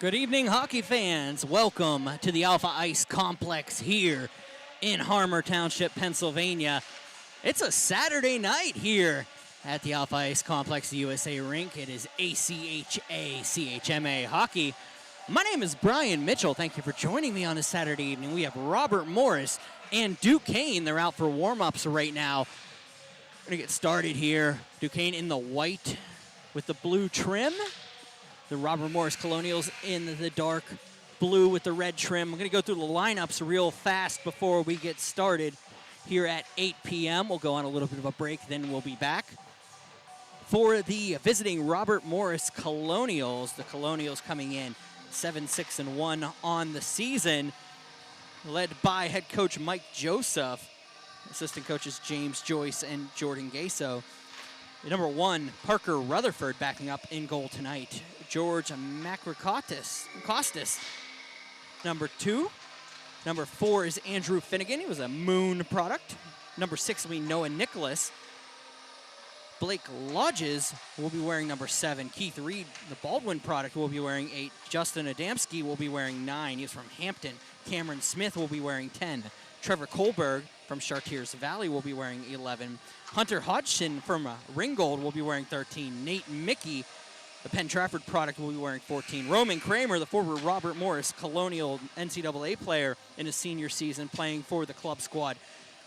Good evening, hockey fans. Welcome to the Alpha Ice Complex here in Harmer Township, Pennsylvania. It's a Saturday night here at the Alpha Ice Complex USA rink. It is ACHA CHMA hockey. My name is Brian Mitchell. Thank you for joining me on this Saturday evening. We have Robert Morris and Duquesne. They're out for warm-ups right now. We're going to get started here. Duquesne in the white with the blue trim. The Robert Morris Colonials in the dark blue with the red trim. We're going to go through the lineups real fast before we get started here at 8 p.m. We'll go on a little bit of a break, then we'll be back. For the visiting Robert Morris Colonials, the Colonials coming in 7-6-1 on the season, led by head coach Mike Joseph, assistant coaches James Joyce and Jordan Gaso. Number 1, Parker Rutherford backing up in goal tonight. George Macrocostas. Number 2. Number 4 is Andrew Finnegan. He was a Moon product. Number 6 will be Noah Nicholas. Blake Lodges will be wearing number 7. Keith Reed, the Baldwin product, will be wearing 8. Justin Adamski will be wearing 9. He's from Hampton. Cameron Smith will be wearing 10. Trevor Kohlberg from Chartiers Valley will be wearing 11. Hunter Hodgson from Ringgold will be wearing 13. Nate Mickey, the Penn Trafford product, will be wearing 14. Roman Kramer, the former Robert Morris Colonial NCAA player in his senior season, playing for the club squad,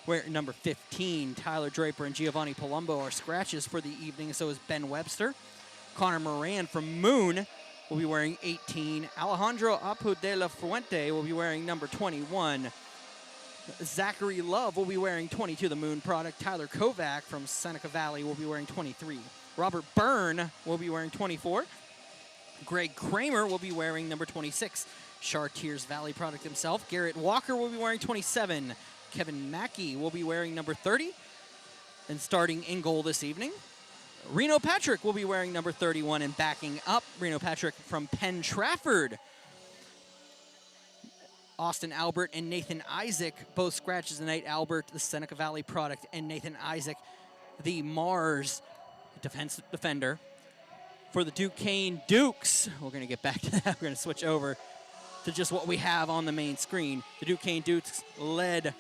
wearing number 15. Tyler Draper and Giovanni Palumbo are scratches for the evening, so is Ben Webster. Connor Moran from Moon will be wearing 18. Alejandro Apu de la Fuente will be wearing number 21. Zachary Love will be wearing 22, the Moon product. Tyler Kovac from Seneca Valley will be wearing 23. Robert Byrne will be wearing 24. Greg Kramer will be wearing number 26. Chartiers Valley product himself. Garrett Walker will be wearing 27. Kevin Mackey will be wearing number 30. And starting in goal this evening, Reno Patrick will be wearing number 31, and backing up Reno Patrick from Penn Trafford, Austin Albert and Nathan Isaac, both scratches tonight. Albert, the Seneca Valley product, and Nathan Isaac, the Mars defender. For the Duquesne Dukes, we're going to get back to that. We're going to switch over to just what we have on the main screen. The Duquesne Dukes led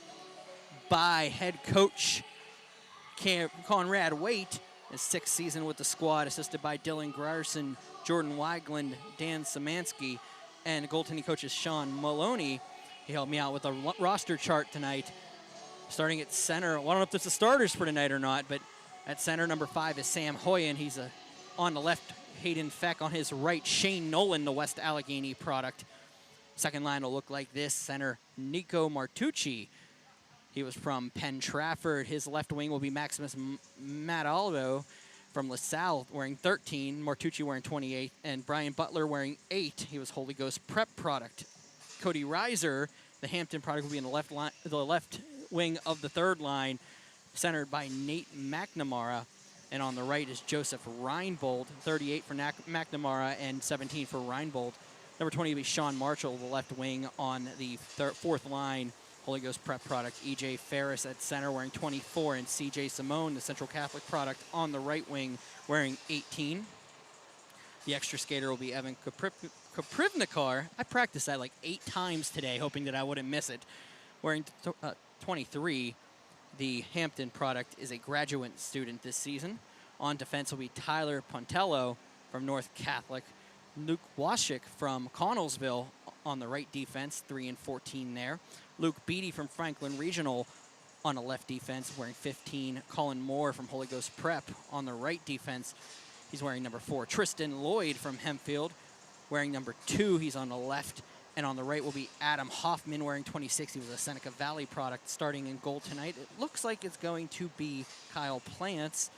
by head coach Conrad Waite, his 6th season with the squad, assisted by Dylan Grierson, Jordan Weigland, Dan Szymanski, and goaltending coaches Sean Maloney. He helped me out with a roster chart tonight. Starting at center, I don't know if this is starters for tonight or not, but at center, number 5 is Sam Hoyen. He's on the left, Hayden Feck. On his right, Shane Nolan, the West Allegheny product. Second line will look like this. Center, Nico Martucci. He was from Penn Trafford. His left wing will be Maximus Mataldo from LaSalle, wearing 13. Martucci wearing 28. And Brian Butler wearing 8. He was Holy Ghost Prep product. Cody Reiser, the Hampton product, will be in the left wing of the third line, centered by Nate McNamara. And on the right is Joseph Reinbold, 38 for McNamara and 17 for Reinbold. Number 20 will be Sean Marshall, the left wing on the fourth line, Holy Ghost Prep product. EJ Ferris at center wearing 24, and CJ Simone, the Central Catholic product, on the right wing wearing 18. The extra skater will be Evan Kaprivnikar. I practiced that like 8 times today, hoping that I wouldn't miss it. Wearing 23. The Hampton product is a graduate student this season. On defense will be Tyler Pontello from North Catholic. Luke Washik from Connellsville on the right defense, 3 and 14 there. Luke Beatty from Franklin Regional on the left defense, wearing 15. Colin Moore from Holy Ghost Prep on the right defense. He's wearing number 4. Tristan Lloyd from Hempfield, wearing number 2. He's on the left. And on the right will be Adam Hoffman wearing 26. He was a Seneca Valley product. Starting in goal tonight, it looks like it's going to be Kyle Plants,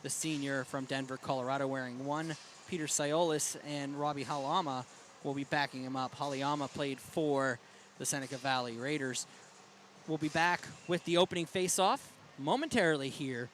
the senior from Denver, Colorado, wearing 1. Peter Siolis and Robbie Halama will be backing him up. Halama played for the Seneca Valley Raiders. We'll be back with the opening face-off momentarily here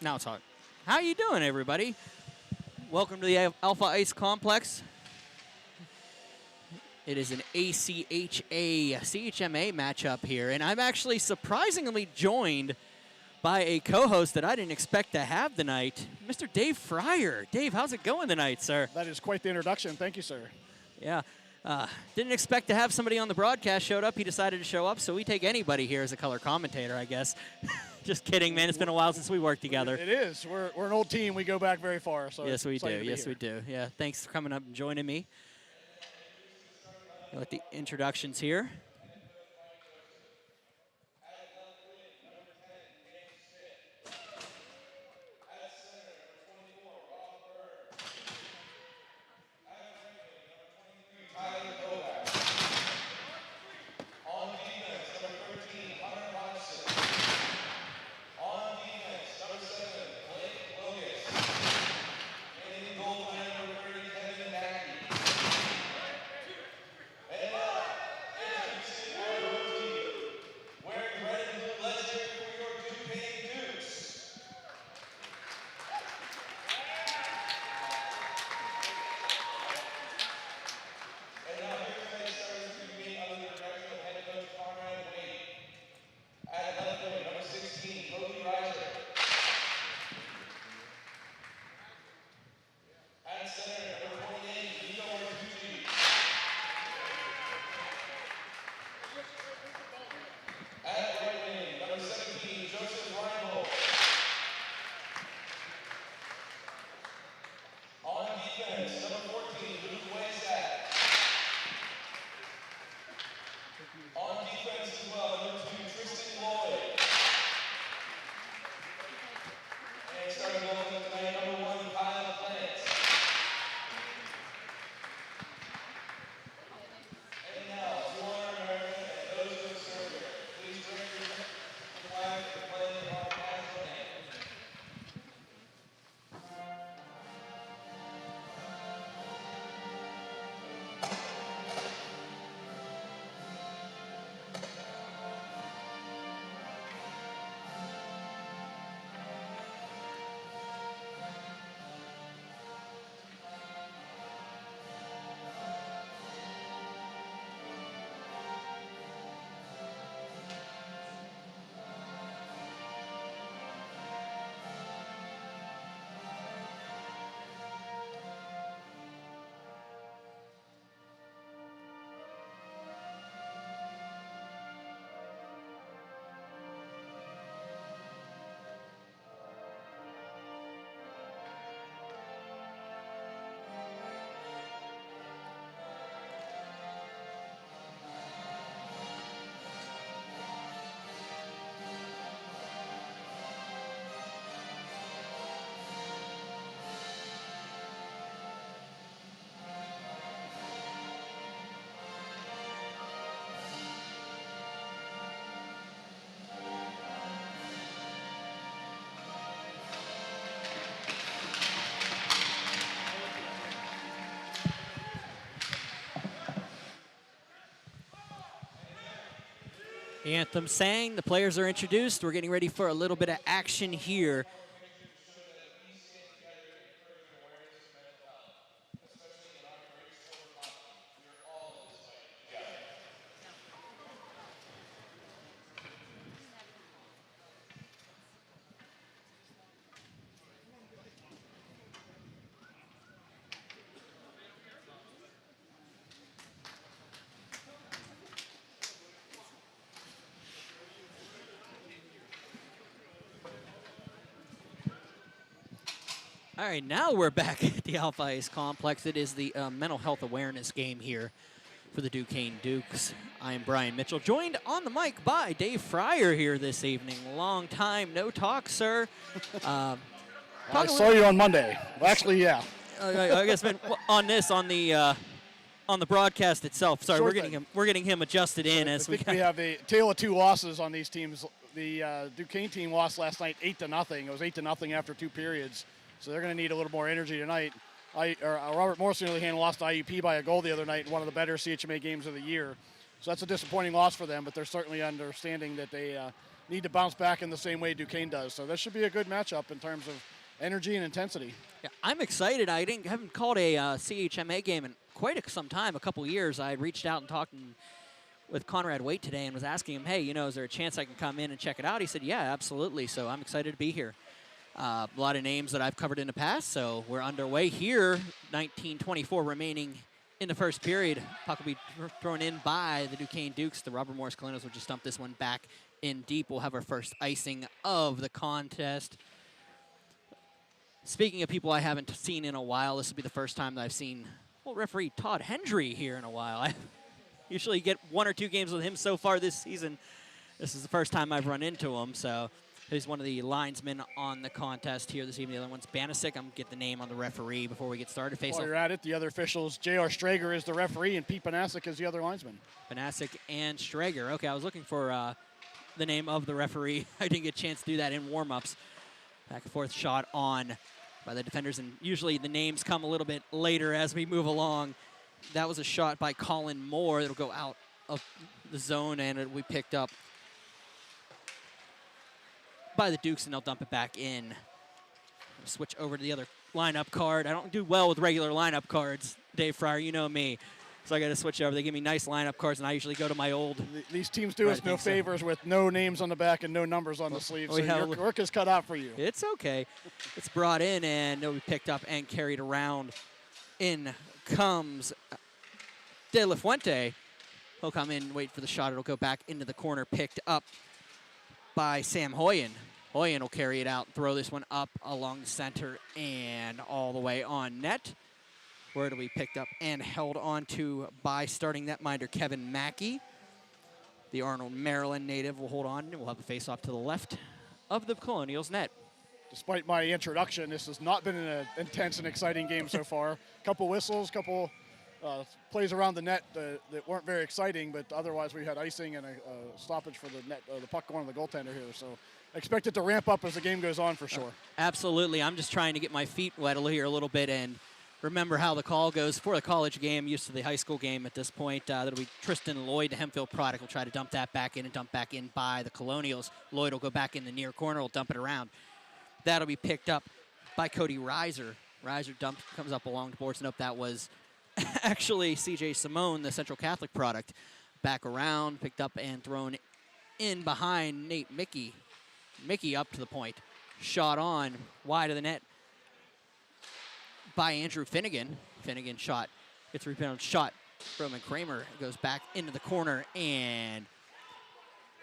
Now talk. How you doing, everybody? Welcome to the Alpha Ice Complex. It is an ACHA, CHMA matchup here, and I'm actually surprisingly joined by a co-host that I didn't expect to have tonight, Mr. Dave Fryer. Dave, how's it going tonight, sir? That is quite the introduction. Thank you, sir. Yeah. Didn't expect to have somebody on the broadcast. Showed up. He decided to show up, so we take anybody here as a color commentator, I guess. Just kidding, man. It's been a while since we worked together. It is. We're an old team. We go back very far. So yes, we do. Yes, we do. Yeah, thanks for coming up and joining me. Let the introductions here. Anthem sang, the players are introduced. We're getting ready for a little bit of action here. All right, now we're back at the Alpha Ice Complex. It is the mental health awareness game here for the Duquesne Dukes. I am Brian Mitchell, joined on the mic by Dave Fryer here this evening. Long time no talk, sir. I saw you on Monday. Well, actually, yeah. I guess on the broadcast itself. Sorry, Sure we're getting him adjusted in as we have a tale of two losses on these teams. The Duquesne team lost last night 8-0. It was 8-0 after 2 periods. So they're going to need a little more energy tonight. Robert Morrison lost to IUP by a goal the other night in one of the better CHMA games of the year. So that's a disappointing loss for them, but they're certainly understanding that they need to bounce back in the same way Duquesne does. So this should be a good matchup in terms of energy and intensity. Yeah, I'm excited. I haven't called a CHMA game in quite some time, a couple years. I had reached out and talked with Conrad Waite today and was asking him, hey, you know, is there a chance I can come in and check it out? He said, yeah, absolutely. So I'm excited to be here. A lot of names that I've covered in the past, so we're underway here. 19:24 remaining in the first period. Puck will be thrown in by the Duquesne Dukes. The Robert Morris Colonels will just dump this one back in deep. We'll have our first icing of the contest. Speaking of people I haven't seen in a while, this will be the first time that I've seen referee Todd Hendry here in a while. I usually get 1 or 2 games with him so far this season. This is the first time I've run into him, so he's one of the linesmen on the contest here this evening. The other one's Banasic. I'm going to get the name on the referee before we get started. While you're at it, the other officials, J.R. Strager is the referee and Pete Banasic is the other linesman. Banasic and Strager. Okay, I was looking for the name of the referee. I didn't get a chance to do that in warm-ups. Back and forth shot on by the defenders, and usually the names come a little bit later as we move along. That was a shot by Colin Moore. It'll go out of the zone, and it'll be picked up by the Dukes, and they'll dump it back in. Switch over to the other lineup card. I don't do well with regular lineup cards, Dave Fryer, you know me. So I got to switch over. They give me nice lineup cards, and I usually go to my old. These teams do us no favors with no names on the back and no numbers on the sleeve, so your work is cut out for you. It's okay. It's brought in, and it'll be picked up and carried around. In comes De La Fuente. He'll come in, wait for the shot. It'll go back into the corner, picked up by Sam Hoyen. Hoyen will carry it out, throw this one up along the center and all the way on net, where it'll be picked up and held on to by starting netminder Kevin Mackey. The Arnold, Maryland native will hold on, and we'll have a face-off to the left of the Colonials net. Despite my introduction, this has not been an intense and exciting game so far. Couple whistles, couple plays around the net that weren't very exciting, but otherwise we had icing and a stoppage for the net, the puck going to the goaltender here. So expect it to ramp up as the game goes on for sure. Absolutely. I'm just trying to get my feet wet here a little bit and remember how the call goes for the college game, used to the high school game at this point. That'll be Tristan Lloyd, the Hempfield product, will try to dump that back in and dump back in by the Colonials. Lloyd will go back in the near corner, will dump it around. That'll be picked up by Cody Reiser. Reiser comes up along the boards. Nope, that was actually C.J. Simone, the Central Catholic product. Back around, picked up and thrown in behind Nate Mickey. Mickey up to the point. Shot on, wide of the net by Andrew Finnegan. Finnegan shot, gets a rebound shot. Roman Kramer goes back into the corner, and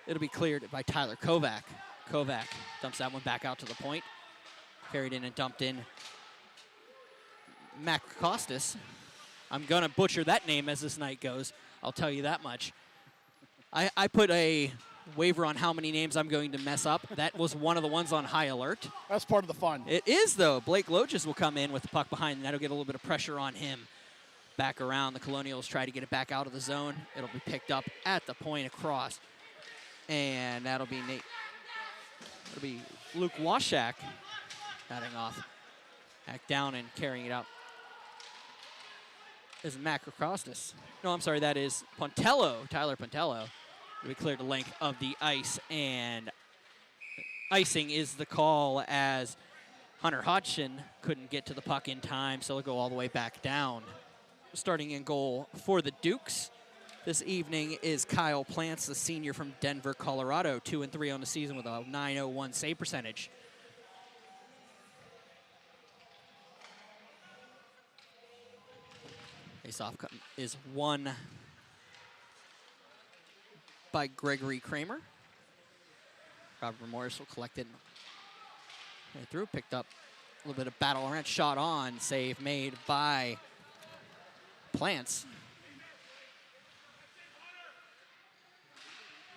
it'll be cleared by Tyler Kovac. Kovac dumps that one back out to the point. Carried in and dumped in. Mac Costas. I'm going to butcher that name as this night goes. I'll tell you that much. I put a waiver on how many names I'm going to mess up. That was one of the ones on high alert. That's part of the fun. It is, though. Blake Loges will come in with the puck behind, and that'll get a little bit of pressure on him. Back around, the Colonials try to get it back out of the zone. It'll be picked up at the point across. And that'll be it'll be Luke Washak batting off. Back down and carrying it up is Mac Costas. No, I'm sorry, that is Pontello, Tyler Pontello. We cleared the length of the ice, and icing is the call as Hunter Hodgson couldn't get to the puck in time, so it'll go all the way back down. Starting in goal for the Dukes this evening is Kyle Plants, the senior from Denver, Colorado, 2-3 on the season with a .901 save percentage. Face-off is won by Gregory Kramer. Robert Morris will collect it right through, picked up a little bit of battle around, shot on, save made by Plants.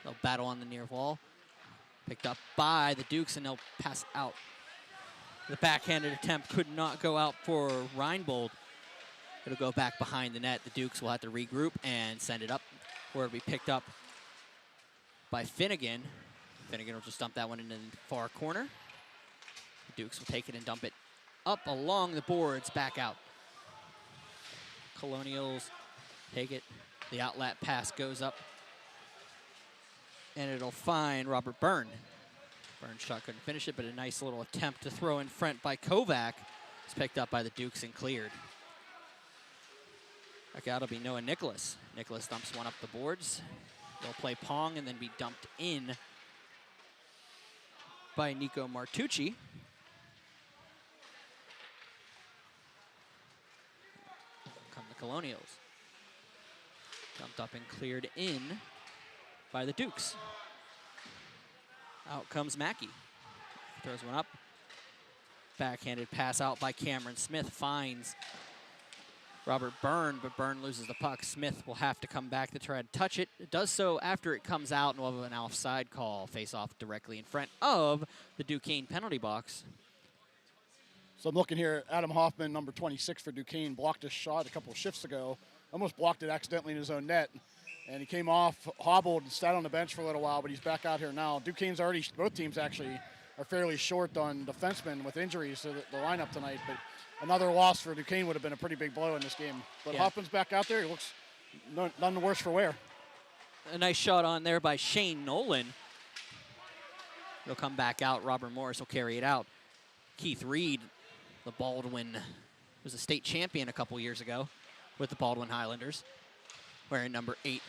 They'll battle on the near wall, picked up by the Dukes, and they'll pass out. The backhanded attempt could not go out for Reinbold. It'll go back behind the net. The Dukes will have to regroup and send it up, where it'll be picked up by Finnegan. Finnegan will just dump that one into the far corner. The Dukes will take it and dump it up along the boards, back out. Colonials take it. The outlet pass goes up And it'll find Robert Byrne. Byrne's shot couldn't finish it, but a nice little attempt to throw in front by Kovac. It's picked up by the Dukes and cleared. Back out will be Noah Nicholas. Nicholas dumps one up the boards. They'll play Pong and then be dumped in by Nico Martucci. Come the Colonials. Dumped up and cleared in by the Dukes. Out comes Mackey. Throws one up. Backhanded pass out by Cameron Smith. Finds Robert Byrne, but Byrne loses the puck. Smith will have to come back to try to touch it. It does so after it comes out, and we'll have an offside call. Face off directly in front of the Duquesne penalty box. So I'm looking here, Adam Hoffman, number 26 for Duquesne, blocked a shot a couple of shifts ago. Almost blocked it accidentally in his own net. And he came off, hobbled, and sat on the bench for a little while, but he's back out here now. Duquesne's already, both teams actually are fairly short on defensemen with injuries to the lineup tonight. But another loss for Duquesne would have been a pretty big blow in this game. But yeah. Hoffman's back out there. He looks none the worse for wear. A nice shot on there by Shane Nolan. He'll come back out. Robert Morris will carry it out. Keith Reed, the Baldwin, was a state champion a couple years ago with the Baldwin Highlanders, wearing number 8.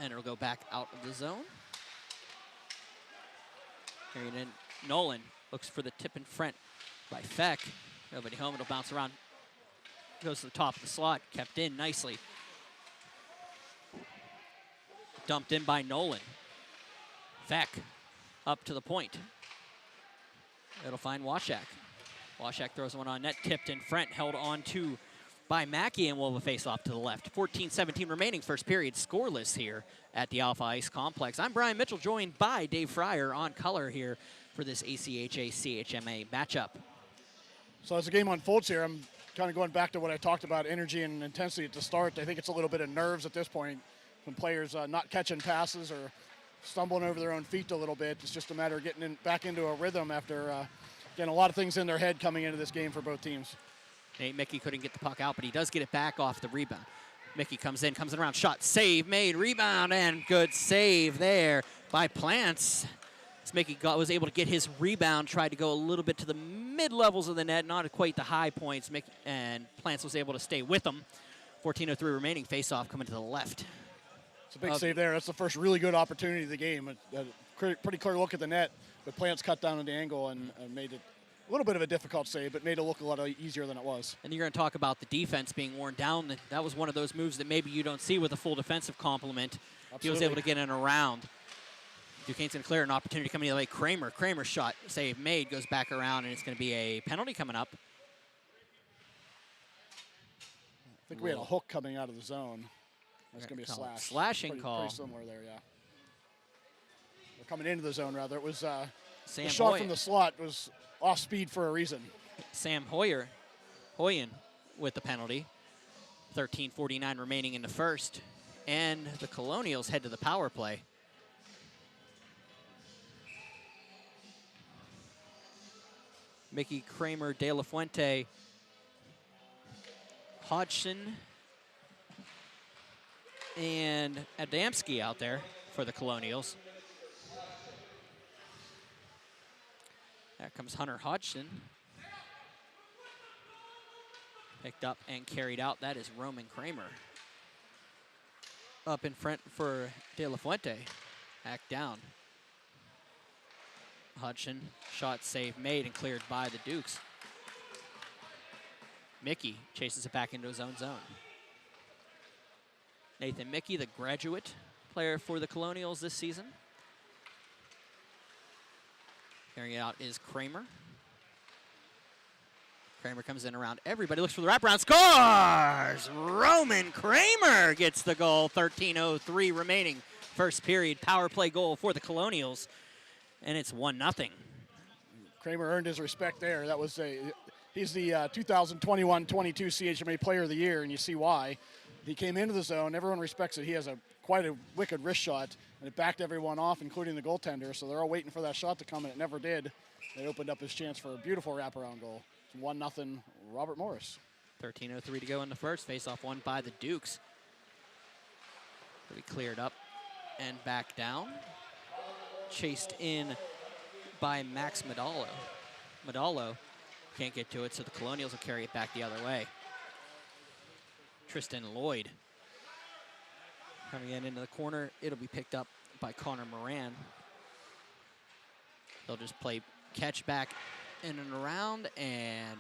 And it'll go back out of the zone. Carrying in, Nolan looks for the tip in front by Feck. Nobody home, it'll bounce around. Goes to the top of the slot, kept in nicely. Dumped in by Nolan. Feck up to the point. It'll find Washak. Washak throws one on net, tipped in front, held on to by Mackey, and we'll have a face-off to the left. 14-17 remaining, first period, scoreless here at the Alpha Ice Complex. I'm Brian Mitchell, joined by Dave Fryer on color here for this ACHA-CHMA matchup. So as the game unfolds here, I'm kind of going back to what I talked about, energy and intensity at the start. I think it's a little bit of nerves at this point when players not catching passes or stumbling over their own feet a little bit. It's just a matter of getting back into a rhythm after getting a lot of things in their head coming into this game for both teams. Nate Mickey couldn't get the puck out, but he does get it back off the rebound. Mickey comes in around, shot, save made, rebound, and good save there by Plants. As Mickey was able to get his rebound, tried to go a little bit to the mid-levels of the net, not at quite the high points, and Plants was able to stay with them. 14:03 remaining, face-off coming to the left. It's a big save there. That's the first really good opportunity of the game. A pretty clear look at the net, but Plants cut down on the angle and made it a little bit of a difficult save, but made it look a lot easier than it was. And you're going to talk about the defense being worn down. That was one of those moves that maybe you don't see with a full defensive complement. Absolutely. He was able to get in around. Duquesne's going to clear an opportunity coming the other way. Kramer shot, save made, goes back around, and it's going to be a penalty coming up. I think we had a hook coming out of the zone. That's going to be a slash. Slashing call. Pretty similar there, yeah. We're coming into the zone, rather. It was the Sam shot Hoyer. from the slot was off speed for a reason. Sam Hoyen with the penalty. 13:49 remaining in the first. And the Colonials head to the power play. Mickey, Kramer, De La Fuente, Hodgson, and Adamski out there for the Colonials. There comes Hunter Hodgson. Picked up and carried out. That is Roman Kramer. Up in front for De La Fuente. Hacked down. Hodgson, shot, save made, and cleared by the Dukes. Mickey chases it back into his own zone. Nathan Mickey, the graduate player for the Colonials this season. Carrying it out is Kramer. Kramer comes in around everybody, looks for the wraparound, scores! Roman Kramer gets the goal, 13:03 remaining. First period, power play goal for the Colonials, and it's 1-0. Kramer earned his respect there. That was he's the 2021-22 CHMA Player of the Year, and you see why. He came into the zone. Everyone respects it. He has quite a wicked wrist shot, and it backed everyone off, including the goaltender. So they're all waiting for that shot to come, and it never did. It opened up his chance for a beautiful wraparound goal. It's 1-0 Robert Morris. 13:03 to go in the first. Face-off won by the Dukes. It'll be cleared up and back down. Chased in by Max Madallo. Madallo can't get to it, so the Colonials will carry it back the other way. Tristan Lloyd coming in into the corner. It'll be picked up by Connor Moran. They'll just play catch back in and around, and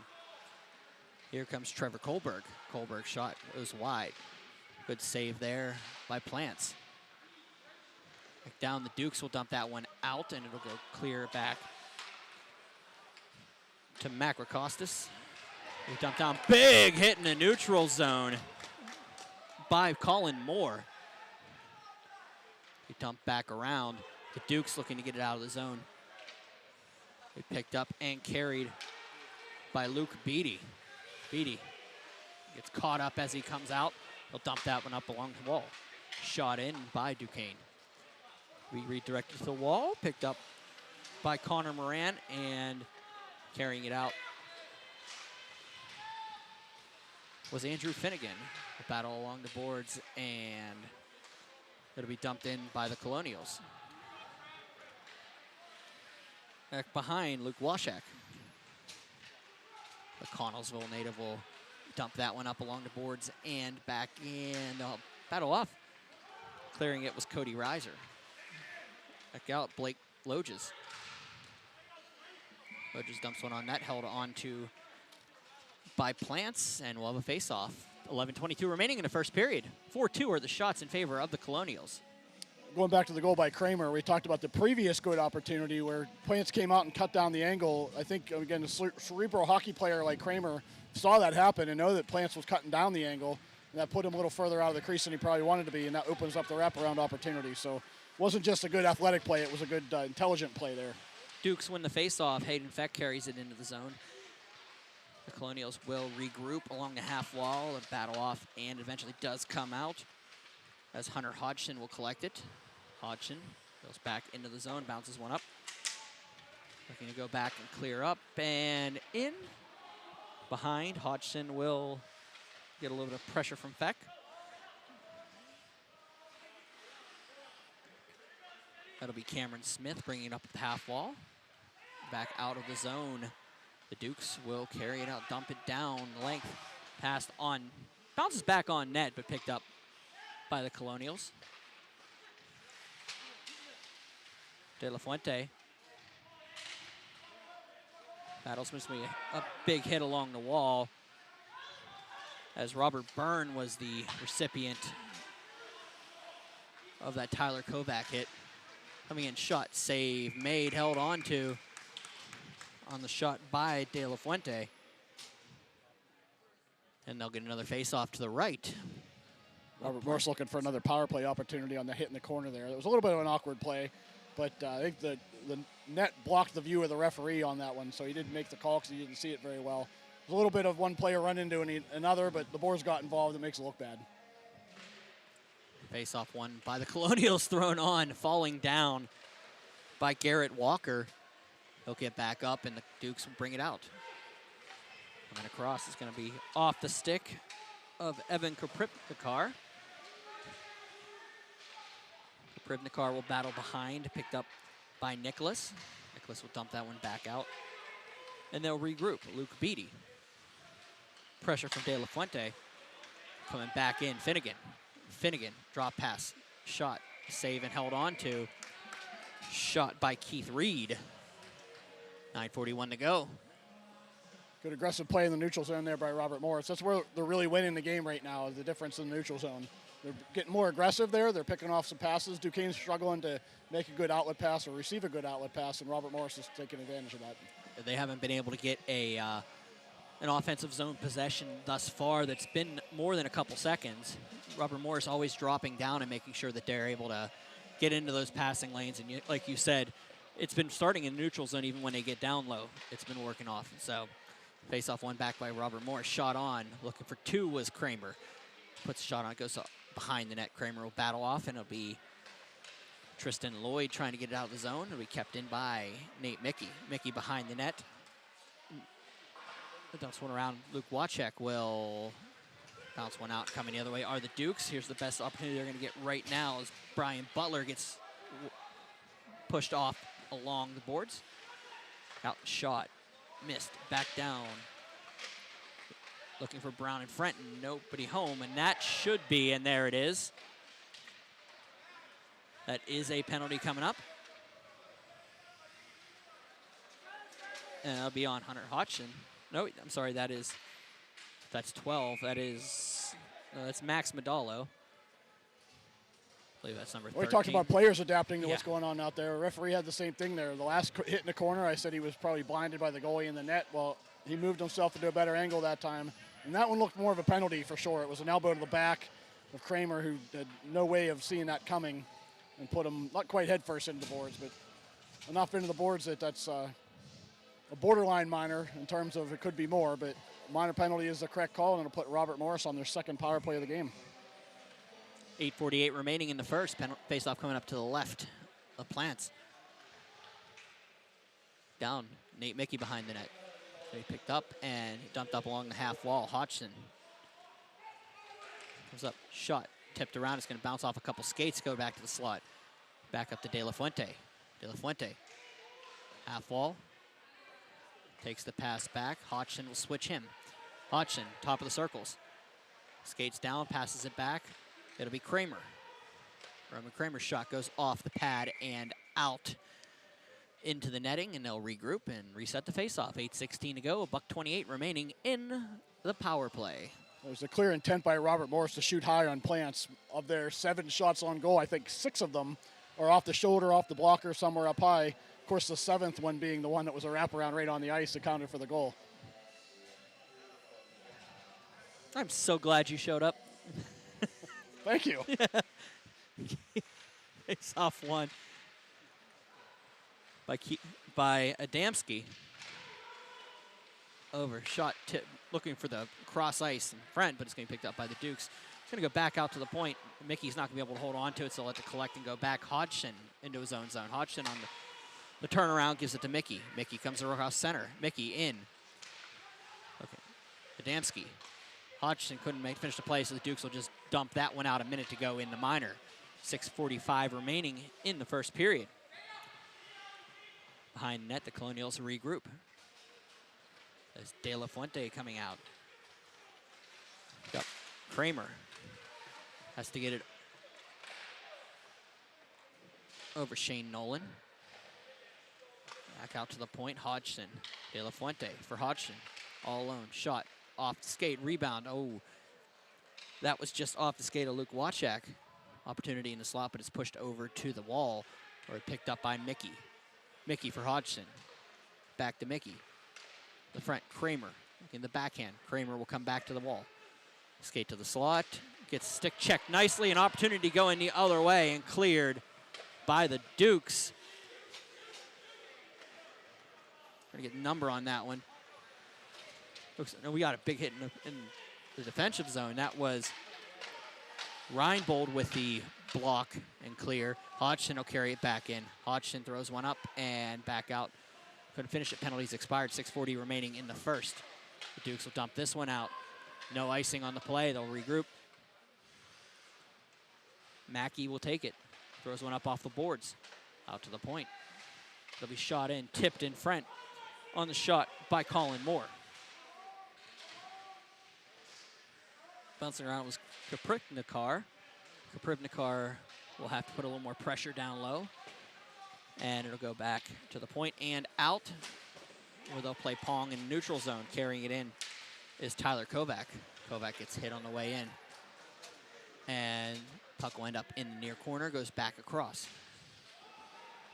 here comes Trevor Kohlberg. Kohlberg's shot goes wide. Good save there by Plants. Back down, the Dukes will dump that one out, and it'll go clear back to Macrocostas. They dump down, big hit in the neutral zone by Colin Moore. He dumped back around. The Dukes looking to get it out of the zone. They picked up and carried by Luke Beatty. Beatty gets caught up as he comes out. He'll dump that one up along the wall. Shot in by Duquesne. We redirected to the wall, picked up by Connor Moran, and carrying it out was Andrew Finnegan. A battle along the boards, and it'll be dumped in by the Colonials. Back behind, Luke Washak. The Connellsville native will dump that one up along the boards and back in. They'll battle off. Clearing it was Cody Reiser. Back out, Blake Loges. Loges dumps one on net, held on to by Plants, and we'll have a face-off. 11:22 remaining in the first period. 4-2 are the shots in favor of the Colonials. Going back to the goal by Kramer, we talked about the previous good opportunity where Plants came out and cut down the angle. I think, again, a cerebral hockey player like Kramer saw that happen and know that Plants was cutting down the angle, and that put him a little further out of the crease than he probably wanted to be, and that opens up the wraparound opportunity. So it wasn't just a good athletic play, it was a good intelligent play there. Dukes win the face-off. Hayden Feck carries it into the zone. The Colonials will regroup along the half wall and battle off, and eventually does come out as Hunter Hodgson will collect it. Hodgson goes back into the zone, bounces one up. Looking to go back and clear up, and in. Behind, Hodgson will get a little bit of pressure from Feck. That'll be Cameron Smith bringing it up at the half wall. Back out of the zone. The Dukes will carry it out, dump it down, length, passed on, bounces back on net, but picked up by the Colonials. De La Fuente battles must be a big hit along the wall, as Robert Byrne was the recipient of that Tyler Kovac hit. Coming in, shot, save, made, held on to on the shot by De La Fuente. And they'll get another face-off to the right. Robert Morse looking for another power play opportunity on the hit in the corner there. It was a little bit of an awkward play, but I think the net blocked the view of the referee on that one, so he didn't make the call because he didn't see it very well. There's a little bit of one player run into another, but the boards got involved. It makes it look bad. Face-off one by the Colonials, thrown on, falling down by Garrett Walker. He'll get back up, and the Dukes will bring it out. Coming across is going to be off the stick of Evan Koprivnikar. Koprivnikar will battle behind, picked up by Nicholas. Nicholas will dump that one back out. And they'll regroup. Luke Beatty. Pressure from De La Fuente. Coming back in, Finnegan. Finnegan, drop pass, shot, save and held on to. Shot by Keith Reed. 9:41 to go. Good aggressive play in the neutral zone there by Robert Morris. That's where they're really winning the game right now, is the difference in the neutral zone. They're getting more aggressive there. They're picking off some passes. Duquesne's struggling to make a good outlet pass or receive a good outlet pass, and Robert Morris is taking advantage of that. They haven't been able to get an offensive zone possession thus far that's been more than a couple seconds. Robert Morris always dropping down and making sure that they're able to get into those passing lanes. And like you said, it's been starting in neutral zone even when they get down low. It's been working off. So face-off one back by Robert Morris. Shot on. Looking for two was Kramer. Puts a shot on. Goes behind the net. Kramer will battle off, and it'll be Tristan Lloyd trying to get it out of the zone. It'll be kept in by Nate Mickey. Mickey behind the net. Dumps one around. Luke Wachek will Bounce one out. Coming the other way are the Dukes. Here's the best opportunity they're going to get right now as Brian Butler gets pushed off along the boards. Out shot. Missed. Back down. Looking for Brown and Frenton. Nobody home, and that should be, and there it is. That is a penalty coming up. And that'll be on Hunter Hodgson. No, I'm sorry, that's 12. That's Max Medallo. I believe that's number 13. We talked about players adapting to what's going on out there. The referee had the same thing there. The last hit in the corner, I said he was probably blinded by the goalie in the net. Well, he moved himself into a better angle that time. And that one looked more of a penalty for sure. It was an elbow to the back of Kramer, who had no way of seeing that coming and put him not quite head first into the boards, but enough into the boards that that's a borderline minor in terms of it could be more, but minor penalty is the correct call, and it'll put Robert Morris on their second power play of the game. 8:48 remaining in the first. Face-off coming up to the left of Plants. Down, Nate Mickey behind the net. So he picked up and dumped up along the half wall. Hodgson comes up, shot, tipped around. It's going to bounce off a couple skates, go back to the slot. Back up to De La Fuente. De La Fuente, half wall. Takes the pass back. Hodgson will switch him. Hodgson, top of the circles. Skates down, passes it back. It'll be Kramer. Roman Kramer's shot goes off the pad and out into the netting, and they'll regroup and reset the faceoff. 8:16 to go, $1:28 remaining in the power play. There's a clear intent by Robert Morris to shoot high on Plants. Of their 7 shots on goal, I think 6 of them are off the shoulder, off the blocker, somewhere up high. Of course, the 7th one being the one that was a wraparound right on the ice accounted for the goal. I'm so glad you showed up. Thank you. Face off one by Adamski. Over shot tip, looking for the cross ice in front, but it's going to be picked up by the Dukes. It's going to go back out to the point. Mickey's not going to be able to hold on to it, so let it collect and go back. Hodgson into his own zone. Hodgson on the turnaround gives it to Mickey. Mickey comes across center. Mickey in. Okay. Adamski. Hodgson couldn't finish the play, so the Dukes will just dump that one out a minute to go in the minor. 6:45 remaining in the first period. Behind net, the Colonials regroup. There's De La Fuente coming out. Got Kramer. Has to get it over Shane Nolan. Back out to the point, Hodgson. De La Fuente for Hodgson. All alone, shot. Off the skate, rebound. Oh, that was just off the skate of Luke Wachak. Opportunity in the slot, but it's pushed over to the wall, or picked up by Mickey. Mickey for Hodgson. Back to Mickey. The front, Kramer in the backhand. Kramer will come back to the wall. Skate to the slot. Gets stick checked nicely. An opportunity going the other way and cleared by the Dukes. Trying to get a number on that one. We got a big hit in the defensive zone. That was Reinbold with the block and clear. Hodgson will carry it back in. Hodgson throws one up and back out. Couldn't finish it. Penalties expired. 6:40 remaining in the first. The Dukes will dump this one out. No icing on the play. They'll regroup. Mackey will take it. Throws one up off the boards. Out to the point. They'll be shot in. Tipped in front on the shot by Colin Moore. Bouncing around was Kaprivnikar. Kaprivnikar will have to put a little more pressure down low. And it'll go back to the point and out, where they'll play Pong in neutral zone. Carrying it in is Tyler Kovac. Kovac gets hit on the way in. And puck will end up in the near corner, goes back across.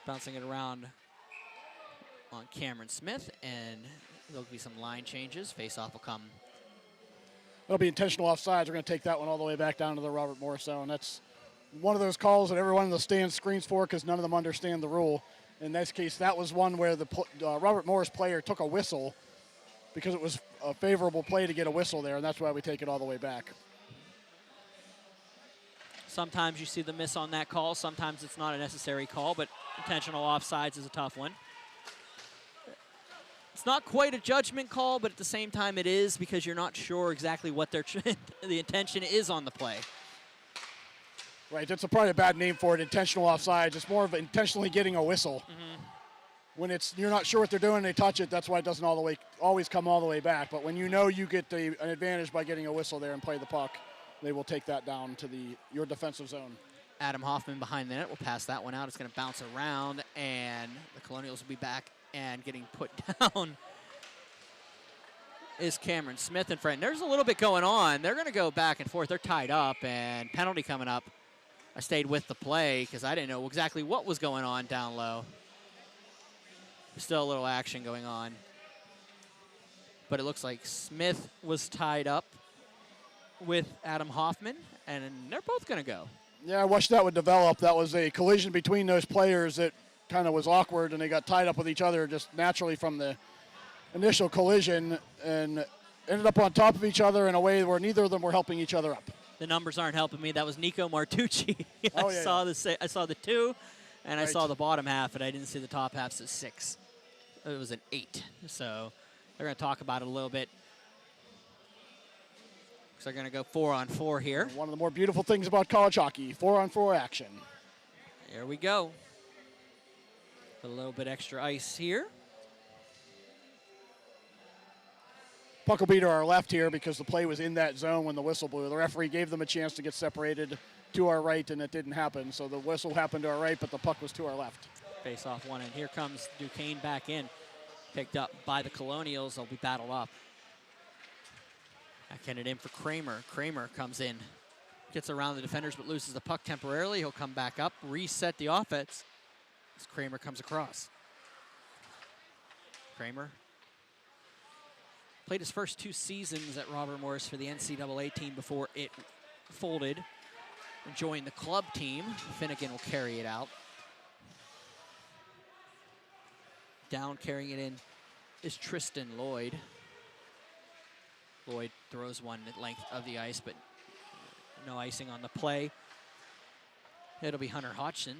Bouncing it around on Cameron Smith, and there'll be some line changes. Face-off will come. It'll be intentional offsides. We're going to take that one all the way back down to the Robert Morris zone. That's one of those calls that everyone in the stands screams for because none of them understand the rule. In this case, that was one where the Robert Morris player took a whistle because it was a favorable play to get a whistle there, and that's why we take it all the way back. Sometimes you see the miss on that call. Sometimes it's not a necessary call, but intentional offsides is a tough one. It's not quite a judgment call, but at the same time it is, because you're not sure exactly what their the intention is on the play. Right, that's probably a bad name for it, intentional offsides. It's more of intentionally getting a whistle. When you're not sure what they're doing, they touch it, that's why it doesn't always come all the way back. But when you know you get an advantage by getting a whistle there and play the puck, they will take that down to your defensive zone. Adam Hoffman behind the net will pass that one out. It's going to bounce around, and the Colonials will be back, and getting put down is Cameron Smith in front. There's a little bit going on. They're going to go back and forth. They're tied up, and penalty coming up. I stayed with the play because I didn't know exactly what was going on down low. Still a little action going on. But it looks like Smith was tied up with Adam Hoffman, and they're both going to go. Yeah, I wish that would develop. That was a collision between those players that kind of was awkward, and they got tied up with each other just naturally from the initial collision and ended up on top of each other in a way where neither of them were helping each other up. The numbers aren't helping me. That was Nico Martucci. Oh, I saw the 2, and I saw the bottom half, and I didn't see the top half, so 6. It was an 8. So they're going to talk about it a little bit. So they're going to go 4-on-4 here. One of the more beautiful things about college hockey, 4-on-4 action. Here we go. A little bit extra ice here. Puck will be to our left here because the play was in that zone when the whistle blew. The referee gave them a chance to get separated to our right, and it didn't happen. So the whistle happened to our right, but the puck was to our left. Face off one, and here comes Duquesne back in. Picked up by the Colonials. They'll be battled up. Backhand it in for Kramer. Kramer comes in. Gets around the defenders but loses the puck temporarily. He'll come back up, reset the offense as Kramer comes across. Kramer played his first 2 seasons at Robert Morris for the NCAA team before it folded and joined the club team. Finnegan will carry it out. Down carrying it in is Tristan Lloyd. Lloyd throws one at length of the ice, but no icing on the play. It'll be Hunter Hodgson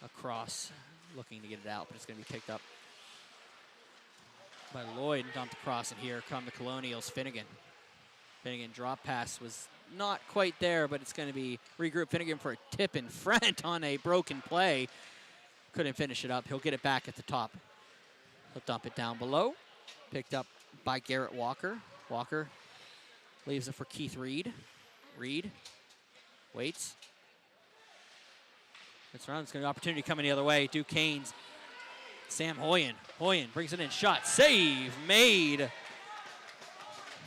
across, looking to get it out, but it's going to be picked up by Lloyd and dumped across, and here come the Colonials. Finnegan. Finnegan drop pass was not quite there, but it's going to be regroup Finnegan for a tip in front on a broken play. Couldn't finish it up. He'll get it back at the top. He'll dump it down below. Picked up by Garrett Walker. Walker leaves it for Keith Reed. Reed waits. It's around. It's going to be an opportunity coming the other way. Duquesne's Sam Hoyen. Hoyen brings it in. Shot. Save made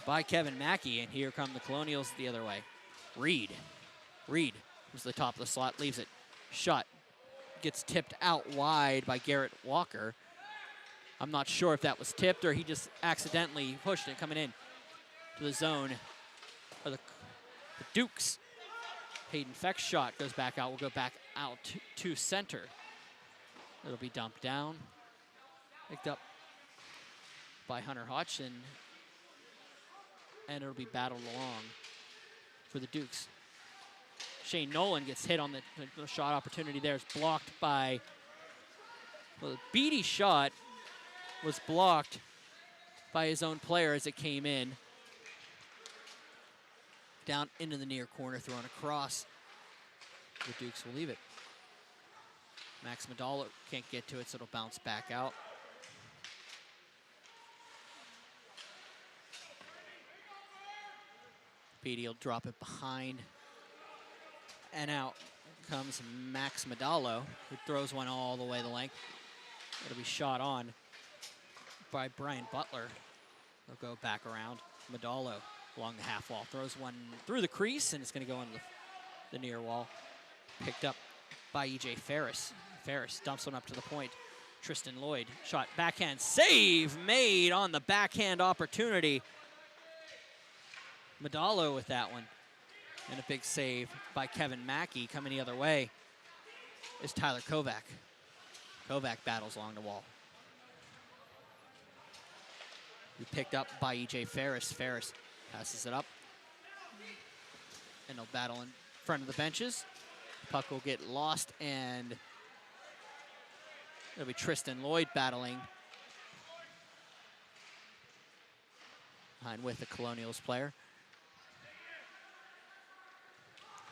by Kevin Mackey. And here come the Colonials the other way. Reed. Reed comes to the top of the slot. Leaves it. Shot. Gets tipped out wide by Garrett Walker. I'm not sure if that was tipped or he just accidentally pushed it coming in to the zone. Or the Dukes. Hayden Feck's shot goes back out. We'll go back out to center. It'll be dumped down. Picked up by Hunter Hodgson. And it'll be battled along for the Dukes. Shane Nolan gets hit on the shot opportunity there. It's blocked by, well, the Beatty shot was blocked by his own player as it came in. Down into the near corner, thrown across. The Dukes will leave it. Max Madalo can't get to it, so it'll bounce back out. Beatty will drop it behind. And out comes Max Madalo, who throws one all the way the length. It'll be shot on by Brian Butler. They'll go back around. Madalo along the half wall. Throws one through the crease, and it's going to go into the near wall. Picked up by E.J. Ferris. Ferris dumps one up to the point. Tristan Lloyd, shot backhand. Save made on the backhand opportunity. Madalo with that one. And a big save by Kevin Mackey. Coming the other way is Tyler Kovac. Kovac battles along the wall. He picked up by E.J. Ferris. Ferris passes it up. And they'll battle in front of the benches. Puck will get lost, and it'll be Tristan Lloyd battling behind with the Colonials player.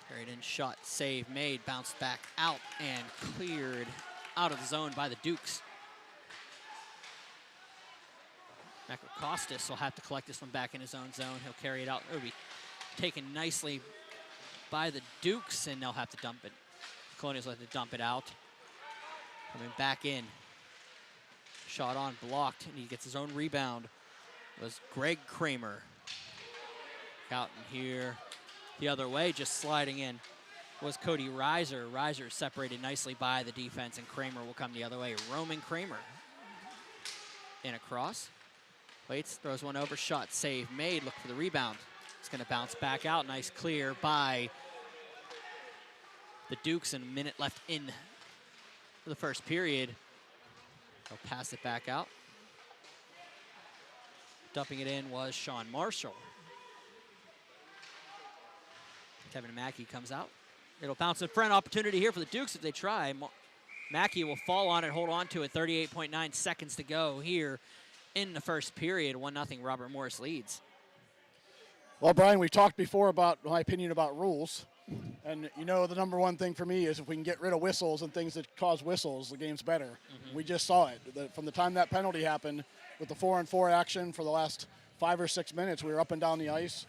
Carried in, shot, save made, bounced back out and cleared out of the zone by the Dukes. Costas will have to collect this one back in his own zone. He'll carry it out. It'll be taken nicely by the Dukes, and they'll have to dump it. The Colonials will have to dump it out. Coming back in. Shot on, blocked, and he gets his own rebound. It was Greg Kramer. Out in here the other way, just sliding in, was Cody Reiser. Reiser separated nicely by the defense, and Kramer will come the other way. Roman Kramer in across. Waits, throws one over, shot, save made, look for the rebound. It's gonna bounce back out, nice clear by the Dukes, and a minute left in the first period. They'll pass it back out. Dumping it in was Sean Marshall. Kevin Mackey comes out. It'll bounce in front. Opportunity here for the Dukes if they try. Mackey will fall on it, hold on to it. 38.9 seconds to go here in the first period. 1-0 Robert Morris leads. Well, Brian, we've talked before about my opinion about rules. And you know, the number one thing for me is if we can get rid of whistles and things that cause whistles, the game's better. Mm-hmm. We just saw it. From the time that penalty happened with the 4-on-4 action for the last 5 or 6 minutes, we were up and down the ice.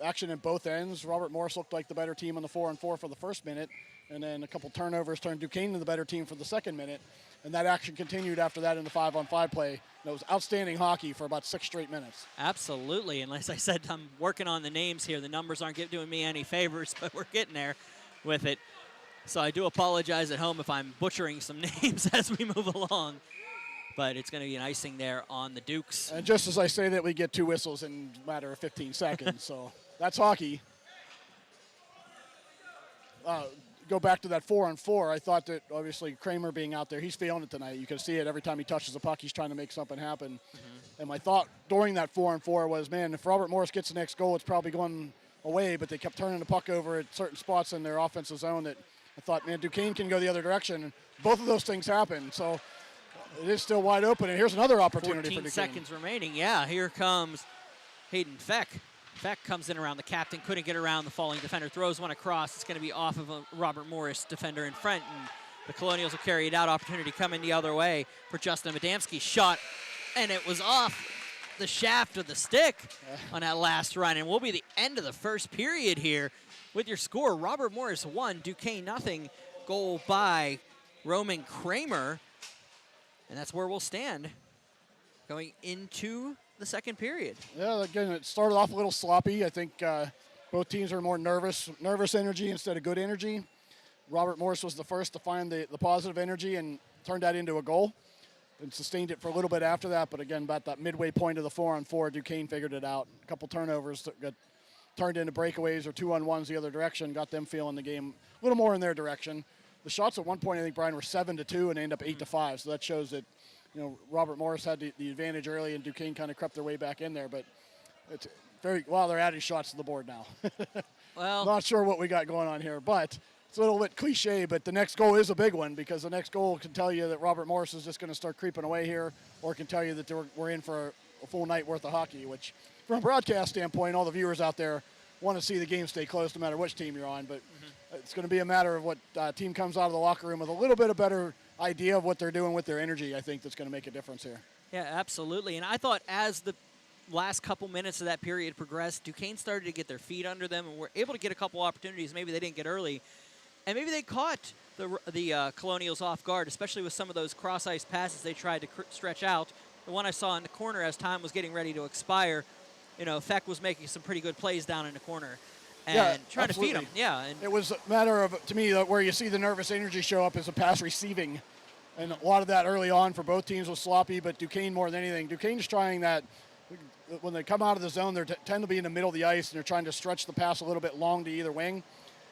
Action at both ends. Robert Morris looked like the better team on the 4-on-4 for the first minute, and then a couple turnovers turned Duquesne into the better team for the second minute, and that action continued after that in the 5-on-5 play. And it was outstanding hockey for about 6 straight minutes. Absolutely, and as I said, I'm working on the names here. The numbers aren't doing me any favors, but we're getting there with it. So I do apologize at home if I'm butchering some names as we move along. But it's going to be an icing there on the Dukes. And just as I say that, we get 2 whistles in a matter of 15 seconds. So that's hockey. Go back to that 4-on-4. I thought that obviously Kramer being out there, he's feeling it tonight. You can see it every time he touches the puck. He's trying to make something happen. Mm-hmm. And my thought during that 4-on-4 was, man, if Robert Morris gets the next goal, it's probably going away. But they kept turning the puck over at certain spots in their offensive zone that I thought, man, Duquesne can go the other direction. And both of those things happened. So it is still wide open, and here's another opportunity for Duquesne. 14 seconds remaining. Yeah, here comes Hayden Feck. Feck comes in around the captain, couldn't get around the falling defender, throws one across. It's going to be off of a Robert Morris defender in front, and the Colonials will carry it out. Opportunity coming the other way for Justin Adamski. Shot, and it was off the shaft of the stick on that last run, and will be the end of the first period here with your score. Robert Morris 1, Duquesne 0. Goal by Roman Kramer. And that's where we'll stand going into the second period. Yeah, again, it started off a little sloppy. I think both teams are more nervous energy instead of good energy. Robert Morris was the first to find the positive energy and turned that into a goal and sustained it for a little bit after that. But again, about that midway point of the 4-on-4, Duquesne figured it out. A couple turnovers that got turned into breakaways or 2-on-1s the other direction, got them feeling the game a little more in their direction. The shots at one point, I think, Brian, were 7-2 and they end up 8-5. So that shows that, you know, Robert Morris had the advantage early and Duquesne kind of crept their way back in there. But it's they're adding shots to the board now. Well, not sure what we got going on here, but it's a little bit cliche. But the next goal is a big one because the next goal can tell you that Robert Morris is just going to start creeping away here, or it can tell you that we're in for a full night worth of hockey. Which, from a broadcast standpoint, all the viewers out there want to see the game stay close no matter which team you're on. But it's going to be a matter of what team comes out of the locker room with a little bit of better idea of what they're doing with their energy. I think that's going to make a difference here. Yeah, absolutely. And I thought as the last couple minutes of that period progressed, Duquesne started to get their feet under them and were able to get a couple opportunities maybe they didn't get early. And maybe they caught the Colonials off guard, especially with some of those cross-ice passes they tried to stretch out. The one I saw in the corner as time was getting ready to expire, you know, Feck was making some pretty good plays down in the corner. And trying absolutely. to feed them, yeah. And it was a matter of, to me, where you see the nervous energy show up is a pass receiving. And a lot of that early on for both teams was sloppy, but Duquesne more than anything. Duquesne's trying that, when they come out of the zone, they tend to be in the middle of the ice, and they're trying to stretch the pass a little bit long to either wing.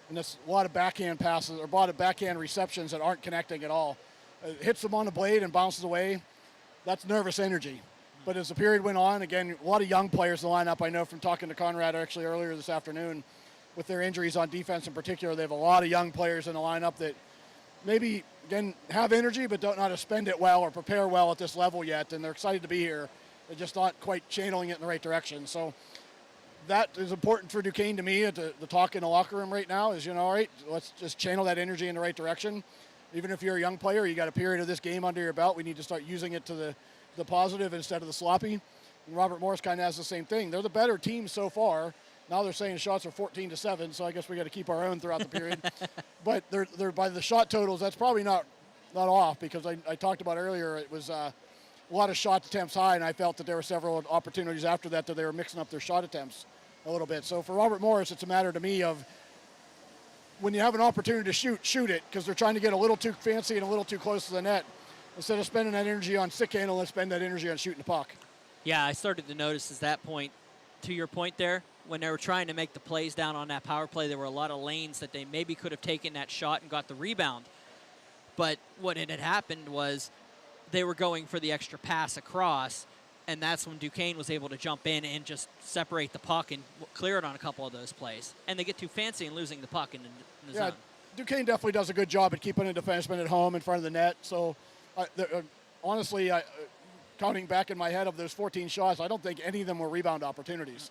And there's a lot of backhand passes, or a lot of backhand receptions that aren't connecting at all. It hits them on the blade and bounces away. That's nervous energy. But as the period went on, again, a lot of young players in the lineup. I know from talking to Conrad actually earlier this afternoon, with their injuries on defense in particular, they have a lot of young players in the lineup that maybe, again, have energy but don't know how to spend it well or prepare well at this level yet, and they're excited to be here. They're just not quite channeling it in the right direction. So that is important for Duquesne to me. The talk in the locker room right now is, all right, let's just channel that energy in the right direction. Even if you're a young player, you got a period of this game under your belt. We need to start using it to the positive instead of the sloppy. And Robert Morris kind of has the same thing. They're the better team so far. Now they're saying shots are 14-7, so I guess we got to keep our own throughout the period. But they're by the shot totals. That's probably not off, because I talked about earlier. It was a lot of shot attempts high, and I felt that there were several opportunities after that they were mixing up their shot attempts a little bit. So for Robert Morris, it's a matter to me of, when you have an opportunity to shoot it, because they're trying to get a little too fancy and a little too close to the net. Instead of spending that energy on stick handle, let's spend that energy on shooting the puck. Yeah, I started to notice at that point, to your point there, when they were trying to make the plays down on that power play, there were a lot of lanes that they maybe could have taken that shot and got the rebound. But what had happened was they were going for the extra pass across, and that's when Duquesne was able to jump in and just separate the puck and clear it on a couple of those plays. And they get too fancy and losing the puck in the zone. Duquesne definitely does a good job at keeping a defenseman at home in front of the net. So, honestly, counting back in my head of those 14 shots, I don't think any of them were rebound opportunities.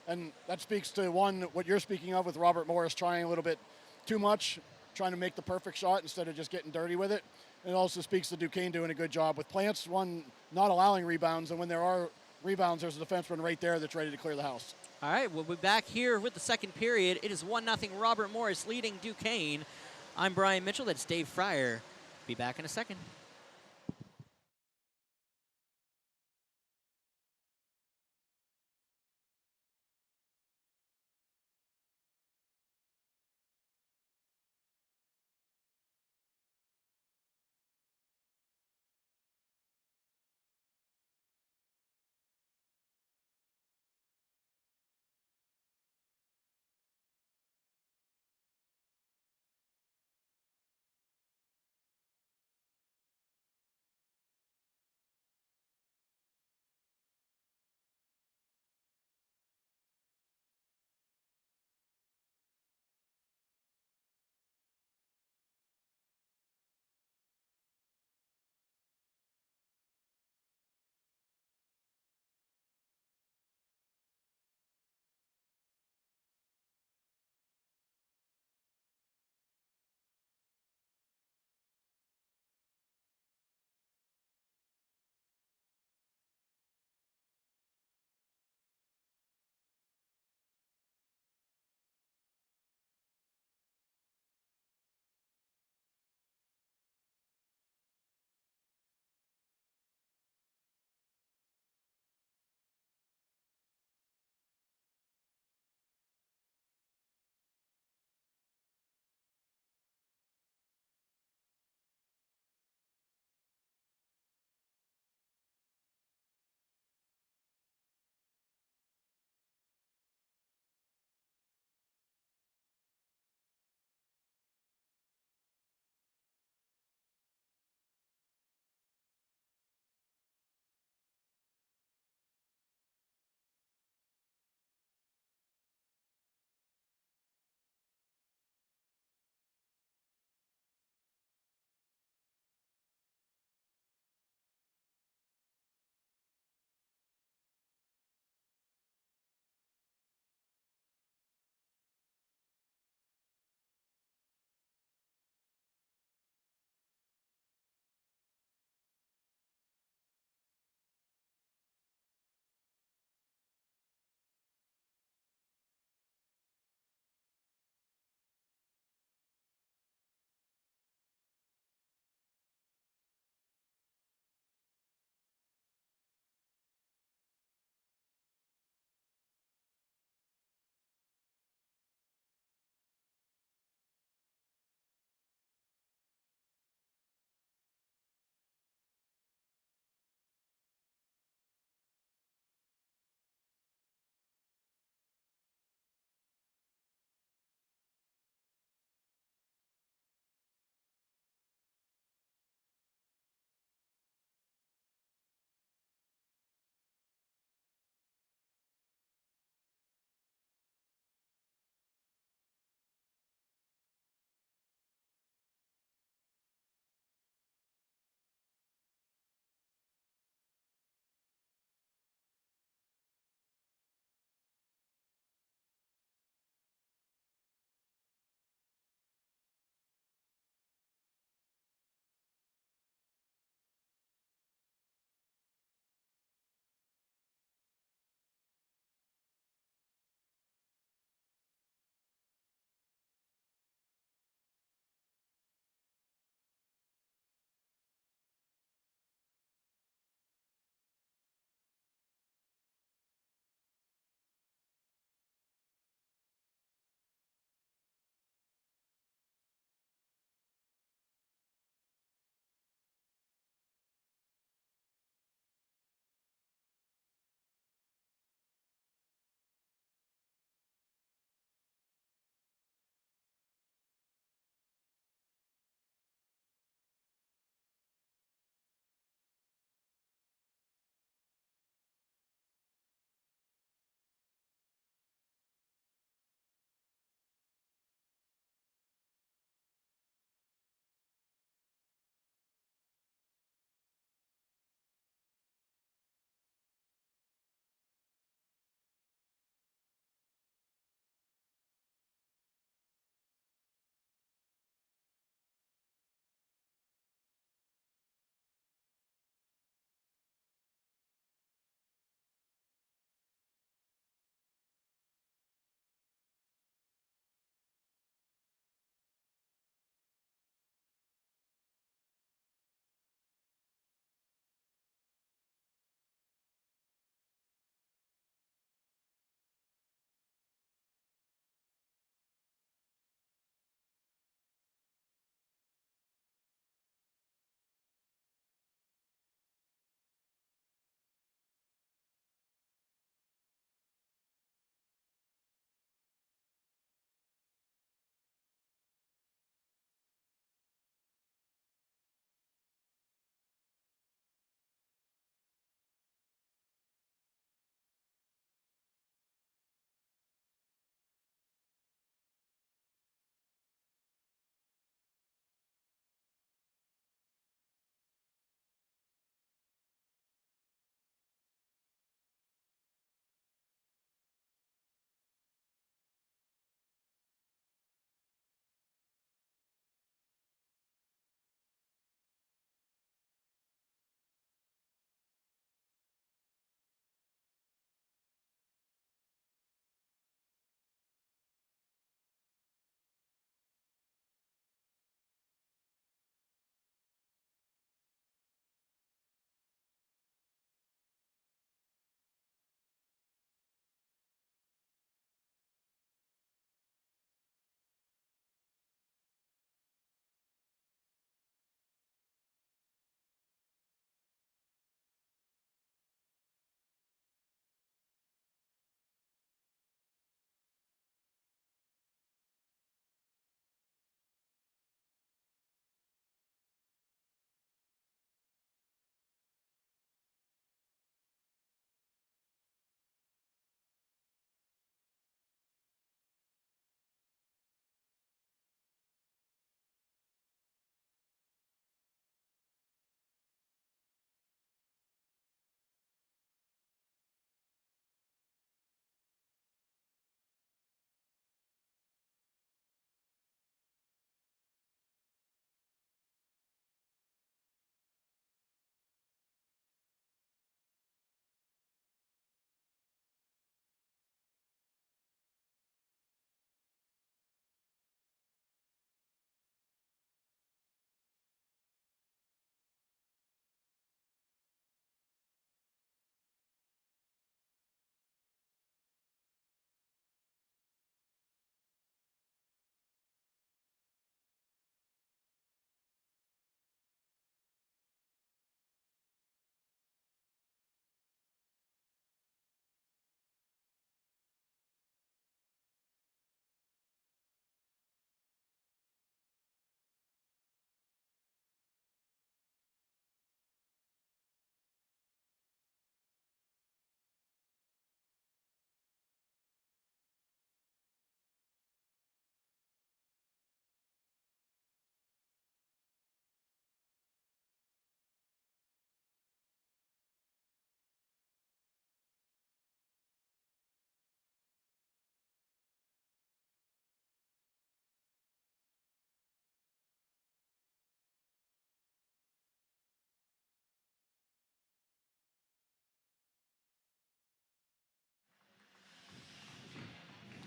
And that speaks to, one, what you're speaking of with Robert Morris trying a little bit too much, trying to make the perfect shot instead of just getting dirty with it. And it also speaks to Duquesne doing a good job with Plants, one, not allowing rebounds, and when there are rebounds, there's a defenseman right there that's ready to clear the house. All right, we'll be back here with the second period. It is 1-0 Robert Morris leading Duquesne. I'm Brian Mitchell. That's Dave Fryer. Be back in a second.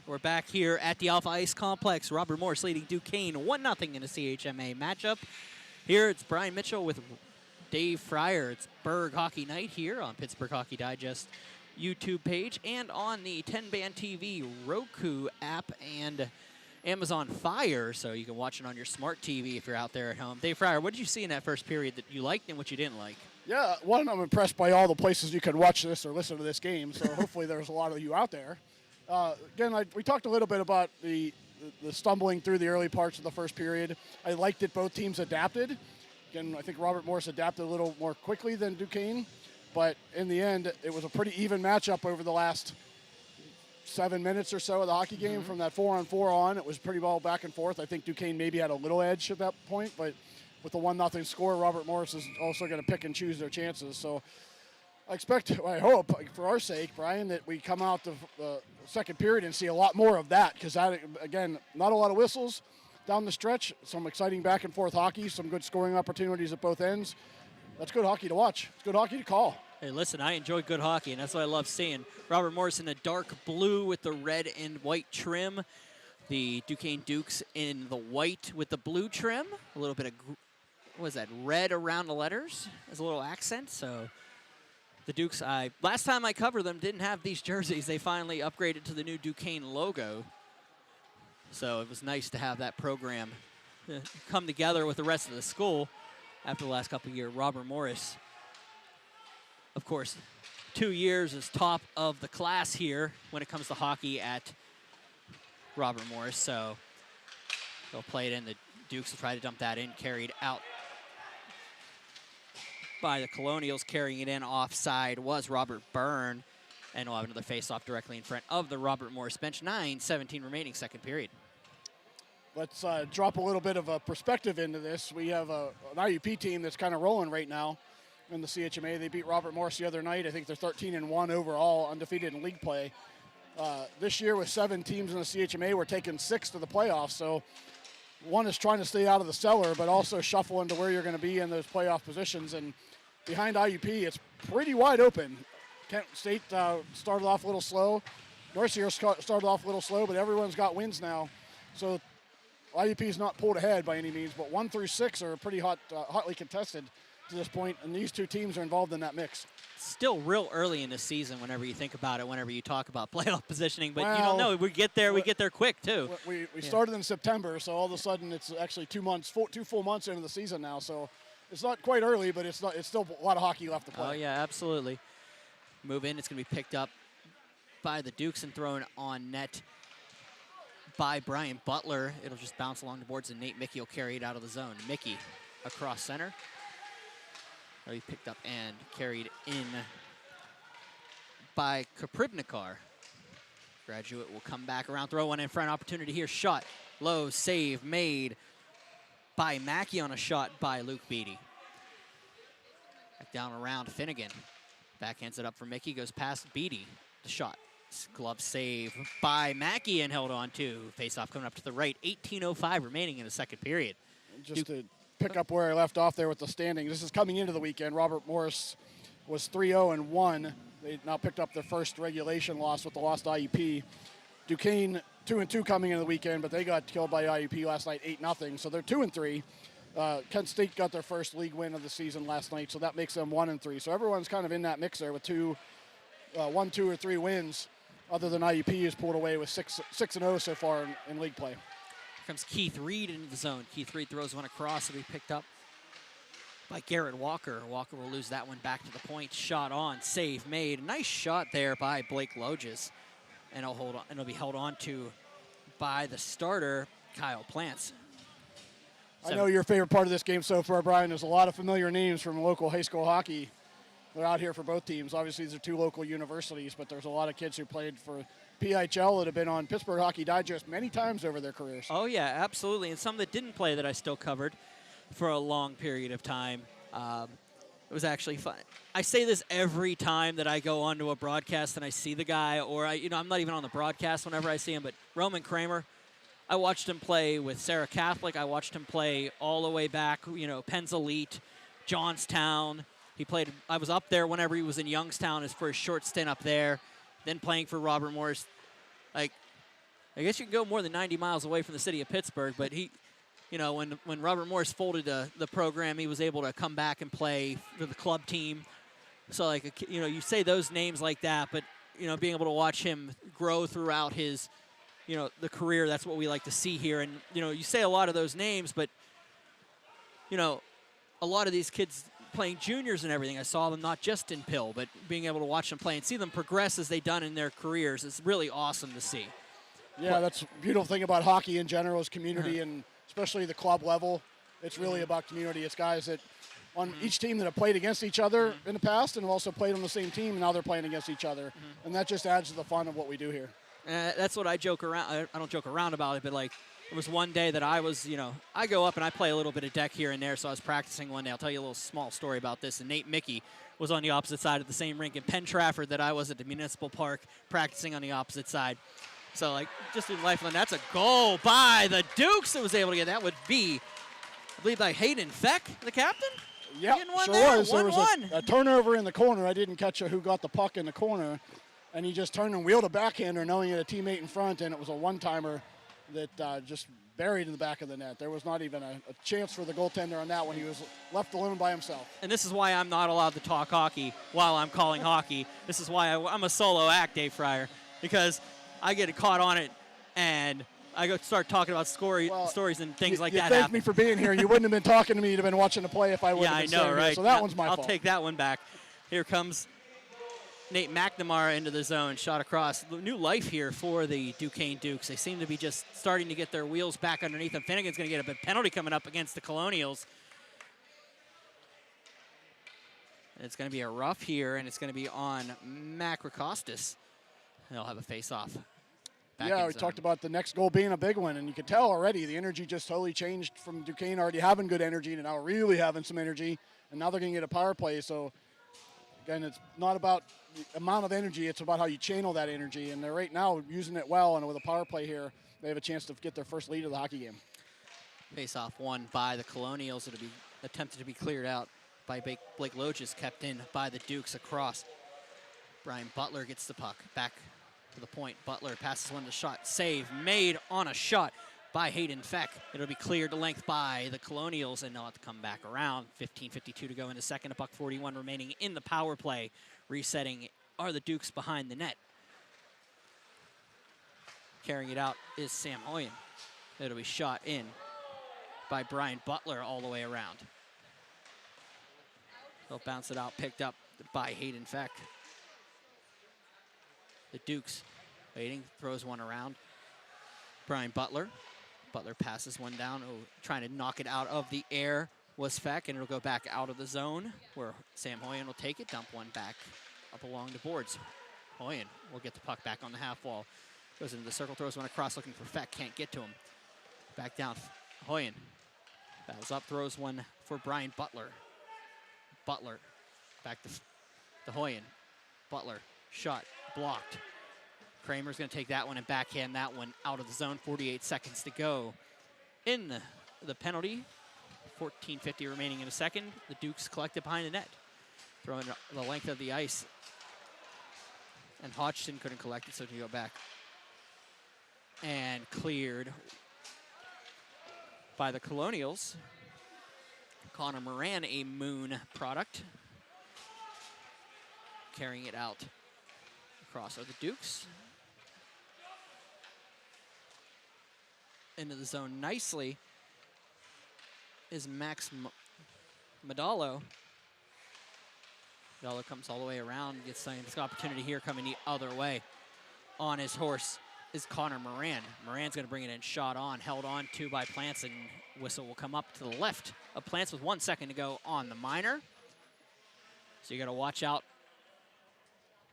We're back here at the Alpha Ice Complex. Robert Morris leading Duquesne 1-0 in a CHMA matchup. Here it's Brian Mitchell with Dave Fryer. It's Berg Hockey Night here on Pittsburgh Hockey Digest YouTube page and on the 10-Band TV Roku app and Amazon Fire, so you can watch it on your smart TV if you're out there at home. Dave Fryer, what did you see in that first period that you liked and what you didn't like? Yeah, one, I'm impressed by all the places you can watch this or listen to this game, so hopefully there's a lot of you out there. Again, we talked a little bit about the stumbling through the early parts of the first period. I liked that both teams adapted. Again, I think Robert Morris adapted a little more quickly than Duquesne, but in the end, it was a pretty even matchup over the last 7 minutes or so of the hockey game. From that 4-on-4 on. It was pretty well back and forth. I think Duquesne maybe had a little edge at that point, but with the 1-0 score, Robert Morris is also going to pick and choose their chances. So I hope, for our sake, Brian, that we come out the second period and see a lot more of that, because that, again, not a lot of whistles down the stretch, some exciting back and forth hockey, some good scoring opportunities at both ends. That's good hockey to watch. It's good hockey to call. Hey, listen, I enjoy good hockey, and that's what I love seeing. Robert Morris in the dark blue with the red and white trim. The Duquesne Dukes in the white with the blue trim. A little bit of, what is that, red around the letters as a little accent. So the Dukes, last time I covered them, didn't have these jerseys. They finally upgraded to the new Duquesne logo. So it was nice to have that program come together with the rest of the school after the last couple of years. Robert Morris, of course, 2 years is top of the class here when it comes to hockey at Robert Morris. So they'll play it in. The Dukes will try to dump that in, carried out by the Colonials. Carrying it in offside was Robert Byrne. And we'll have another face-off directly in front of the Robert Morris bench. 9:17 remaining, second period. Let's drop a little bit of a perspective into this. We have an IUP team that's kind of rolling right now in the CHMA. They beat Robert Morris the other night. I think they're 13-1 overall, undefeated in league play. This year with 7 teams in the CHMA, we're taking 6 to the playoffs. So one is trying to stay out of the cellar, but also shuffle into where you're going to be in those playoff positions. And behind IUP, it's pretty wide open. Kent State started off a little slow. North Sierra started off a little slow, but everyone's got wins now. So IUP's not pulled ahead by any means, but 1 through 6 are pretty hotly contested to this point, and these 2 teams are involved in that mix. Still real early in the season whenever you think about it, whenever you talk about playoff positioning, but you don't know. We get there quick, too. We started in September, so all of a sudden it's actually 2 full months into the season now. So it's not quite early, but it's still a lot of hockey left to play. Oh, yeah, absolutely. Move in. It's going to be picked up by the Dukes and thrown on net by Brian Butler. It'll just bounce along the boards, and Nate Mickey will carry it out of the zone. Mickey across center. It'll be picked up and carried in by Kaprivnikar. Graduate will come back around, throw one in front. Opportunity here. Shot. Low save made by Mackey on a shot by Luke Beatty. Back down around Finnegan. Backhands it up for Mickey, goes past Beatty. The shot. Glove save by Mackey and held on to. Face-off coming up to the right. 18:05 remaining in the second period. Just to pick up where I left off there with the standings. This is coming into the weekend. Robert Morris was 3-0-1. They now picked up their first regulation loss with the lost IUP. Duquesne 2-2 coming into the weekend, but they got killed by IUP last night 8-0. So they're 2-3. Kent State got their first league win of the season last night, so that makes them 1-3. So everyone's kind of in that mix there with 1, 2, or 3 wins, other than IUP has pulled away with 6-0 so far in league play. Here comes Keith Reed into the zone. Keith Reed throws one across. It'll be picked up by Garrett Walker. Walker will lose that one back to the point. Shot on, save made. Nice shot there by Blake Loges, and it'll be held on to by the starter, Kyle Plants. I know your favorite part of this game so far, Brian. There's a lot of familiar names from local high school hockey. They're out here for both teams. Obviously, these are 2 local universities, but there's a lot of kids who played for PHL that have been on Pittsburgh Hockey Digest many times over their careers. Oh, yeah, absolutely. And some that didn't play that I still covered for a long period of time. It was actually fun. I say this every time that I go onto a broadcast and I see the guy, or I'm not even on the broadcast whenever I see him, but Roman Kramer, I watched him play with Sarah Catholic. I watched him play all the way back, Penn's Elite, Johnstown. I was up there whenever he was in Youngstown for a short stint up there, then playing for Robert Morris. Like, I guess you can go more than 90 miles away from the city of Pittsburgh, but he, you know, when Robert Morris folded the program, he was able to come back and play for the club team. So, like, you know, you say those names like that, but, you know, being able to watch him grow throughout his, you know, the career, that's what we like to see here. And, you know, you say a lot of those names, but, you know, a lot of these kids playing juniors and everything, I saw them not just in Pill, but being able to watch them play and see them progress as they've done in their careers is really awesome to see. Yeah, that's a beautiful thing about hockey in general is community, and especially the club level. It's really about community. It's guys that on each team that have played against each other in the past and have also played on the same team, and now they're playing against each other. And that just adds to the fun of what we do here. That's what I joke around. I don't joke around about it, but like there was one day that I was, you know, I go up and I play a little bit of deck here and there, so I was practicing one day. I'll tell you a little small story about this. And Nate Mickey was on the opposite side of the same rink in Penn Trafford that I was at the Municipal Park practicing on the opposite side. So, like, just in life, and that's a goal by the Dukes that was able to get. That would be, I believe, by Hayden Feck, the captain? Yeah, sure there. was. There was a turnover in the corner. I didn't catch who got the puck in the corner, and he just turned and wheeled a backhander knowing he had a teammate in front, and it was a one-timer that just buried in the back of the net. There was not even a chance for the goaltender on that one. He was left alone by himself. And this is why I'm not allowed to talk hockey while I'm calling hockey. This is why I'm a solo act, Dave Fryer, because I get caught on it, and I go start talking about stories and things like that. You thank me for being here. You wouldn't have been talking to me. You'd have been watching the play if I wouldn't have been Yeah, I know, right? Here. So that one's my fault. fault. I'll take that one back. Here comes Nate McNamara into the zone, shot across. New life here for the Duquesne Dukes. They seem to be just starting to get their wheels back underneath them. Finnegan's going to get a big penalty coming up against the Colonials. And it's going to be a rough here, and it's going to be on Macrocostas. They'll have a face-off. Yeah, we talked about the next goal being a big one, and you could tell already the energy just totally changed from Duquesne already having good energy to now really having some energy, and now they're going to get a power play. So, again, it's not about the amount of energy, it's about how you channel that energy, and they're right now using it well, and with a power play here, they have a chance to get their first lead of the hockey game. Face-off won by the Colonials. It'll be attempted to be cleared out by Blake Loges, kept in by the Dukes across. Brian Butler gets the puck back to the point. Butler passes one to shot. Save made on a shot by Hayden Feck. It'll be cleared to length by the Colonials, and they'll have to come back around. 15:52 to go in the second. $1:41 remaining in the power play. Resetting are the Dukes behind the net. Carrying it out is Sam Hoyen. It'll be shot in by Brian Butler all the way around. They'll bounce it out, picked up by Hayden Feck. The Dukes waiting, throws one around. Brian Butler. Butler passes one down. Oh, trying to knock it out of the air was Feck, and it'll go back out of the zone where Sam Hoyen will take it, dump one back up along the boards. Hoyen will get the puck back on the half wall. Goes into the circle, throws one across looking for Feck, can't get to him. Back down, Hoyen. Battles up, throws one for Brian Butler. Butler back to Hoyen. Butler, shot, blocked. Kramer's going to take that one and backhand that one out of the zone. 48 seconds to go in the penalty. 14:50 remaining in a second. The Dukes collected behind the net. Throwing the length of the ice. And Hodgson couldn't collect it, so he go back. And cleared by the Colonials. Connor Moran, a Moon product. Carrying it out across are the Dukes. Into the zone nicely is Max Madalo. Madalo comes all the way around, gets this opportunity here coming the other way. On his horse is Connor Moran. Moran's going to bring it in, shot on, held on to by Plants, and whistle will come up to the left of Plants with 1 second to go on the minor. So you got to watch out.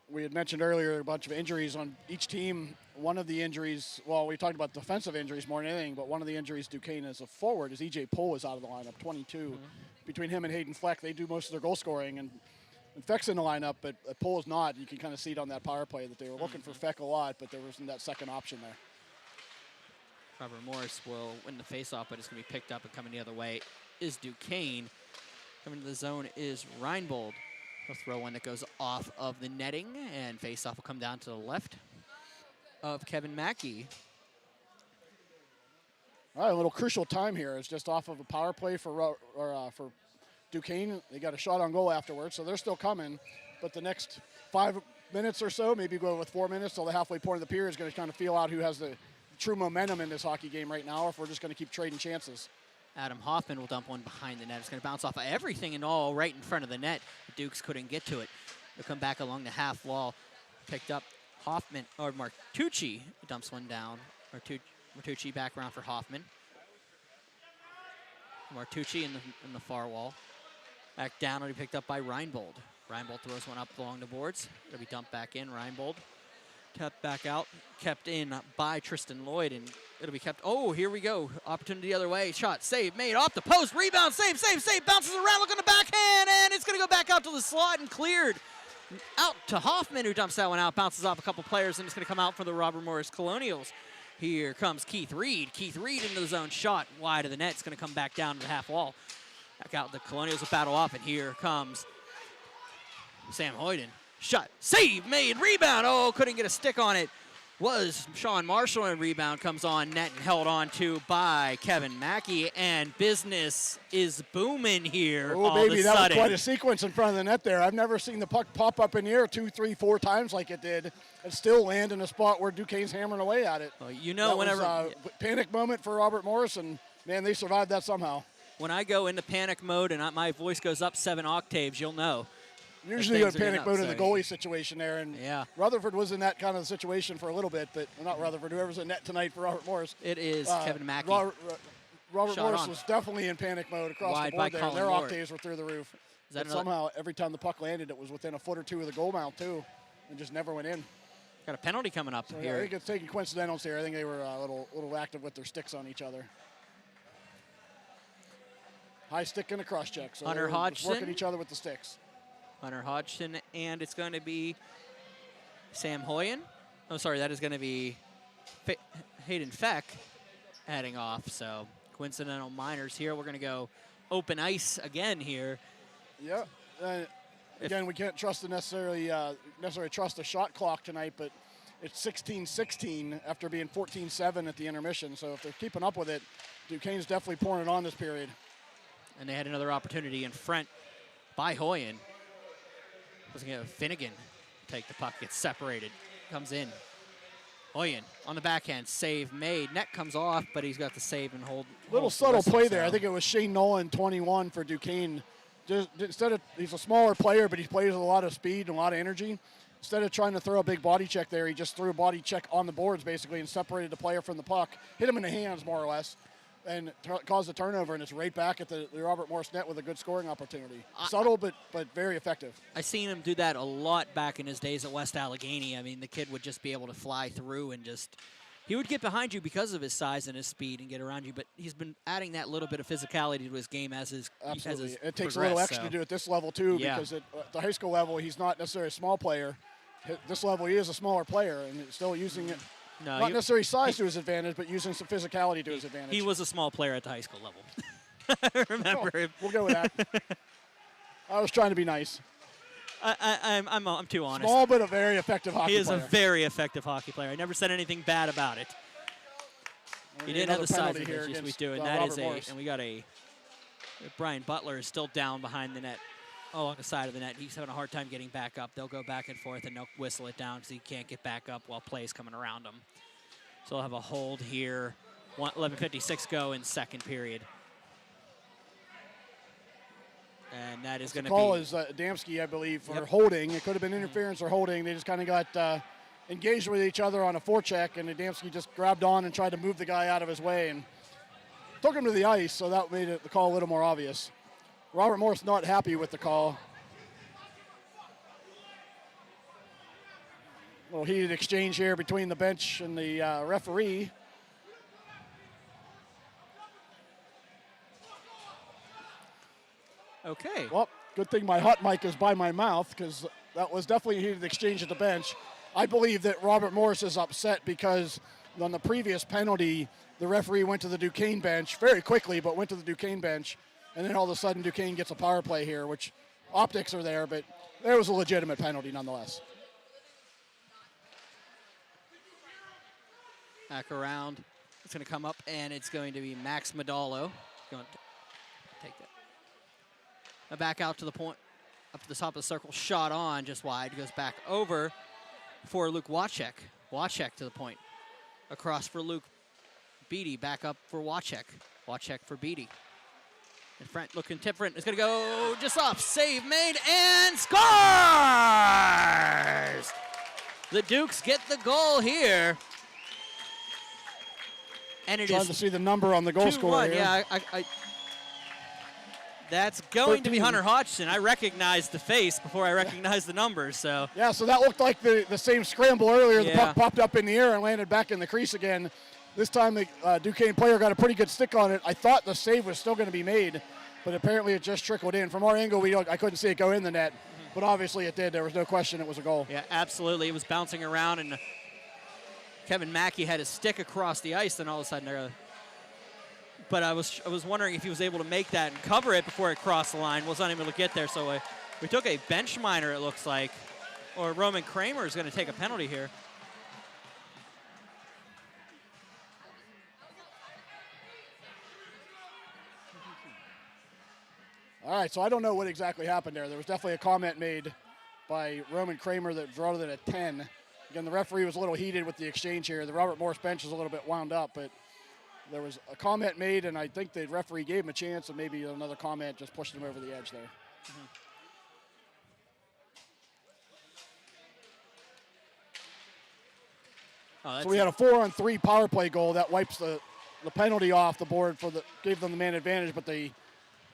We had mentioned earlier a bunch of injuries on each team. One of the injuries, well, we talked about defensive injuries more than anything, but one of the injuries Duquesne as a forward is E.J. Pohl is out of the lineup, 22. Between him and Hayden Fleck, they do most of their goal scoring, and Feck's in the lineup, but Pohl is not. You can kind of see it on that power play that they were looking for Feck a lot, but there wasn't that second option there. Robert Morris will win the faceoff, but it's going to be picked up and coming the other way is Duquesne. Coming to the zone is Reinbold. He'll throw one that goes off of the netting, and faceoff will come down to the left of Kevin Mackey. All right, a little crucial time here. It's just off of a power play for Duquesne. They got a shot on goal afterwards, so they're still coming. But the next 5 minutes or so, maybe go with 4 minutes till the halfway point of the period, is going to kind of feel out who has the true momentum in this hockey game right now, or if we're just going to keep trading chances. Adam Hoffman will dump one behind the net. It's going to bounce off of everything and all right in front of the net. The Dukes couldn't get to it. They'll come back along the half wall. Picked up Hoffman, or Martucci dumps one down. Martucci back around for Hoffman. Martucci in the far wall. Back down, already picked up by Reinbold. Reinbold throws one up along the boards. It'll be dumped back in. Reinbold kept back out, kept in by Tristan Lloyd, and it'll be kept. Oh, here we go. Opportunity the other way. Shot, save, made off the post. Rebound, save. Bounces around, look on the backhand, and it's going to go back out to the slot and cleared. Out to Hoffman, who dumps that one out, bounces off a couple players, and it's going to come out for the Robert Morris Colonials. Here comes Keith Reed. Keith Reed into the zone, shot wide of the net. It's going to come back down to the half wall. Back out, the Colonials will battle off, and here comes Sam Hoyden. Shot, save, made, rebound. Oh, couldn't get a stick on it. Was Sean Marshall, and rebound comes on net and held on to by Kevin Mackey, and business is booming here. Oh, baby, that was quite a sequence in front of the net there. I've never seen the puck pop up in the air 2, 3, 4 times like it did, and still land in a spot where Duquesne's hammering away at it. Well, you know, that whenever was a panic moment for Robert Morris, and man, they survived that somehow. When I go into panic mode and my voice goes up 7 octaves, you'll know. Usually you have panic mode in the goalie situation there, and yeah. Rutherford was in that kind of situation for a little bit, but not Rutherford, whoever's in net tonight for Robert Morris. It is Kevin Mackey. Robert Morris was definitely in panic mode across the board there. Their octaves were through the roof. But somehow, every time the puck landed, it was within a foot or two of the goal mount, too, and just never went in. Got a penalty coming up here. I think it's taking coincidentals here. I think they were a little active with their sticks on each other. High stick and a cross check. So Hunter Hodgson working each other with the sticks. Hunter Hodgson, and it's going to be Sam Hoyen. Oh, sorry, that is going to be Hayden Feck heading off. So coincidental minors here. We're going to go open ice again here. Yeah. Again, we can't trust necessarily trust the shot clock tonight, but it's 16-16 after being 14-7 at the intermission. So if they're keeping up with it, Duquesne's definitely pouring it on this period. And they had another opportunity in front by Hoyen. Was going to Finnegan take the puck, gets separated, comes in. Hoyen on the backhand, save made. Net comes off, but he's got the save and hold. Little subtle play there. I think it was Shane Nolan, 21 for Duquesne. He's a smaller player, but he plays with a lot of speed and a lot of energy. Instead of trying to throw a big body check there, he just threw a body check on the boards basically and separated the player from the puck, hit him in the hands more or less, and caused a turnover, and it's right back at the Robert Morris net with a good scoring opportunity. Subtle, but very effective. I seen him do that a lot back in his days at West Allegheny. I mean, the kid would just be able to fly through and he would get behind you because of his size and his speed and get around you, but he's been adding that little bit of physicality to his game as Absolutely. It takes a little extra to do at this level, too, because at the high school level, he's not necessarily a small player. At this level, he is a smaller player, and still using it. No, not necessarily size to his advantage, but using some physicality to his advantage. He was a small player at the high school level. I remember him. We'll go with that. I was trying to be nice. I'm too honest. Small, but a very effective hockey player. He is a very effective hockey player. I never said anything bad about it. He didn't have the size of it, we do, and that is and we got Brian Butler is still down behind the net, along the side of the net. He's having a hard time getting back up. They'll go back and forth, and they'll whistle it down because he can't get back up while play's coming around him. So they'll have a hold here. 11:56 go in second period. And that is going to be... The call is Adamski, I believe, for holding. It could have been interference or holding. They just kind of got engaged with each other on a forecheck, and Adamski just grabbed on and tried to move the guy out of his way and took him to the ice, so that made the call a little more obvious. Robert Morris not happy with the call. A little heated exchange here between the bench and the referee. Okay. Well, good thing my hot mic is by my mouth, because that was definitely a heated exchange at the bench. I believe that Robert Morris is upset because on the previous penalty, the referee went to the Duquesne bench very quickly, but went to the Duquesne bench, and then all of a sudden Duquesne gets a power play here, which optics are there, but there was a legitimate penalty nonetheless. Back around. It's going to come up, and it's going to be Max Medallo. Going to take that. Now back out to the point, up to the top of the circle, shot on, just wide. Goes back over for Luke Wachek. Wachek to the point. Across for Luke Beatty, back up for Wachek. Wachek for Beatty. And front looking different. It's going to go just off. Save made and scores! The Dukes get the goal here. And it Trying is to see the number on the goal scorer here. Yeah, that's going to be Hunter Hodgson. I recognized the face before I recognized the numbers. So yeah, so that looked like the same scramble earlier. Yeah. The puck popped up in the air and landed back in the crease again. This time the Duquesne player got a pretty good stick on it. I thought the save was still going to be made, but apparently it just trickled in. From our angle, I couldn't see it go in the net, but obviously it did. There was no question it was a goal. Yeah, absolutely. It was bouncing around, and Kevin Mackey had his stick across the ice, and all of a sudden but I was wondering if he was able to make that and cover it before it crossed the line. Was unable to get there, so we took a bench minor, it looks like, or Roman Kramer is going to take a penalty here. All right, so I don't know what exactly happened there. There was definitely a comment made by Roman Kramer that drew it at 10. Again, the referee was a little heated with the exchange here. The Robert Morris bench is a little bit wound up, but there was a comment made, and I think the referee gave him a chance, and maybe another comment just pushed him over the edge there. So we had a 4-on-3 power play goal that wipes the penalty off the board gave them the man advantage, but the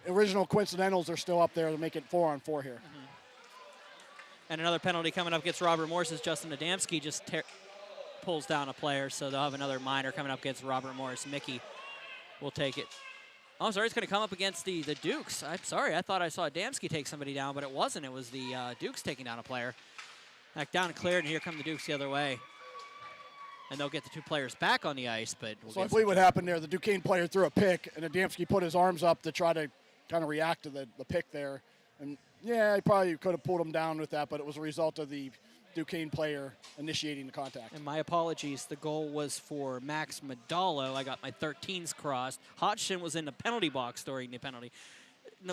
original coincidentals are still up there to make it 4-on-4 here. And another penalty coming up against Robert Morris as Justin Adamski just pulls down a player, so they'll have another minor coming up against Robert Morris. Mickey will take it. Oh, I'm sorry, it's going to come up against the Dukes. I'm sorry, I thought I saw Adamski take somebody down, but it wasn't. It was the Dukes taking down a player. Back down and cleared, and here come the Dukes the other way. And they'll get the two players back on the ice, but so I believe what happened there, the Duquesne player threw a pick, and Adamski put his arms up to try to kind of react to the pick there. And yeah, he probably could have pulled him down with that, but it was a result of the Duquesne player initiating the contact. And my apologies, the goal was for Max Medallo. I got my 13s crossed. Hodgson was in the penalty box during the penalty.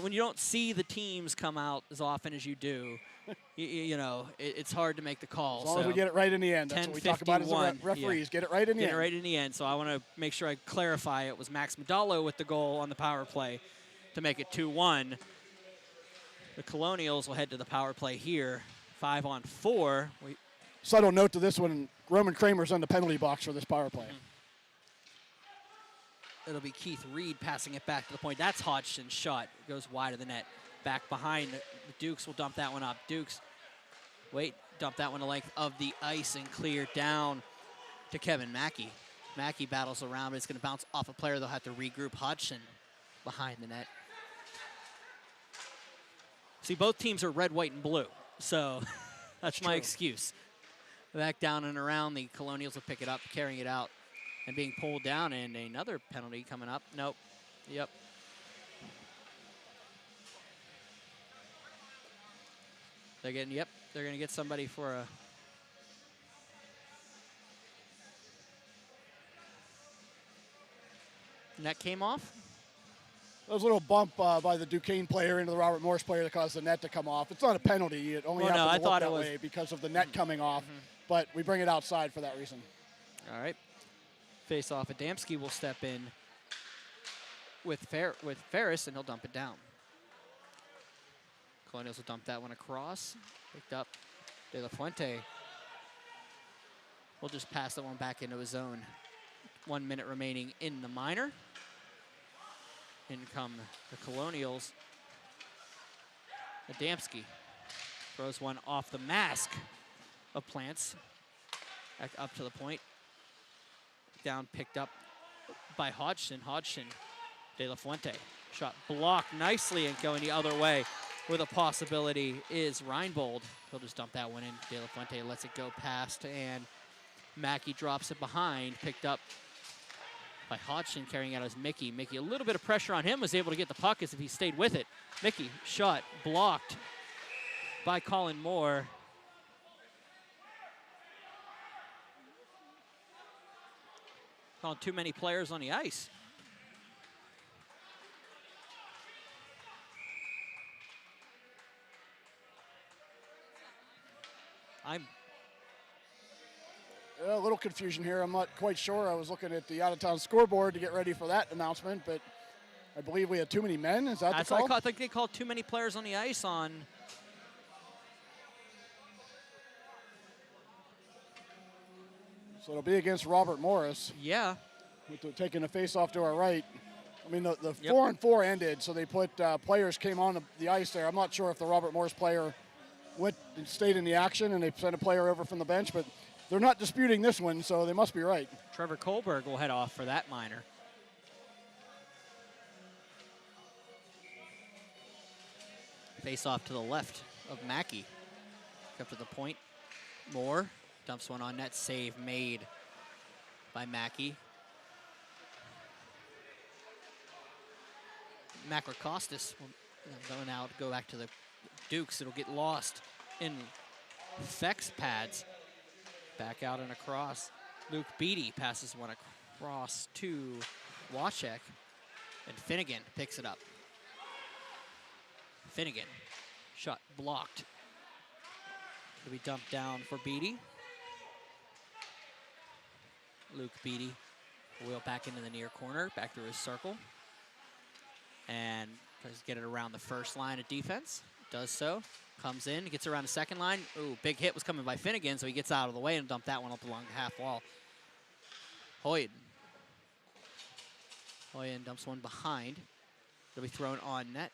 When you don't see the teams come out as often as you do, it's hard to make the call. As long as we get it right in the end. That's what we talk about as referees. Yeah. Get it right in the end. Get it right in the end. So I want to make sure I clarify it was Max Medallo with the goal on the power play to make it 2-1. The Colonials will head to the power play here. 5-on-4. Subtle note to this one, Roman Kramer's on the penalty box for this power play. It'll be Keith Reed passing it back to the point. That's Hodgson's shot. It goes wide of the net. Back behind. The Dukes will dump that one up. Dukes, dump that one the length of the ice and clear down to Kevin Mackey. Mackey battles around, but it's going to bounce off a player. They'll have to regroup Hodgson behind the net. See, both teams are red, white, and blue. So that's my excuse. Back down and around, the Colonials will pick it up, carrying it out, and being pulled down, and another penalty coming up. Nope. Yep. They're going to get somebody for a... Net came off? There was a little bump by the Duquesne player into the Robert Morris player that caused the net to come off. It's not a penalty. It only happened to look that way because of the net coming off. But we bring it outside for that reason. All right. Face off. Adamski will step in with Ferris, and he'll dump it down. Colonials will dump that one across. Picked up. De La Fuente will just pass that one back into his zone. 1 minute remaining in the minor. In come the Colonials. Adamski throws one off the mask of Plants. Back up to the point. Down, picked up by Hodgson. Hodgson, De La Fuente. Shot blocked nicely and going the other way, where the possibility is Reinbold. He'll just dump that one in. De La Fuente lets it go past, and Mackey drops it behind. Picked up by Hodgson, carrying out as Mickey. Mickey, a little bit of pressure on him, was able to get the puck as if he stayed with it. Mickey, shot blocked by Colin Moore. Calling too many players on the ice. A little confusion here. I'm not quite sure. I was looking at the out-of-town scoreboard to get ready for that announcement, but I believe we had too many men. Is that That's the call? I think they called too many players on the ice on. So it'll be against Robert Morris. Yeah. Taking the face-off to our right. I mean, the Yep. 4-on-4 ended, so they put players came on the ice there. I'm not sure if the Robert Morris player went and stayed in the action and they sent a player over from the bench, but they're not disputing this one, so they must be right. Trevor Kohlberg will head off for that minor. Face off to the left of Mackey. Up to the point. Moore dumps one on net. Save made by Mackey. Macrocostas will now go back to the Dukes. It'll get lost in Feck's pads. Back out and across. Luke Beatty passes one across to Wachek. And Finnegan picks it up. Finnegan. Shot blocked. It'll be dumped down for Beatty. Luke Beatty wheel back into the near corner, back through his circle. And tries to get it around the first line of defense. Does so. Comes in, gets around the second line. Ooh, big hit was coming by Finnegan, so he gets out of the way and dumped that one up along the half wall. Hoyt. Hoyt dumps one behind. It'll be thrown on net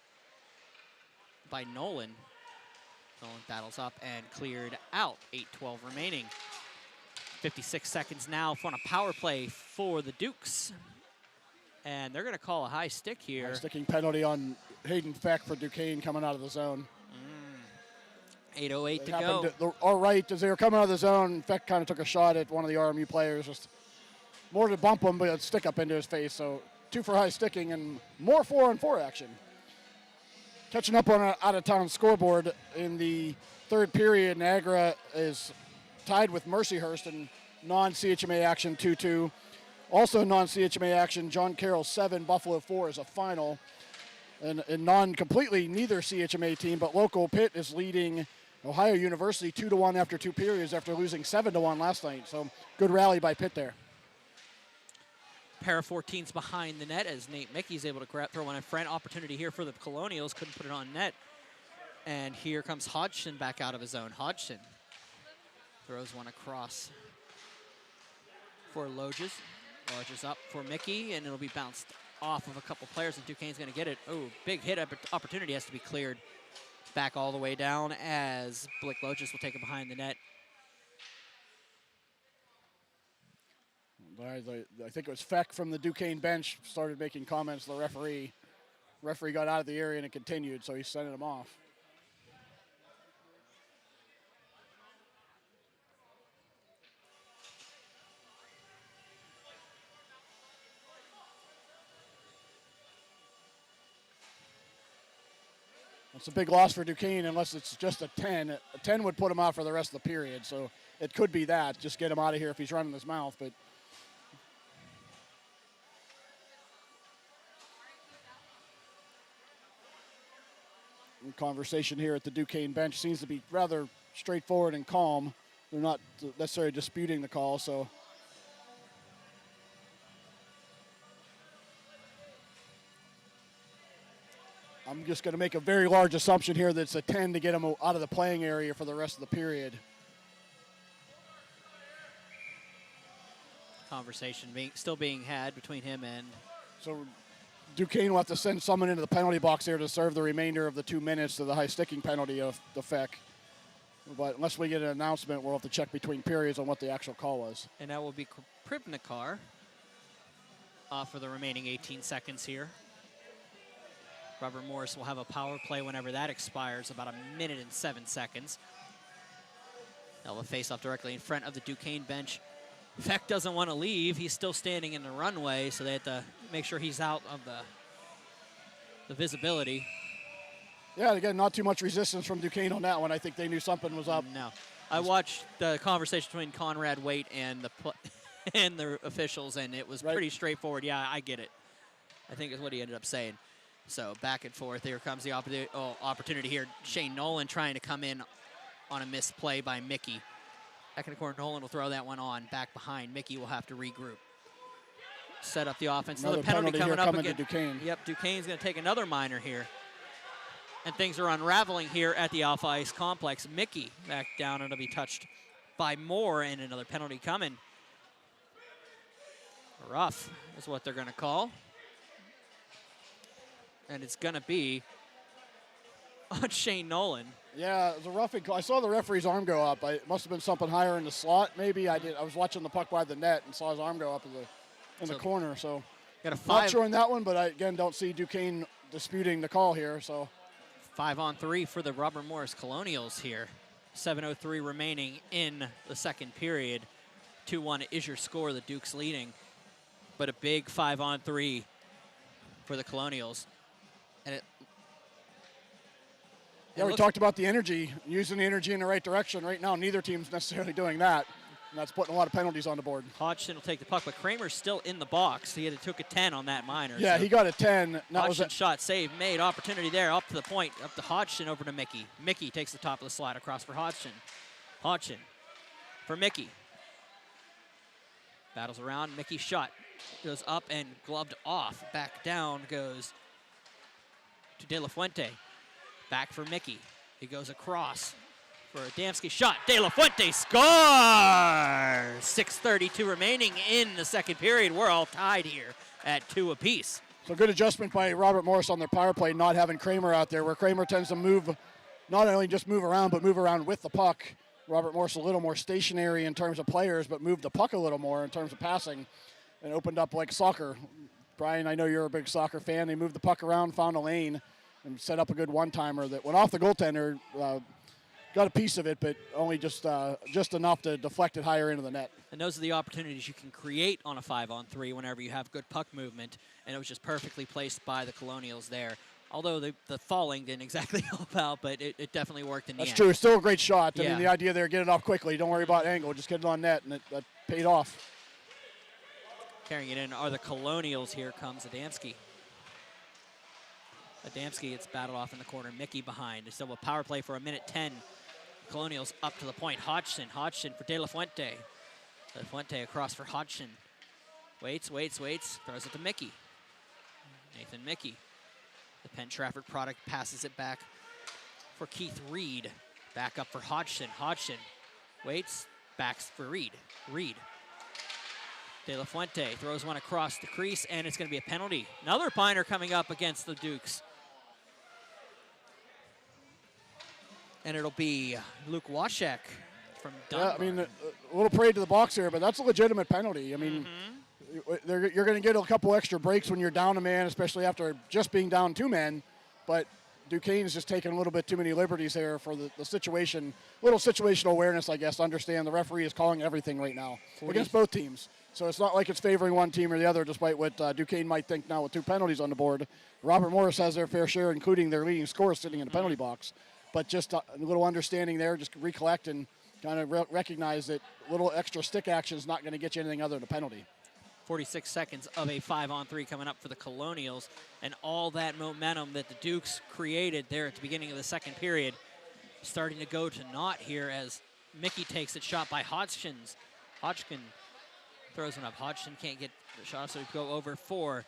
by Nolan. Nolan battles up and cleared out. 8:12 remaining. 56 seconds now on a power play for the Dukes. And they're going to call a high stick here. High sticking penalty on Hayden Feck for Duquesne coming out of the zone. 8:08 to go. All right, as they were coming out of the zone, Feck kind of took a shot at one of the RMU players, just more to bump him, but a stick up into his face. So 2 for high sticking and more 4-on-4 action. Catching up on an out-of-town scoreboard in the third period, Niagara is tied with Mercyhurst in non-CHMA action 2-2. Also non-CHMA action, John Carroll 7, Buffalo 4 is a final. And non-completely neither CHMA team, but local Pitt is leading Ohio University 2-1 after 2 periods after losing 7-1 last night. So good rally by Pitt there. Pair of 14s behind the net as Nate Mickey's able to throw one in front. Opportunity here for the Colonials, couldn't put it on net. And here comes Hodgson back out of his zone. Hodgson throws one across for Loges. Loges up for Mickey, and it'll be bounced off of a couple players, and Duquesne's going to get it. Oh, big hit opportunity has to be cleared. Back all the way down as Blake Loges will take it behind the net. I think it was Feck from the Duquesne bench started making comments to the referee. Referee got out of the area and it continued, so he's sending him off. It's a big loss for Duquesne unless it's just a 10. A 10 would put him out for the rest of the period, so it could be that. Just get him out of here if he's running his mouth. But the conversation here at the Duquesne bench seems to be rather straightforward and calm. They're not necessarily disputing the call, so. I'm just going to make a very large assumption here that it's a 10 to get him out of the playing area for the rest of the period. Conversation still being had between him and... So Duquesne will have to send someone into the penalty box here to serve the remainder of the 2 minutes of the high sticking penalty of the Feck. But unless we get an announcement, we'll have to check between periods on what the actual call was. And that will be Krivnikar for the remaining 18 seconds here. Robert Morris will have a power play whenever that expires, about 1 minute and 7 seconds. That will face off directly in front of the Duquesne bench. Feck doesn't want to leave. He's still standing in the runway, so they have to make sure he's out of the visibility. Yeah, again, not too much resistance from Duquesne on that one. I think they knew something was up. No. I watched the conversation between Conrad Waite and and the officials, and it was pretty straightforward. Yeah, I get it, I think is what he ended up saying. So back and forth. Here comes the opportunity here. Shane Nolan trying to come in on a missed play by Mickey. Back in the corner, Nolan will throw that one on. Back behind, Mickey will have to regroup. Set up the offense. Another penalty coming up again. Duquesne. Yep, Duquesne's going to take another minor here. And things are unraveling here at the Alpha Ice Complex. Mickey back down, and it'll be touched by Moore, and another penalty coming. Rough is what they're going to call. And it's going to be on Shane Nolan. Yeah, it was a roughing call. I saw the referee's arm go up. It must have been something higher in the slot, maybe. I was watching the puck by the net and saw his arm go up in the corner. So got a not sure on that one, but I, again, don't see Duquesne disputing the call here. So 5-on-3 for the Robert Morris Colonials here. 7:03 remaining in the second period. 2-1 is your score. The Dukes leading. But a big 5-on-3 for the Colonials. And we talked about the energy, using the energy in the right direction. Right now, neither team's necessarily doing that, and that's putting a lot of penalties on the board. Hodgson will take the puck, but Kramer's still in the box. He took a 10 on that minor. Yeah, so he got a 10. Hodgson shot, save, made, opportunity there, up to the point, up to Hodgson, over to Mickey. Mickey takes the top of the slide across for Hodgson. Hodgson for Mickey. Battles around, Mickey shot. Goes up and gloved off. Back down goes to De La Fuente. Back for Mickey. He goes across for Adamski shot. De La Fuente scores! 6:32 remaining in the second period. We're all tied here at 2 apiece. So good adjustment by Robert Morris on their power play, not having Kramer out there, where Kramer tends to move, not only just move around, but move around with the puck. Robert Morris a little more stationary in terms of players, but moved the puck a little more in terms of passing and opened up like soccer. Brian, I know you're a big soccer fan. They moved the puck around, found a lane, and set up a good one-timer that went off the goaltender. Got a piece of it, but only just enough to deflect it higher into the net. And those are the opportunities you can create on a 5-on-3 whenever you have good puck movement, and it was just perfectly placed by the Colonials there. Although the falling didn't exactly help out, but it definitely worked in the end. That's true. It's still a great shot. I mean, the idea there, get it off quickly. Don't worry about angle. Just get it on net, and that paid off. Carrying it in are the Colonials. Here comes Adamski. Adamski gets battled off in the corner. Mickey behind. There's still a power play for 1:10. Colonials up to the point. Hodgson for De La Fuente. De La Fuente across for Hodgson. Waits. Throws it to Mickey. Nathan Mickey. The Penn Trafford product passes it back for Keith Reed. Back up for Hodgson. Hodgson waits. Backs for Reed. De La Fuente throws one across the crease, and it's going to be a penalty. Another minor coming up against the Dukes. And it'll be Luke Washek from Dunbar. Yeah, I mean, a little parade to the box here, but that's a legitimate penalty. I mean, you're going to get a couple extra breaks when you're down a man, especially after just being down 2 men. But Duquesne's just taking a little bit too many liberties there for the situation. Little situational awareness, I guess, to understand the referee is calling everything right now against both teams. So it's not like it's favoring one team or the other, despite what Duquesne might think now with 2 penalties on the board. Robert Morris has their fair share, including their leading scorer sitting in the penalty box. But just a little understanding there, just recollect and kind of recognize that a little extra stick action is not going to get you anything other than a penalty. 46 seconds of a 5-on-3 coming up for the Colonials, and all that momentum that the Dukes created there at the beginning of the second period starting to go to naught here as Mickey takes it, shot by Hodgkin throws one up. Hodgson can't get the shot, so we go over for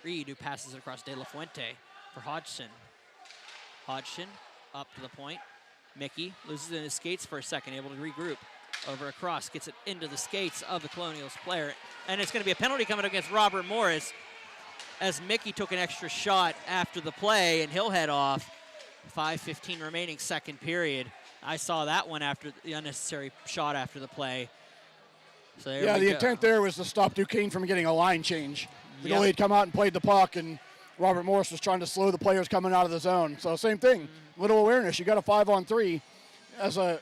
Reed, who passes it across De La Fuente for Hodgson. Hodgson up to the point. Mickey loses in his skates for a second, able to regroup. Over across, gets it into the skates of the Colonials player. And it's going to be a penalty coming against Robert Morris as Mickey took an extra shot after the play, and he'll head off. 5:15 remaining second period. I saw that one after the unnecessary shot after the play. So there we go. Intent there was to stop Duquesne from getting a line change. The goalie had come out and played the puck, and Robert Morris was trying to slow the players coming out of the zone. So same thing, little awareness. You got a 5-on-3 as a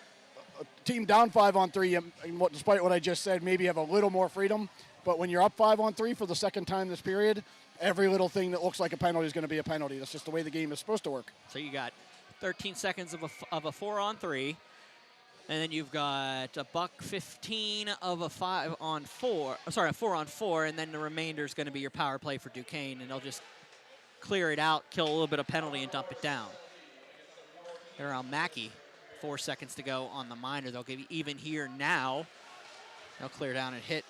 team down 5-on-3, despite what I just said, maybe have a little more freedom. But when you're up 5-on-3 for the second time this period, every little thing that looks like a penalty is going to be a penalty. That's just the way the game is supposed to work. So you got 13 seconds of a 4-on-3, And then you've got a $1.15 of a 5-on-4, sorry, a 4-on-4, and then the remainder is going to be your power play for Duquesne, and they'll just clear it out, kill a little bit of penalty, and dump it down. They're around Mackey. 4 seconds to go on the minor. They'll give you even here now. They'll clear down and hit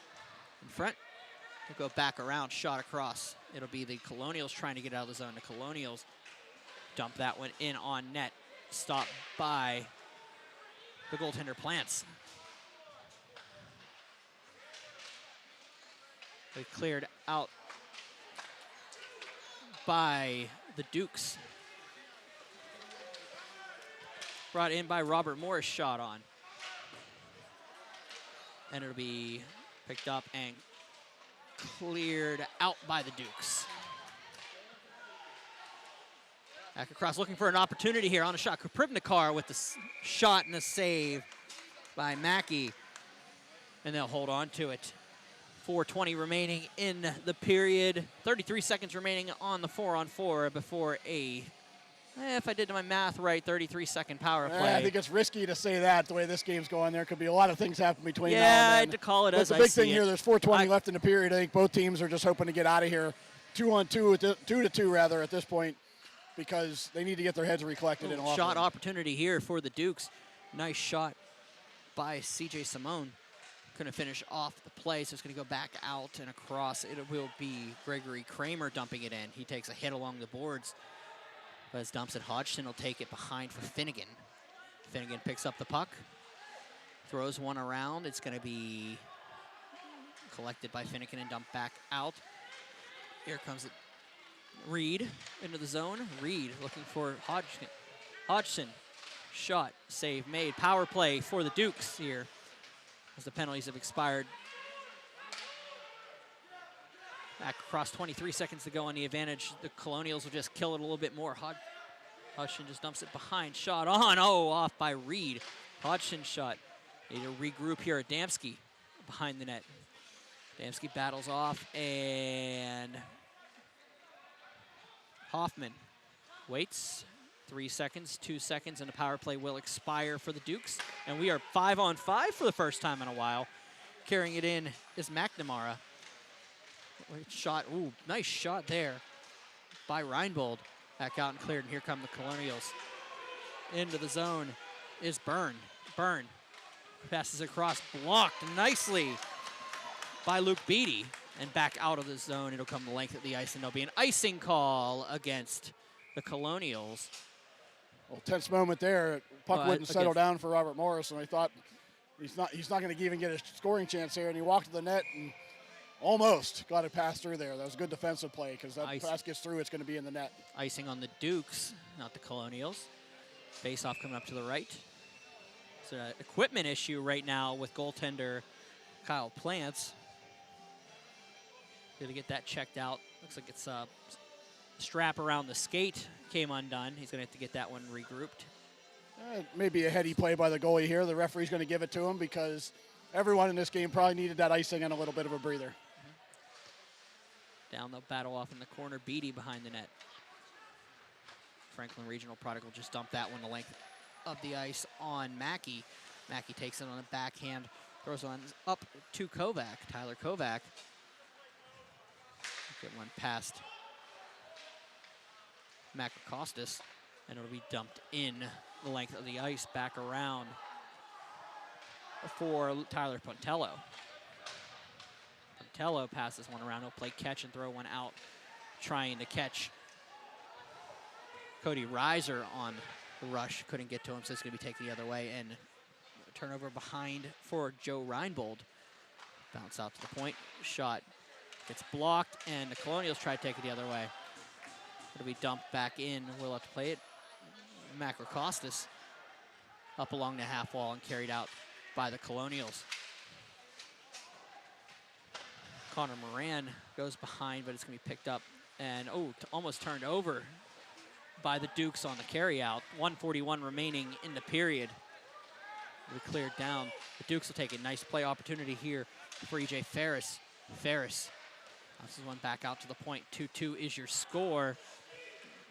in front. They'll go back around, shot across. It'll be the Colonials trying to get out of the zone. The Colonials dump that one in on net. Stopped by the goaltender Plants. They cleared out by the Dukes. Brought in by Robert Morris, shot on. And it'll be picked up and cleared out by the Dukes. Back across, looking for an opportunity here on a shot. Kaprivnikar with the shot and a save by Mackey. And they'll hold on to it. 4:20 remaining in the period. 33 seconds remaining on the 4-on-4 before a, if I did my math right, 33-second power play. I think it's risky to say that the way this game's going. There could be a lot of things happen between now and Yeah, then. I had to call it But as the I big see thing it. here, there's 4:20 left in the period. I think both teams are just hoping to get out of here 2-on-2, 2-2 rather at this point, because they need to get their heads recollected in a locker Shot room. opportunity here for the Dukes. Nice shot by C.J. Simone. Couldn't finish off the play, so it's going to go back out and across. It will be Gregory Kramer dumping it in. He takes a hit along the boards. But as dumps it, Hodgson will take it behind for Finnegan. Finnegan picks up the puck, throws one around. It's going to be collected by Finnegan and dumped back out. Here comes it. Reed into the zone. Reed looking for Hodgson. Hodgson, shot, save made. Power play for the Dukes here as the penalties have expired. Back across, 23 seconds to go on the advantage. The Colonials will just kill it a little bit more. Hodgson just dumps it behind. Shot on. Oh, off by Reed. Hodgson shot. Need to regroup here at Damsky behind the net. Damsky battles off, and Hoffman waits. 3 seconds, 2 seconds, and the power play will expire for the Dukes. And we are 5-on-5 for the first time in a while. Carrying it in is McNamara. Shot, ooh, nice shot there by Reinbold. Back out and cleared, and here come the Colonials. Into the zone is Byrne. Byrne passes across, blocked nicely by Luke Beatty. And back out of the zone, it'll come the length of the ice, and there'll be an icing call against the Colonials. Well, tense moment there. Puck wouldn't settle down for Robert Morris, and I thought he's not going to even get a scoring chance here. And he walked to the net and almost got it passed through there. That was a good defensive play, because that pass gets through, it's going to be in the net. Icing on the Dukes, not the Colonials. Face-off coming up to the right. It's an equipment issue right now with goaltender Kyle Plants. Got to get that checked out. Looks like it's a strap around the skate came undone. He's going to have to get that one regrouped. Maybe a heady play by the goalie here. The referee's going to give it to him, because everyone in this game probably needed that icing and a little bit of a breather. Down the battle off in the corner. Beatty behind the net. Franklin Regional Product will just dump that one the length of the ice on Mackey. Mackey takes it on a backhand, throws one up to Kovac, Tyler Kovac. Get one past Macrocostas, and it'll be dumped in the length of the ice back around for Tyler Pontello. Pontello passes one around. He'll play catch and throw one out, trying to catch Cody Reiser on the rush. Couldn't get to him, so it's going to be taken the other way. And turnover behind for Joe Reinbold. Bounce out to the point. Shot gets blocked, and the Colonials try to take it the other way. It'll be dumped back in. We'll have to play it. Macrocostas up along the half wall and carried out by the Colonials. Connor Moran goes behind, but it's going to be picked up and almost turned over by the Dukes on the carryout. 1:41 remaining in the period. We cleared down. The Dukes will take a nice play opportunity here for E.J. Ferris. Ferris. This is one back out to the point. 2-2 is your score.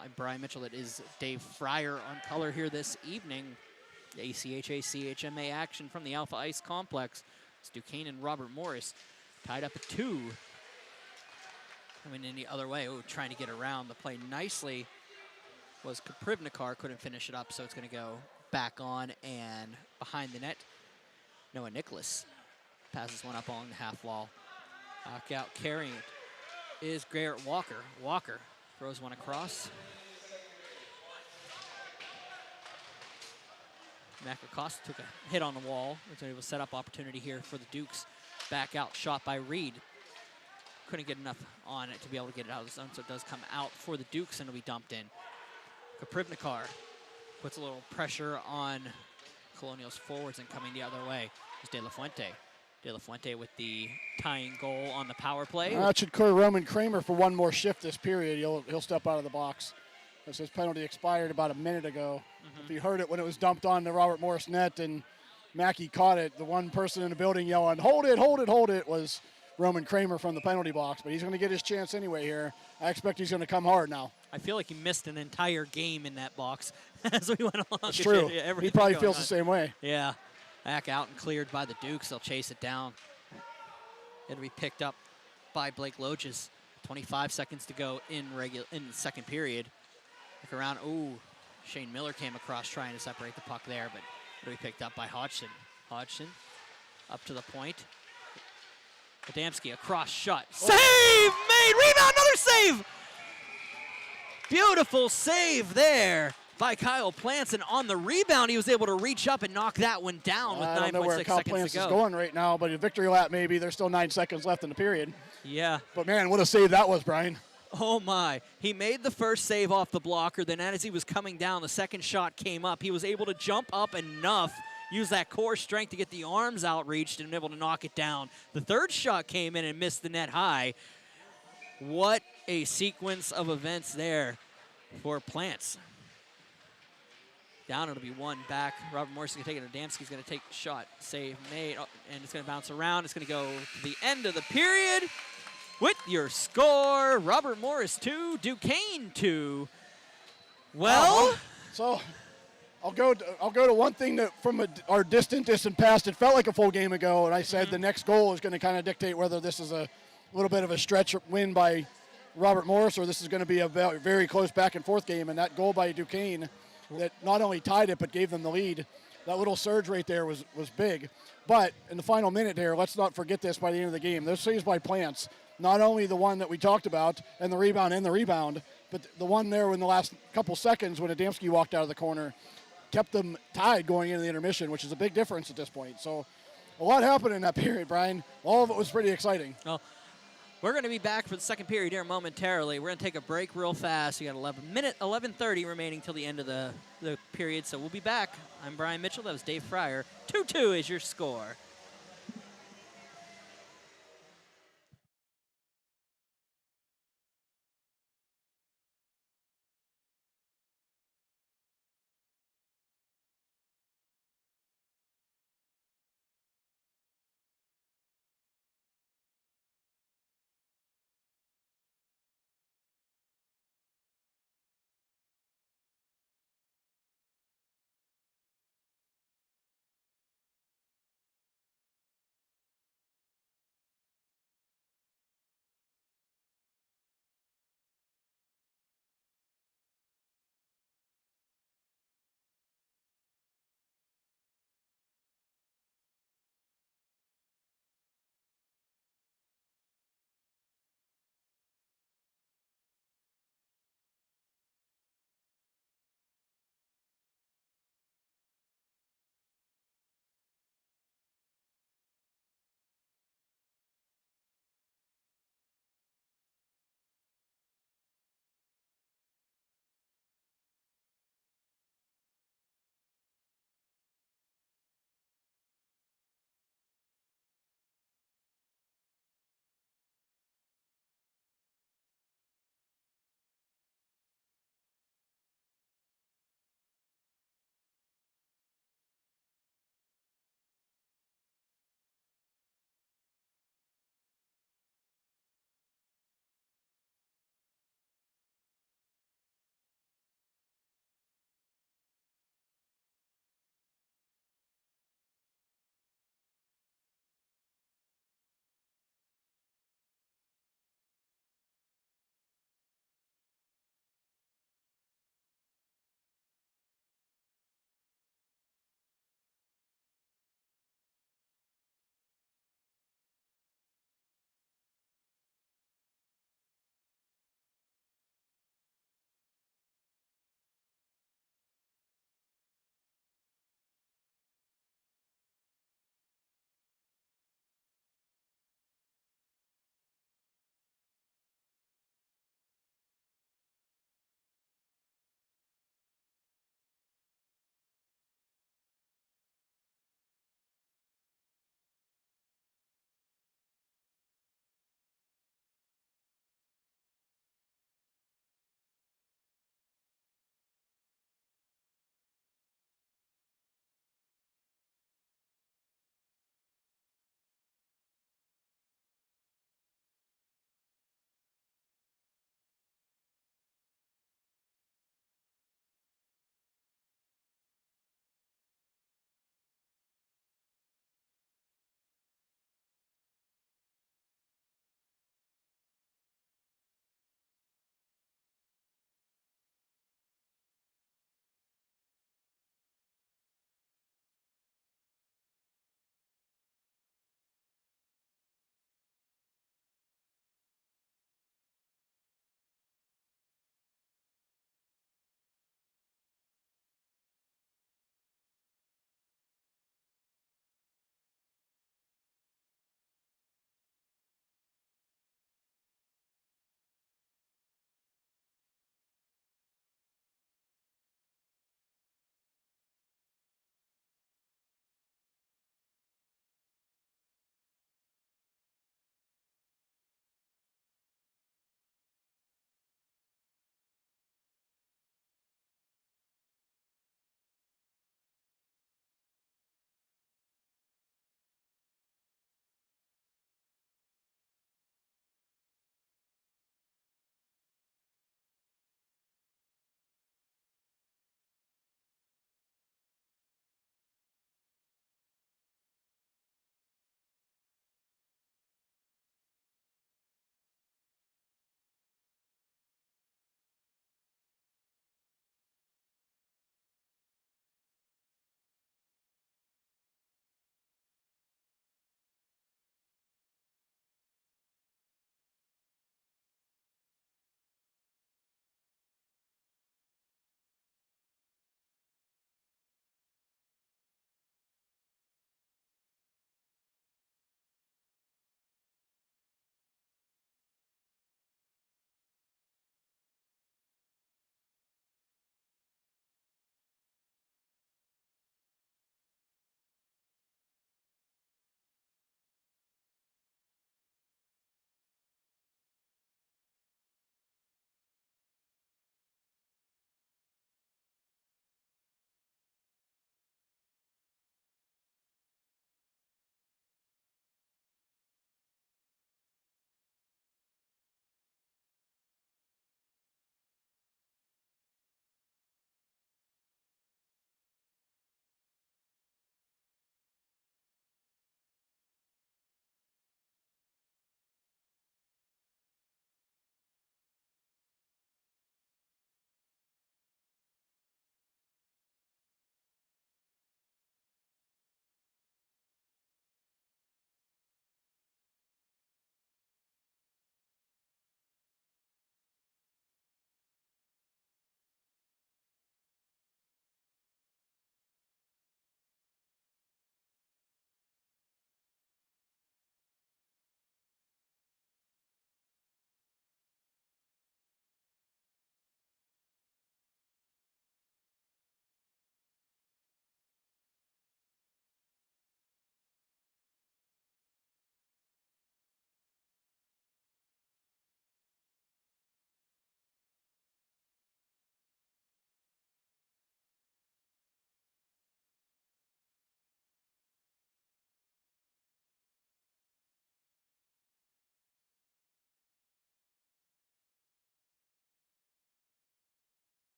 I'm Brian Mitchell. It is Dave Fryer on color here this evening. ACHA CHMA action from the Alpha Ice Complex. It's Duquesne and Robert Morris tied up at 2. Coming in the other way, trying to get around the play nicely was Kaprivnikar, couldn't finish it up, so it's going to go back on and behind the net. Noah Nicholas passes one up along the half wall. Back out carrying it is Garrett Walker. Walker throws one across. Macacosta took a hit on the wall. It was a set-up opportunity here for the Dukes. Back out shot by Reed. Couldn't get enough on it to be able to get it out of the zone, so it does come out for the Dukes and it'll be dumped in. Kaprivnikar puts a little pressure on Colonial's forwards and coming the other way is De La Fuente. De La Fuente with the tying goal on the power play. That should clear Roman Kramer for one more shift this period. He'll step out of the box. As his penalty expired about a minute ago. If you heard it when it was dumped on the Robert Morris net and Mackey caught it, the one person in the building yelling, "Hold it, hold it, hold it," was Roman Kramer from the penalty box. But he's going to get his chance anyway here. I expect he's going to come hard now. I feel like he missed an entire game in that box as we went along. That's true. He probably feels the same way. Yeah. Back out and cleared by the Dukes. They'll chase it down. It'll be picked up by Blake Loaches. 25 seconds to go in the second period. Look around. Ooh, Shane Miller came across trying to separate the puck there, but it'll be picked up by Hodgson. Hodgson up to the point. Adamski, a cross shot. Save made! Rebound, another save! Beautiful save there by Kyle Plants, and on the rebound, he was able to reach up and knock that one down with 9.6 seconds to go. I don't know where Kyle Plants is going right now, but a victory lap maybe. There's still 9 seconds left in the period. Yeah. But man, what a save that was, Brian. Oh my. He made the first save off the blocker, then as he was coming down, the second shot came up. He was able to jump up enough, use that core strength to get the arms outreached and able to knock it down. The third shot came in and missed the net high. What a sequence of events there for Plants. Down, it'll be one back. Robert Morris is going to take it. Adamski's going to take the shot. Save made, and it's going to bounce around. It's going to go to the end of the period with your score. Robert Morris 2, Duquesne 2. Well, so I'll go to one thing that from our distant past, it felt like a full game ago, and I said the next goal is going to kind of dictate whether this is a little bit of a stretch win by Robert Morris or this is going to be a very close back and forth game. And that goal by Duquesne that not only tied it but gave them the lead, that little surge right there was big. But in the final minute here, let's not forget this by the end of the game. Those saves by Plants, not only the one that we talked about and the rebound, but the one there in the last couple seconds when Adamski walked out of the corner kept them tied going into the intermission, which is a big difference at this point. So a lot happened in that period, Brian. All of it was pretty exciting. Well, we're going to be back for the second period here momentarily. We're going to take a break real fast. We got 11:30 remaining till the end of the period, so we'll be back. I'm Brian Mitchell. That was Dave Fryer. 2-2 is your score.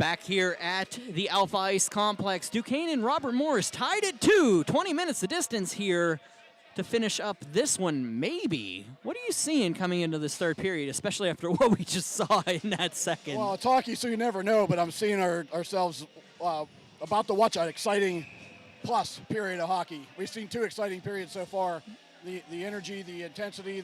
Back here at the Alpha Ice Complex, Duquesne and Robert Morris tied at 2. 20 minutes the distance here to finish up this one, maybe. What are you seeing coming into this third period, especially after what we just saw in that second? Well, it's hockey, so you never know, but I'm seeing ourselves about to watch an exciting plus period of hockey. We've seen 2 exciting periods so far. The energy, the intensity,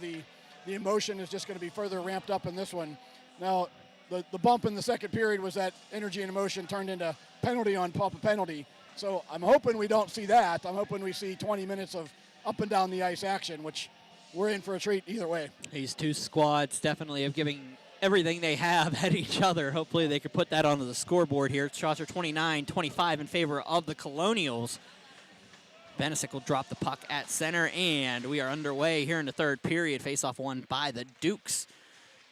the emotion is just going to be further ramped up in this one. Now, the bump in the second period was that energy and emotion turned into penalty on top of penalty. So I'm hoping we don't see that. I'm hoping we see 20 minutes of up and down the ice action, which we're in for a treat either way. These 2 squads definitely have given everything they have at each other. Hopefully they could put that onto the scoreboard here. Shots are 29-25 in favor of the Colonials. Benesic will drop the puck at center, and we are underway here in the third period. Face-off won by the Dukes.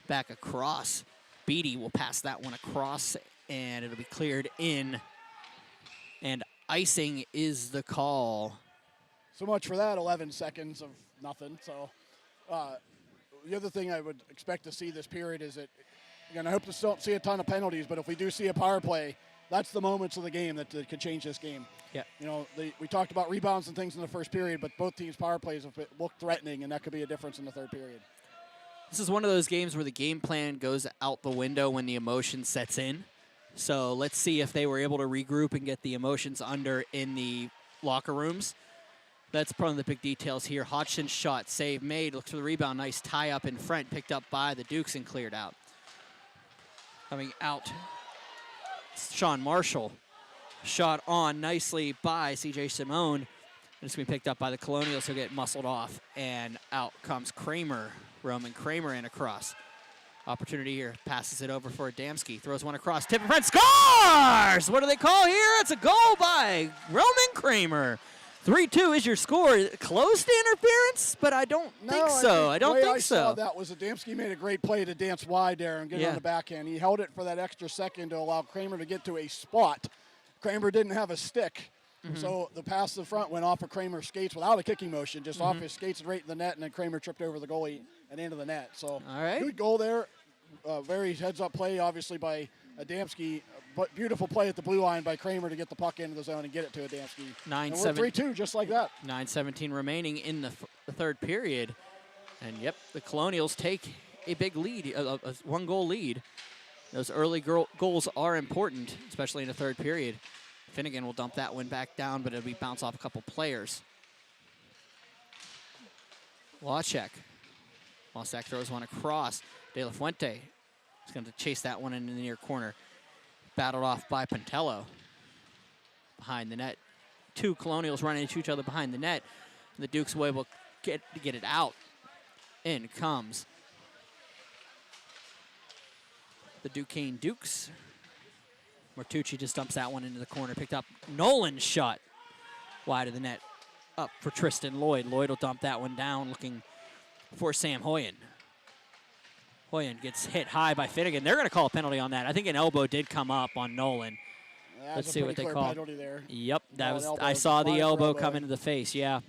Back across. Beatty will pass that one across, and it'll be cleared in. And icing is the call. So much for that, 11 seconds of nothing. So the other thing I would expect to see this period is that, again, I hope to don't see a ton of penalties, but if we do see a power play, that's the moments of the game that could change this game. Yeah. You know, we talked about rebounds and things in the first period, but both teams' power plays have looked threatening, and that could be a difference in the third period. This is one of those games where the game plan goes out the window when the emotion sets in. So let's see if they were able to regroup and get the emotions under in the locker rooms. That's probably the big details here. Hodgson's shot, save made, looks for the rebound. Nice tie up in front, picked up by the Dukes and cleared out. Coming out, Sean Marshall. Shot on nicely by CHMA. And it's going to be picked up by the Colonials, who'll get muscled off. And out comes Kramer. Roman Kramer in across. Opportunity here. Passes it over for Adamski. Throws one across. Tip in front. Scores! What do they call here? It's a goal by Roman Kramer. 3-2 is your score. Close to interference, but I don't think so. I don't think so. Saw that was Adamski made a great play to dance wide there and get on the backhand. He held it for that extra second to allow Kramer to get to a spot. Kramer didn't have a stick. So the pass to the front went off of Kramer's skates without a kicking motion, just off his skates and right in the net, and then Kramer tripped over the goalie and into the net. So good goal there. Very heads-up play, obviously, by Adamski. But beautiful play at the blue line by Kramer to get the puck into the zone and get it to Adamski. And we're 3-2, just like that. 9:17 remaining in the third period. And, yep, the Colonials take a big lead, a one-goal lead. Those early goals are important, especially in the third period. Finnegan will dump that one back down, but it'll be bounce off a couple players. Wachek. Wasak throws one across. De La Fuente is going to chase that one in the near corner. Battled off by Pantello. Behind the net. 2 Colonials running into each other behind the net. And the Dukes will able to get it out. In comes the Duquesne Dukes. Martucci just dumps that one into the corner. Picked up Nolan's shot wide of the net. Up for Tristan Lloyd. Lloyd will dump that one down, looking for Sam Hoyen. Hoyen gets hit high by Finnegan. They're going to call a penalty on that. I think an elbow did come up on Nolan. Let's see what they call. There. Yep, that was. I saw the elbow come into the face. Yeah.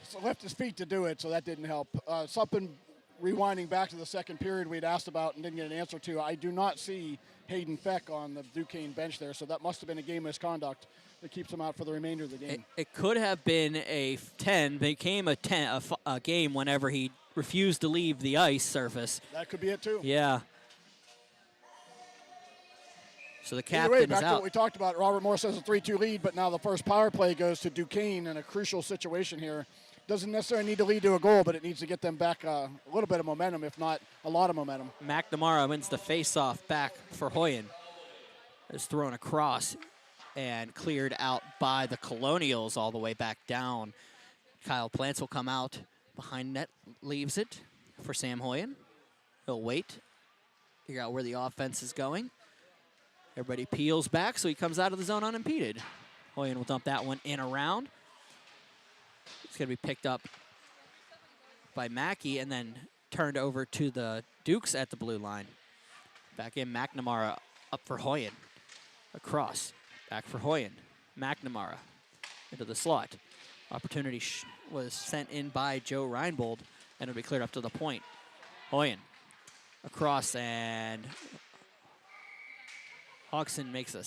So left his feet to do it, so that didn't help. Something rewinding back to the second period we'd asked about and didn't get an answer to. I do not see Hayden Feck on the Duquesne bench there, so that must have been a game misconduct that keeps him out for the remainder of the game. It could have been a 10. Became a game whenever he refused to leave the ice surface. That could be it too. Yeah. So the captain way, is back out. To what we talked about, Robert Morris has a 3-2 lead, but now the first power play goes to Duquesne in a crucial situation here. Doesn't necessarily need to lead to a goal, but it needs to get them back a little bit of momentum, if not a lot of momentum. McNamara wins the face-off back for Hoyen. It's thrown across and cleared out by the Colonials all the way back down. Kyle Plants will come out behind net, leaves it for Sam Hoyen. He'll wait, figure out where the offense is going. Everybody peels back, so he comes out of the zone unimpeded. Hoyen will dump that one in around. It's going to be picked up by Mackey and then turned over to the Dukes at the blue line. Back in, McNamara up for Hoyen. Across, back for Hoyen. McNamara into the slot. Opportunity was sent in by Joe Reinbold, and it'll be cleared up to the point. Hoyen across, and Hodgson makes a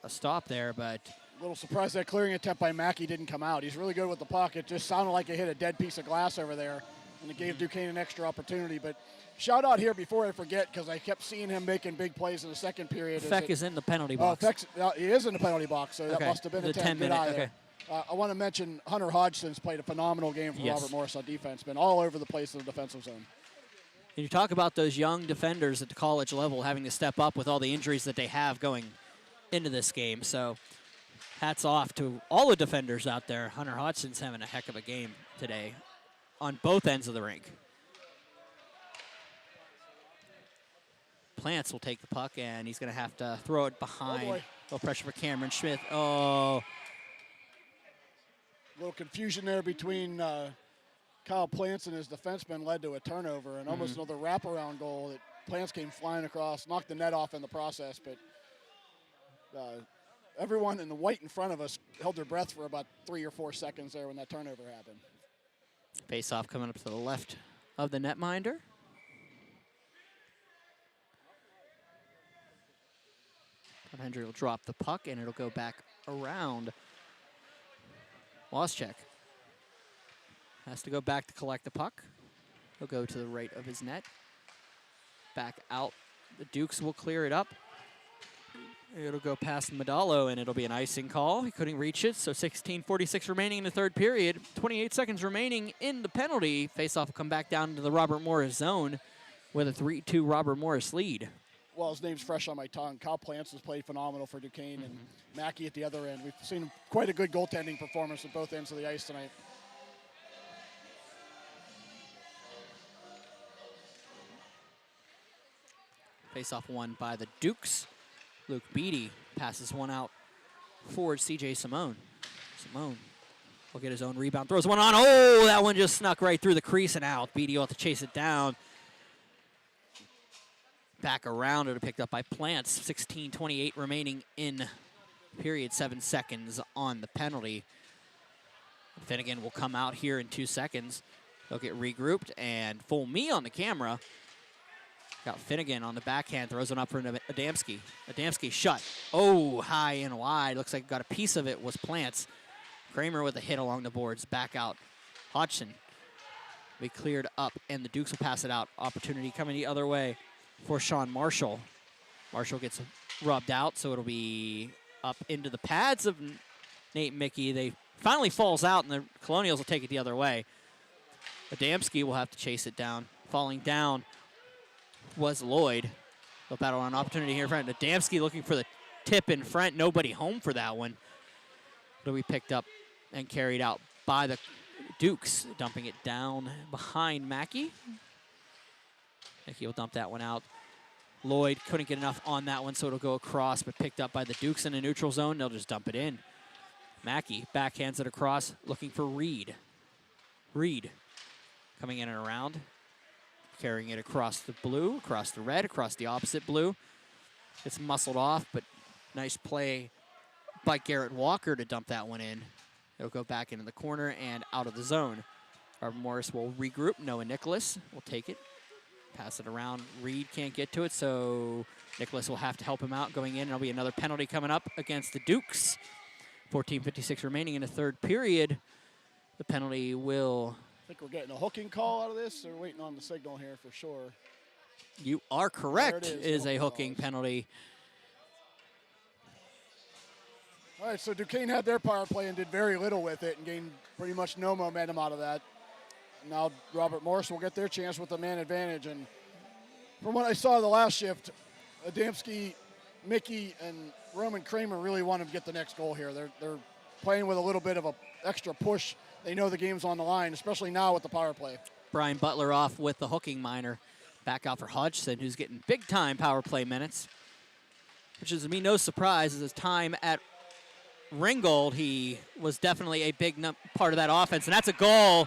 stop there, but A little surprised that clearing attempt by Mackey didn't come out. He's really good with the puck. It just sounded like it hit a dead piece of glass over there, and it gave Duquesne an extra opportunity. But shout out here before I forget, because I kept seeing him making big plays in the second period. Feck is in the penalty box. He is in the penalty box, so that Okay. must have been The a 10 10-minute, eye okay. there. I want to mention Hunter Hodgson's played a phenomenal game for Yes. Robert Morris on defense. Been all over the place in the defensive zone. And you talk about those young defenders at the college level having to step up with all the injuries that they have going into this game. So hats off to all the defenders out there. Hunter Hodgson's having a heck of a game today on both ends of the rink. Plants will take the puck, and he's going to have to throw it behind. boy. Low pressure for Cameron Schmidt. Oh, A little confusion there between Kyle Plants and his defenseman led to a turnover and almost another wraparound goal that Plants came flying across, knocked the net off in the process. But everyone in the white in front of us held their breath for about 3 or 4 seconds there when that turnover happened. face-off coming up to the left of the netminder. Hendry will drop the puck, and it'll go back around. Waschek has to go back to collect the puck. He'll go to the right of his net. Back out. The Dukes will clear it up. It'll go past Medallo, and it'll be an icing call. He couldn't reach it, so 16:46 remaining in the third period. 28 seconds remaining in the penalty. Faceoff will come back down to the Robert Morris zone with a 3-2 Robert Morris lead. Well, his name's fresh on my tongue. Kyle Plants has played phenomenal for Duquesne, and Mackey at the other end. We've seen quite a good goaltending performance at both ends of the ice tonight. Face-off won by the Dukes. Luke Beatty passes one out forward CJ Simone. Simone will get his own rebound, throws one on. Oh, that one just snuck right through the crease and out. Beatty will have to chase it down. Back around, it'll be picked up by Plants. 16:28 remaining in period, 7 seconds on the penalty. Finnegan will come out here in 2 seconds. They'll get regrouped, and full me on the camera. Got Finnegan on the backhand, throws it up for Adamski. Adamski shut. Oh, high and wide. Looks like got a piece of it was Plants. Kramer with a hit along the boards. Back out. Hodgson. We cleared up, and the Dukes will pass it out. Opportunity coming the other way for Sean Marshall. Marshall gets rubbed out, so it'll be up into the pads of Nate Mickey. They finally falls out, and the Colonials will take it the other way. Adamski will have to chase it down. Falling down was Lloyd. They'll battle on an opportunity here in front. Adamski looking for the tip in front. Nobody home for that one. It'll be picked up and carried out by the Dukes, dumping it down behind Mackey. Mackey will dump that one out. Lloyd couldn't get enough on that one, so it'll go across, but picked up by the Dukes in a neutral zone. They'll just dump it in. Mackey backhands it across, looking for Reed. Reed coming in and around, carrying it across the blue, across the red, across the opposite blue. It's muscled off, but nice play by Garrett Walker to dump that one in. It'll go back into the corner and out of the zone. Robert Morris will regroup. Noah Nicholas will take it. Pass it around. Reed can't get to it, so Nicholas will have to help him out going in. There'll be another penalty coming up against the Dukes. 14:56 remaining in the third period. The penalty will... I think we're getting a hooking call out of this. They're waiting on the signal here for sure. You are correct. There It it is, is a hooking penalty. All right, so Duquesne had their power play and did very little with it and gained pretty much no momentum out of that. Now Robert Morris will get their chance with the man advantage. And from what I saw the last shift, Adamski, Mickey, and Roman Kramer really want to get the next goal here. They're playing with a little bit of an extra push. They know the game's on the line, especially now with the power play. Brian Butler off with the hooking minor. Back out for Hodgson, who's getting big-time power play minutes, which is to me no surprise. As his time at Ringgold, he was definitely a big part of that offense, and that's a goal.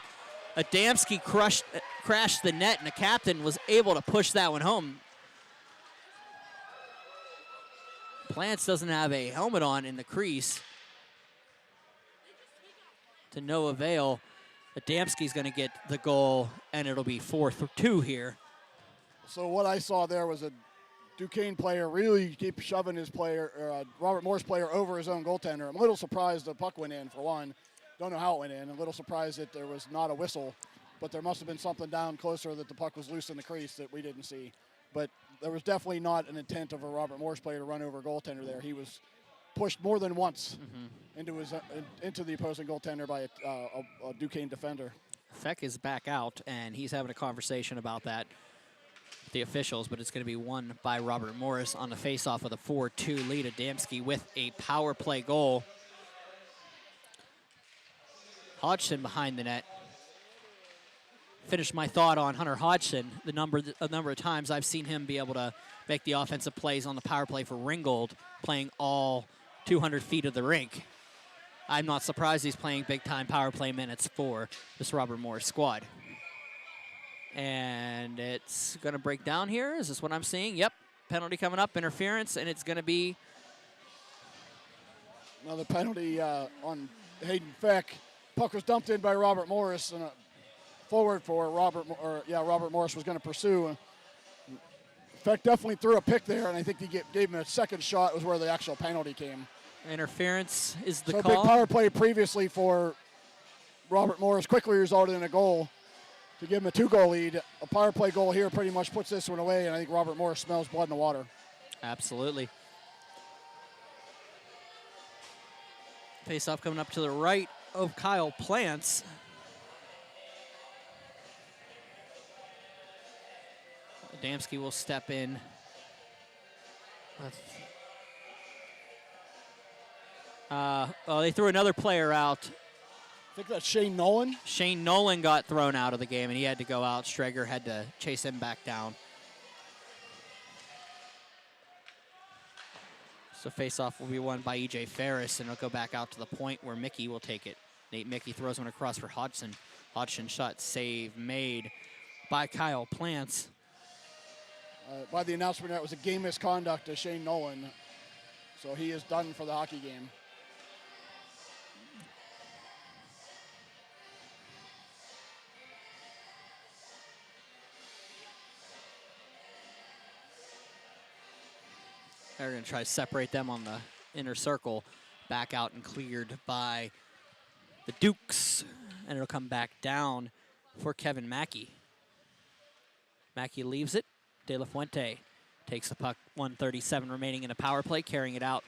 Adamski crashed the net, and the captain was able to push that one home. Plants doesn't have a helmet on in the crease. To no avail. Adamski's going to get the goal, and it'll be 4-2 here. So what I saw there was a Duquesne player really keep shoving his player, Robert Morris player, over his own goaltender. I'm a little surprised the puck went in, for one. Don't know how it went in. I'm a little surprised that there was not a whistle, but there must have been something down closer that the puck was loose in the crease that we didn't see. But there was definitely not an intent of a Robert Morris player to run over a goaltender there. He was pushed more than once into the opposing goaltender by a Duquesne defender. Feck is back out, and he's having a conversation about that with the officials, but it's going to be won by Robert Morris on the faceoff with a 4-2 lead. Adamski with a power play goal. Hodgson behind the net. Finish my thought on Hunter Hodgson. A number of times I've seen him be able to make the offensive plays on the power play for Ringgold, playing all 200 feet of the rink. I'm not surprised he's playing big-time power play minutes for this Robert Morris squad. And it's going to break down here. Is this what I'm seeing? Yep. Penalty coming up, interference, and it's going to be another penalty on Hayden Feck. Puck was dumped in by Robert Morris, and a forward for Robert Morris was going to pursue. Feck definitely threw a pick there, and I think he gave him a second shot. Was where the actual penalty came. Interference is the call. So big power play previously for Robert Morris quickly resulted in a goal to give him a 2-goal lead. A power play goal here pretty much puts this one away, and I think Robert Morris smells blood in the water. Absolutely. Face-off coming up to the right of Kyle Plants. Adamski will step in. They threw another player out. I think that's Shane Nolan. Shane Nolan got thrown out of the game, and he had to go out. Streger had to chase him back down. So face-off will be won by E.J. Ferris, and it'll go back out to the point where Mickey will take it. Nate Mickey throws one across for Hodgson. Hodgson shot save made by Kyle Plants. By the announcement, that was a game misconduct to Shane Nolan. So he is done for the hockey game. They're going to try to separate them on the inner circle. Back out and cleared by the Dukes. And it'll come back down for Kevin Mackey. Mackey leaves it. De La Fuente takes the puck. 1:37 remaining in a power play, carrying it out.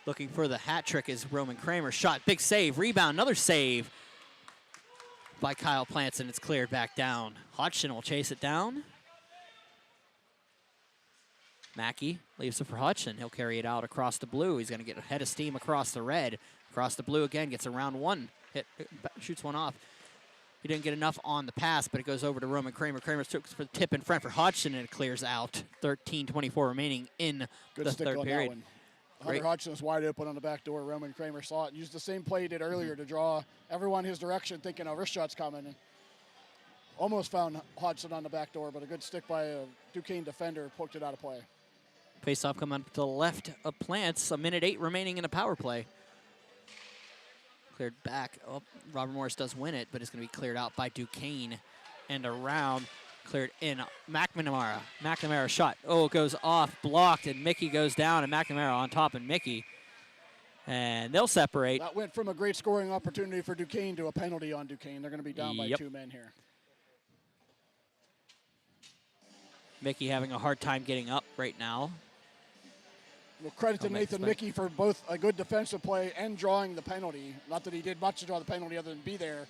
Looking for the hat trick is Roman Kramer. Shot, big save, rebound, another save by Kyle Plants, and it's cleared back down. Hodgson will chase it down. Mackey leaves it for Hodgson. He'll carry it out across the blue. He's going to get a head of steam across the red. Across the blue again, gets around one. Shoots one off. He didn't get enough on the pass, but it goes over to Roman Kramer. Kramer took for the tip in front for Hodgson, and it clears out. 13:24 remaining in the third period. Hunter Hodgson was wide open on the back door. Roman Kramer saw it and used the same play he did earlier to draw everyone his direction, thinking a wrist shot's coming. And almost found Hodgson on the back door, but a good stick by a Duquesne defender poked it out of play. Face-off coming up to the left of Plants. 1:08 remaining in a power play. Cleared back. Oh, Robert Morris does win it, but it's going to be cleared out by Duquesne and around. Cleared in. McNamara. McNamara shot. Oh, it goes off, blocked, and Mickey goes down, and McNamara on top of Mickey. And they'll separate. That went from a great scoring opportunity for Duquesne to a penalty on Duquesne. They're going to be down by 2 men here. Mickey having a hard time getting up right now. Well, credit to Nathan Mickey for both a good defensive play and drawing the penalty. Not that he did much to draw the penalty other than be there,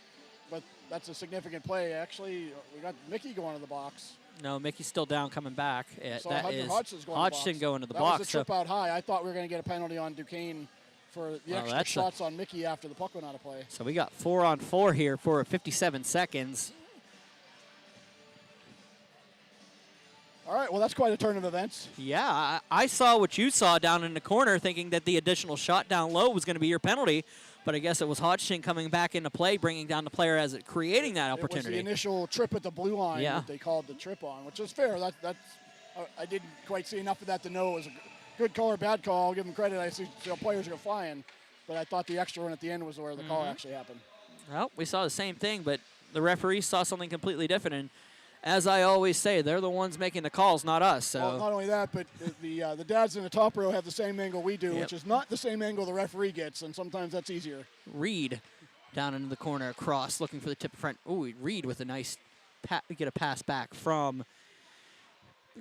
but that's a significant play. Actually, we got Mickey going to the box. No, Mickey's still down, coming back. That is Hodgson going to the box. box. That was a trip out high. I thought we were going to get a penalty on Duquesne for the extra shots on Mickey after the puck went out of play. So we got 4-on-4 here for 57 seconds. All right, well, that's quite a turn of events. Yeah, I saw what you saw down in the corner, thinking that the additional shot down low was going to be your penalty, but I guess it was Hodgson coming back into play, bringing down the player as it creating that opportunity. It was the initial trip at the blue line that they called the trip on, which is fair. I didn't quite see enough of that to know it was a good call or bad call. I'll give them credit. I see players go flying, but I thought the extra one at the end was where the call actually happened. Well, we saw the same thing, but the referee saw something completely different, and as I always say, they're the ones making the calls, not us. So Well, not only that, but the dads in the top row have the same angle we do, Yep. which is not the same angle the referee gets, and sometimes that's easier. Reed down into the corner across, looking for the tip in front. Ooh, Reed with a nice get a pass back from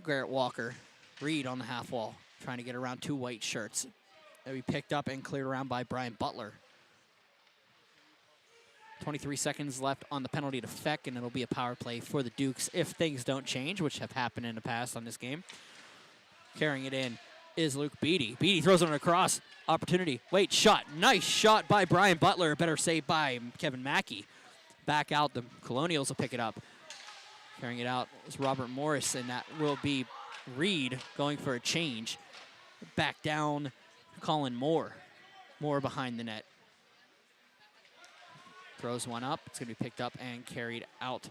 Garrett Walker. Reed on the half wall, trying to get around 2 white shirts. They'll be picked up and cleared around by Brian Butler. 23 seconds left on the penalty to Feck, and it'll be a power play for the Dukes if things don't change, which have happened in the past on this game. Carrying it in is Luke Beatty. Beatty throws it across. Opportunity. Wait, shot. Nice shot by Brian Butler. Better save by Kevin Mackey. Back out. The Colonials will pick it up. Carrying it out is Robert Morris, and that will be Reed going for a change. Back down, Colin Moore. Moore behind the net. Throws one up. It's going to be picked up and carried out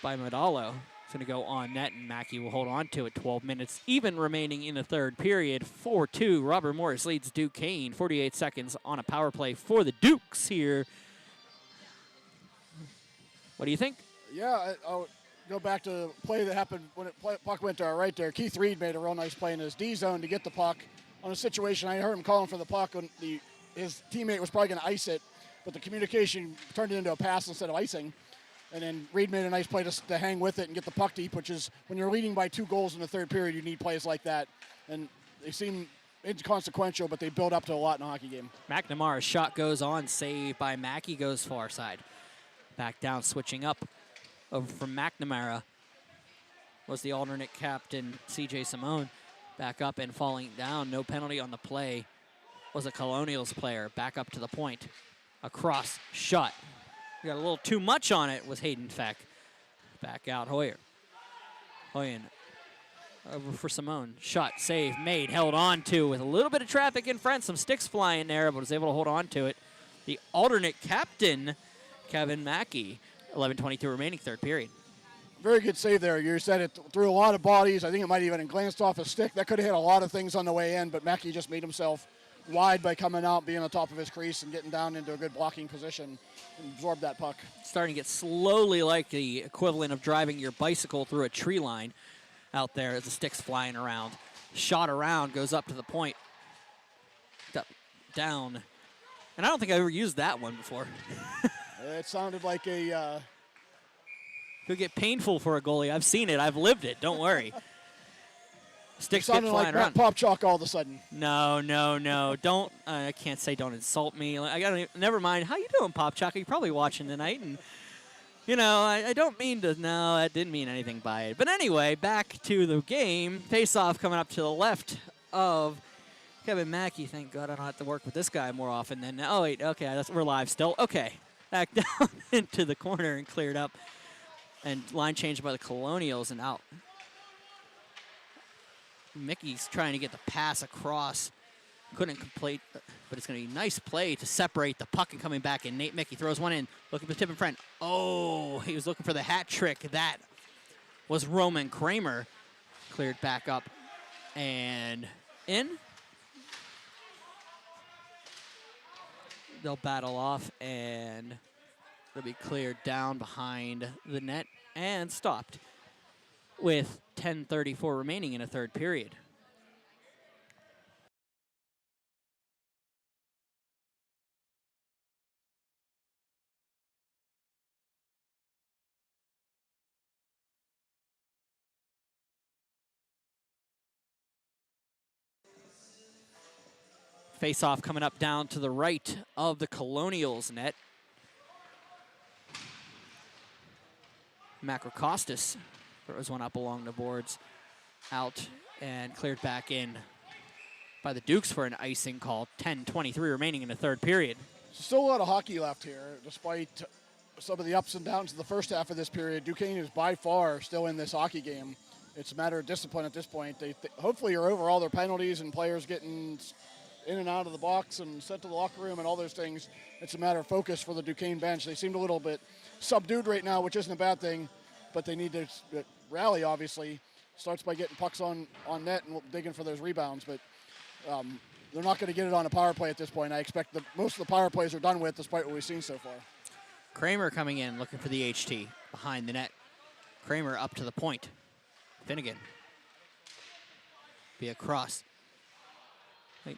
by Modalo. It's going to go on net, and Mackey will hold on to it. 12 minutes even remaining in the third period. 4-2. Robert Morris leads Duquesne. 48 seconds on a power play for the Dukes here. What do you think? Yeah, I'll go back to the play that happened when puck went to our right there. Keith Reed made a real nice play in his D zone to get the puck on a situation. I heard him calling for the puck, and his teammate was probably going to ice it, but the communication turned it into a pass instead of icing. And then Reed made a nice play to hang with it and get the puck deep, which is when you're leading by 2 goals in the third period, you need plays like that. And they seem inconsequential, but they build up to a lot in a hockey game. McNamara's shot goes on, saved by Mackey, goes far side. Back down, switching up over from McNamara was the alternate captain, C.J. Simone. Back up and falling down, no penalty on the play, was a Colonials player. Back up to the point, across, shot. We got a little too much on it, was Hayden Feck. Back out, Hoyer. Hoyen over for Simone. Shot, save, made, held on to with a little bit of traffic in front, some sticks flying there, but was able to hold on to it. The alternate captain, Kevin Mackey. 11:22 remaining, third period. Very good save there. You said it through a lot of bodies. I think it might even have glanced off a stick. That could have hit a lot of things on the way in, but Mackey just made himself wide by coming out, being on top of his crease, and getting down into a good blocking position and absorb that puck. Starting to get slowly like the equivalent of driving your bicycle through a tree line out there as the stick's flying around. Shot around, goes up to the point. Down. And I don't think I've ever used that one before. It sounded like a... Could get painful for a goalie. I've seen it. I've lived it. Don't worry. Sticks get flying like around. Pop chalk all of a sudden. No. Don't. I can't say don't insult me. I gotta. Never mind. How you doing, Pop Chalk? You're probably watching tonight, and you know I don't mean to. No, I didn't mean anything by it. But anyway, back to the game. Face-off coming up to the left of Kevin Mackey. Thank God I don't have to work with this guy more often than. Oh wait. Okay, we're live still. Okay, back down into the corner and cleared up. And line changed by the Colonials and out. Mickey's trying to get the pass across. Couldn't complete, but it's going to be a nice play to separate the puck and coming back. And Nate Mickey throws one in, looking for the tip in front. Oh, he was looking for the hat trick. That was Roman Kramer. Cleared back up and in. They'll battle off and it'll be cleared down behind the net and stopped with 10:34 remaining in a third period. Face-off coming up down to the right of the Colonials net. Macrocostas throws one up along the boards, out and cleared back in by the Dukes for an icing call. 10:23 remaining in the third period. Still a lot of hockey left here, despite some of the ups and downs of the first half of this period. Duquesne is by far still in this hockey game. It's a matter of discipline at this point. They hopefully are over all their penalties and players getting in and out of the box and sent to the locker room and all those things. It's a matter of focus for the Duquesne bench. They seemed a little bit subdued right now, which isn't a bad thing, but they need to rally, obviously. Starts by getting pucks on net and digging for those rebounds, but they're not going to get it on a power play at this point. I expect most of the power plays are done with, despite what we've seen so far. Kramer coming in, looking for the HT behind the net. Kramer up to the point. Finnegan. Be a cross. The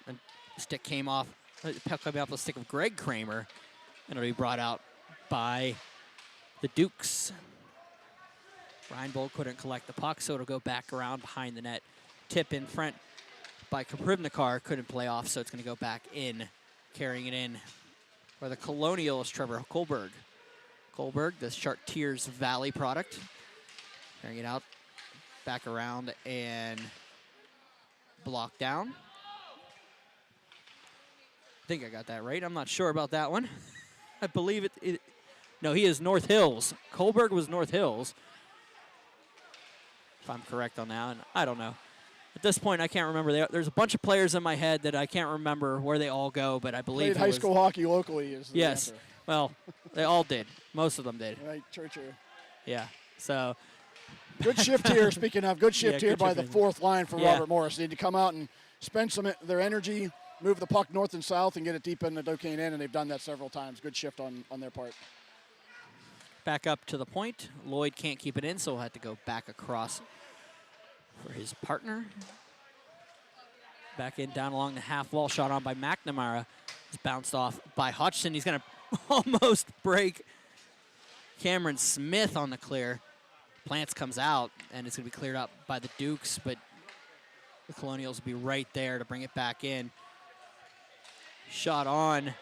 stick came off. The puck came off the stick of Greg Kramer, and it'll be brought out by the Dukes. Reinbold couldn't collect the puck, so it'll go back around behind the net. Tip in front by Kaprivnikar, couldn't play off, so it's going to go back in. Carrying it in for the Colonials, Trevor Kohlberg. Kohlberg, the Chartiers Valley product. Carrying it out, back around, and blocked down. I think I got that right. I'm not sure about that one. I believe it. No, he is North Hills. Kohlberg was North Hills, if I'm correct on that. And I don't know. At this point, I can't remember. There's a bunch of players in my head that I can't remember where they all go, but I believe played high school hockey locally is the yes. answer. Well, they all did. Most of them did. Right, Churchill. Yeah. So good shift here. Speaking of, good shift yeah, here good by shift the fourth line for yeah. Robert Morris. They need to come out and spend some of their energy, move the puck north and south, and get it deep in the Duquesne end, and they've done that several times. Good shift on their part. Back up to the point. Lloyd can't keep it in, so he'll have to go back across for his partner. Back in, down along the half wall, shot on by McNamara. It's bounced off by Hutchinson. He's going to almost break Cameron Smith on the clear. Plants comes out, and it's going to be cleared up by the Dukes, but the Colonials will be right there to bring it back in. Shot on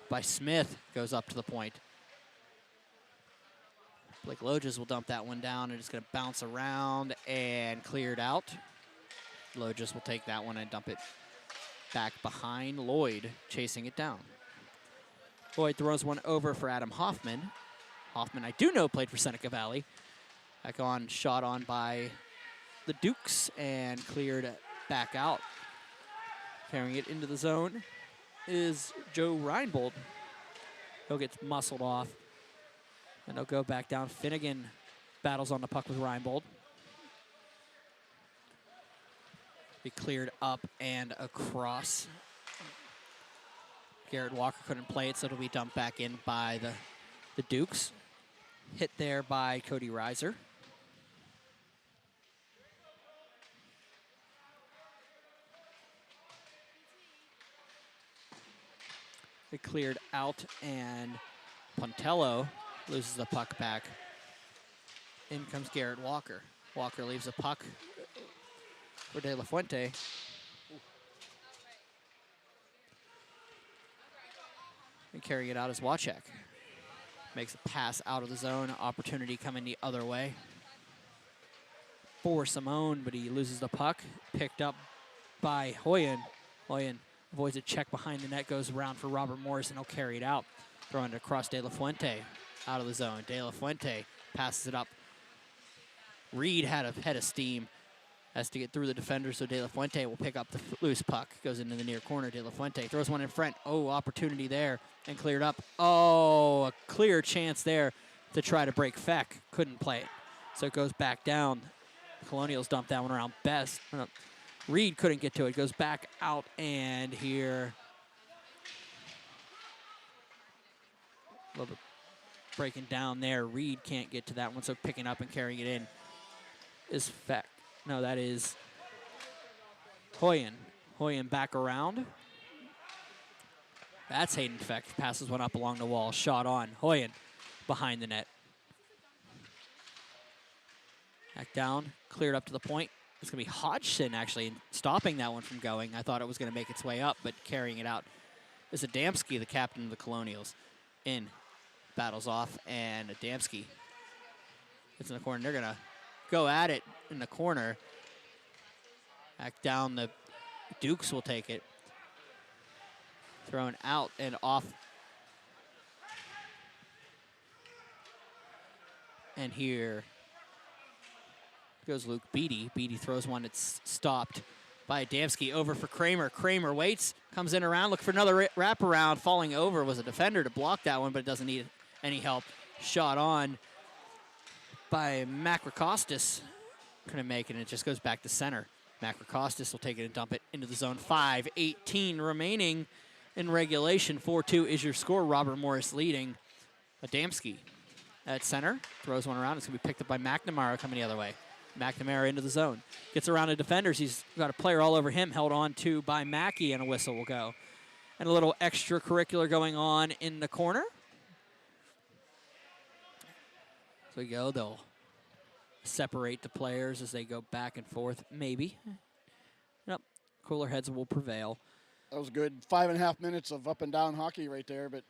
by Smith, goes up to the point. Blake Loges will dump that one down, and it's going to bounce around and cleared out. Loges will take that one and dump it back behind Lloyd, chasing it down. Lloyd throws one over for Adam Hoffman. Hoffman, I do know, played for Seneca Valley. Back on, shot on by the Dukes and cleared back out. Carrying it into the zone is Joe Reinbold. He'll get muscled off, and they'll go back down. Finnegan battles on the puck with Reinbold. Be cleared up and across. Garrett Walker couldn't play it, so it'll be dumped back in by the Dukes. Hit there by Cody Reiser. They cleared out, and Pontello loses the puck back. In comes Garrett Walker. Walker leaves the puck for De La Fuente. And carrying it out is Wachek. Makes a pass out of the zone. Opportunity coming the other way for Simone, but he loses the puck. Picked up by Hoyen. Hoyen avoids a check behind the net, goes around for Robert Morris, and he'll carry it out. Throwing it across De La Fuente out of the zone. De La Fuente passes it up. Reed had a head of steam. Has to get through the defender, so De La Fuente will pick up the loose puck. Goes into the near corner. De La Fuente throws one in front. Oh, opportunity there, and cleared up. Oh, a clear chance there to try to break Feck. Couldn't play it, so it goes back down. The Colonials dump that one around best. Reed couldn't get to it. Goes back out, and here a little bit breaking down there. Reed can't get to that one, so picking up and carrying it in is Feck. No, that is Hoyen. Hoyen back around. That's Hayden Feck. Passes one up along the wall. Shot on. Hoyen behind the net. Back down. Cleared up to the point. It's going to be Hodgson actually stopping that one from going. I thought it was going to make its way up, but carrying it out is Adamski, the captain of the Colonials. In. Battles off, and Adamski gets in the corner. They're going to go at it in the corner. Back down, the Dukes will take it. Thrown out and off. And here goes Luke Beatty. Beatty throws one that's stopped by Adamski. Over for Kramer. Kramer waits, comes in around, look for another wraparound. Falling over was a defender to block that one, but it doesn't need any help. Shot on by Macrocostas. Couldn't make it, and it just goes back to center. Macrocostas will take it and dump it into the zone. 5:18 remaining in regulation. 4-2 is your score. Robert Morris leading. Adamski at center, throws one around. It's going to be picked up by McNamara coming the other way. McNamara into the zone. Gets around the defenders. He's got a player all over him, held on to by Mackey, and a whistle will go. And a little extracurricular going on in the corner. So we go. They'll separate the players as they go back and forth. Maybe. Nope. Cooler heads will prevail. That was good 5.5 minutes of up and down hockey right there, but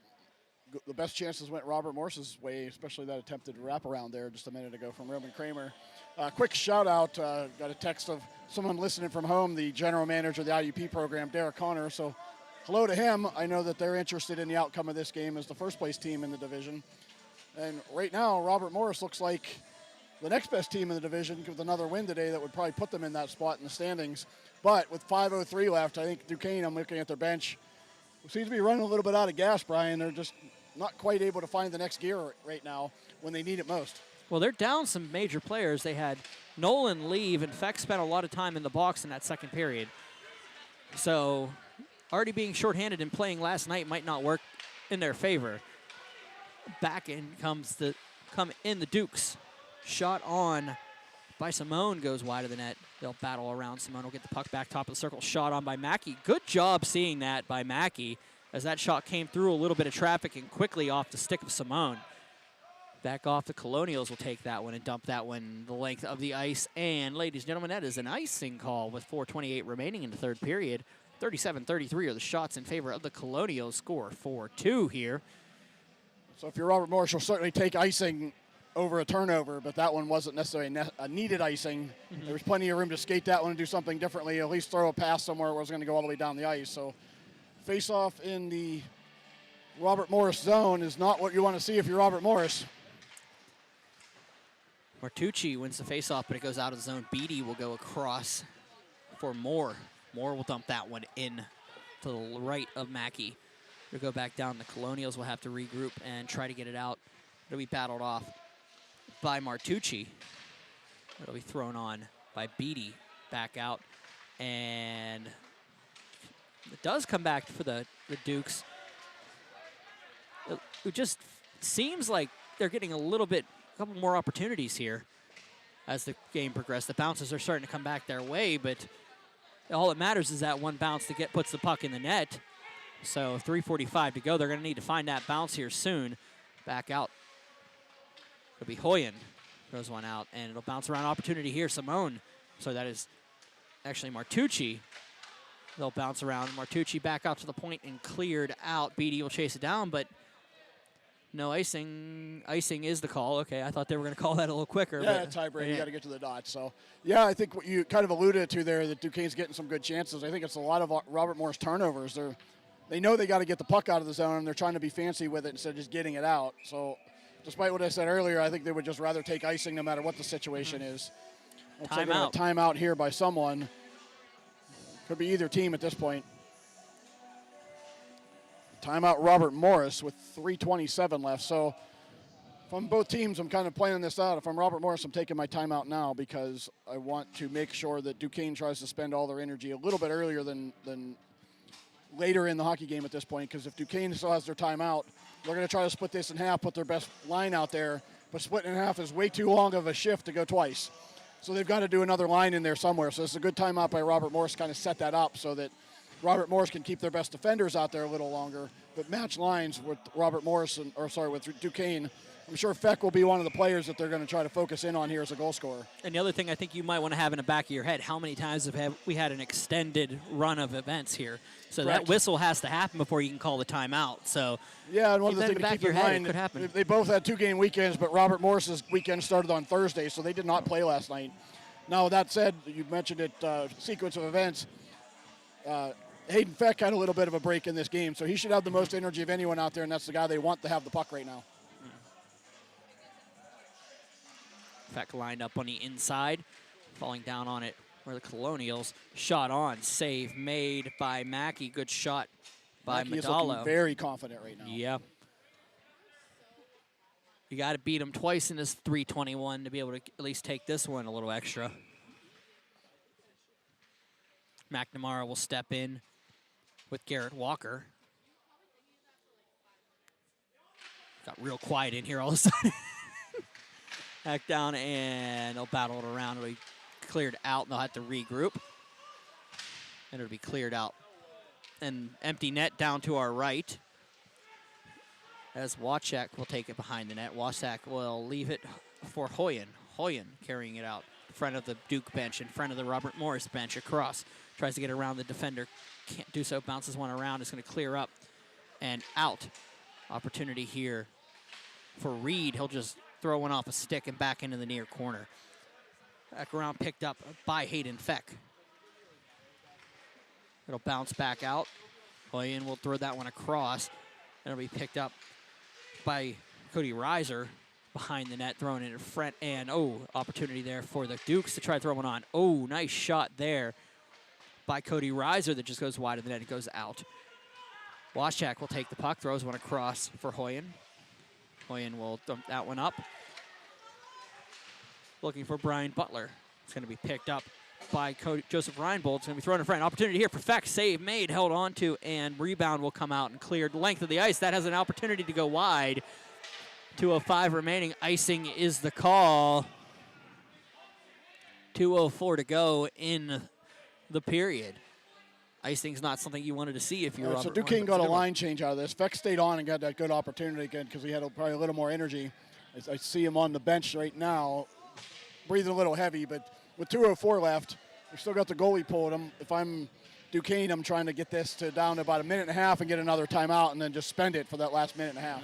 the best chances went Robert Morse's way, especially that attempted wraparound there just a minute ago from Roman Kramer. Quick shout out, got a text of someone listening from home, the general manager of the IUP program, Derek Connor. So hello to him. I know that they're interested in the outcome of this game as the first place team in the division. And right now, Robert Morris looks like the next best team in the division with another win today that would probably put them in that spot in the standings. But with 5:03 left, I think Duquesne, I'm looking at their bench, seems to be running a little bit out of gas, Brian. They're just not quite able to find the next gear right now when they need it most. Well, they're down some major players. They had Nolan leave, and Feck spent a lot of time in the box in that second period. So already being shorthanded and playing last night might not work in their favor. Back in come in the Dukes. Shot on by Simone goes wide of the net. They'll battle around. Simone will get the puck back top of the circle. Shot on by Mackey. Good job seeing that by Mackey as that shot came through a little bit of traffic and quickly off the stick of Simone. Back off, the Colonials will take that one and dump that one the length of the ice. And ladies and gentlemen, that is an icing call with 4:28 remaining in the third period. 37-33 are the shots in favor of the Colonials. Score 4-2 here. So if you're Robert Morris, you'll certainly take icing over a turnover, but that one wasn't necessarily a needed icing. There was plenty of room to skate that one and do something differently, at least throw a pass somewhere where it was going to go all the way down the ice. So face-off in the Robert Morris zone is not what you want to see if you're Robert Morris. Martucci wins the faceoff, but it goes out of the zone. Beatty will go across for Moore. Moore will dump that one in to the right of Mackey. They'll go back down. The Colonials will have to regroup and try to get it out. It'll be battled off by Martucci. It'll be thrown on by Beatty. Back out. And it does come back for the Dukes. It just seems like they're getting a couple more opportunities here as the game progresses. The bounces are starting to come back their way, but all that matters is that one bounce puts the puck in the net. So 3:45 to go. They're going to need to find that bounce here soon. Back out. It'll be Hoyen. Throws one out, and it'll bounce around. Opportunity here. Simone. So that is actually Martucci. They'll bounce around. Martucci back out to the point and cleared out. Beatty will chase it down, but no icing. Icing is the call. Okay, I thought they were going to call that a little quicker. Yeah, tiebreak. You got to get to the dot. So, yeah, I think what you kind of alluded to there, that Duquesne's getting some good chances. I think it's a lot of Robert Morris turnovers. They know they got to get the puck out of the zone, and they're trying to be fancy with it instead of just getting it out. So, despite what I said earlier, I think they would just rather take icing no matter what the situation is. Timeout. Timeout here by someone. Could be either team at this point. Timeout Robert Morris with 3:27 left. So from both teams, I'm kind of planning this out. If I'm Robert Morris, I'm taking my timeout now because I want to make sure that Duquesne tries to spend all their energy a little bit earlier than later in the hockey game at this point, because if Duquesne still has their timeout, they're going to try to split this in half, put their best line out there, but splitting in half is way too long of a shift to go twice. So they've got to do another line in there somewhere. So it's a good timeout by Robert Morris to kind of set that up so that Robert Morris can keep their best defenders out there a little longer, but match lines with with Duquesne. I'm sure Feck will be one of the players that they're going to try to focus in on here as a goal scorer. And the other thing I think you might want to have in the back of your head, how many times have we had an extended run of events here? So Correct. That whistle has to happen before you can call the timeout. So yeah, and one of the things in the to back keep of in your head, mind, it could happen. They both had 2-game weekends, but Robert Morris's weekend started on Thursday, so they did not play last night. Now, with that said, you mentioned it, sequence of events. Hayden Feck had a little bit of a break in this game, so he should have the most energy of anyone out there, and that's the guy they want to have the puck right now. Feck lined up on the inside, falling down on it where the Colonials shot on. Save made by Mackey. Good shot by Mackey is Medallo. looking very confident right now. Yep. You got to beat him twice in this 3:21 to be able to at least take this one a little extra. McNamara will step in with Garrett Walker. Got real quiet in here all of a sudden. Back down, and they'll battle it around. It'll be cleared out, and they'll have to regroup. And it'll be cleared out. And empty net down to our right. As Wachak will take it behind the net. Wachak will leave it for Hoyen. Hoyen carrying it out in front of the Duke bench, in front of the Robert Morris bench, across. Tries to get around the defender. Can't do so. Bounces one around. It's going to clear up and out. Opportunity here for Reed. He'll just throw one off a stick and back into the near corner. Back around, picked up by Hayden Feck. It'll bounce back out. Hoyen will throw that one across. And it'll be picked up by Cody Reiser behind the net, throwing it in front. And, opportunity there for the Dukes to try to throw one on. Oh, nice shot there by Cody Reiser that just goes wide of the net. It goes out. Washak will take the puck, throws one across for Hoyen. Hoyen will dump that one up. Looking for Brian Butler. It's going to be picked up by Joseph Reinbold. It's going to be thrown in front. Opportunity here for Feck. Save made, held on to, and rebound will come out and cleared the length of the ice. That has an opportunity to go wide. 2:05 remaining. Icing is the call. 2:04 to go in the period. Icing's not something you wanted to see if you're So Duquesne got a line change out of this. Feck stayed on and got that good opportunity again because he had probably a little more energy. I see him on the bench right now, breathing a little heavy, but with 2:04 left, we still got the goalie pulled him. If I'm Duquesne, I'm trying to get this to down to about a minute and a half and get another timeout and then just spend it for that last minute and a half.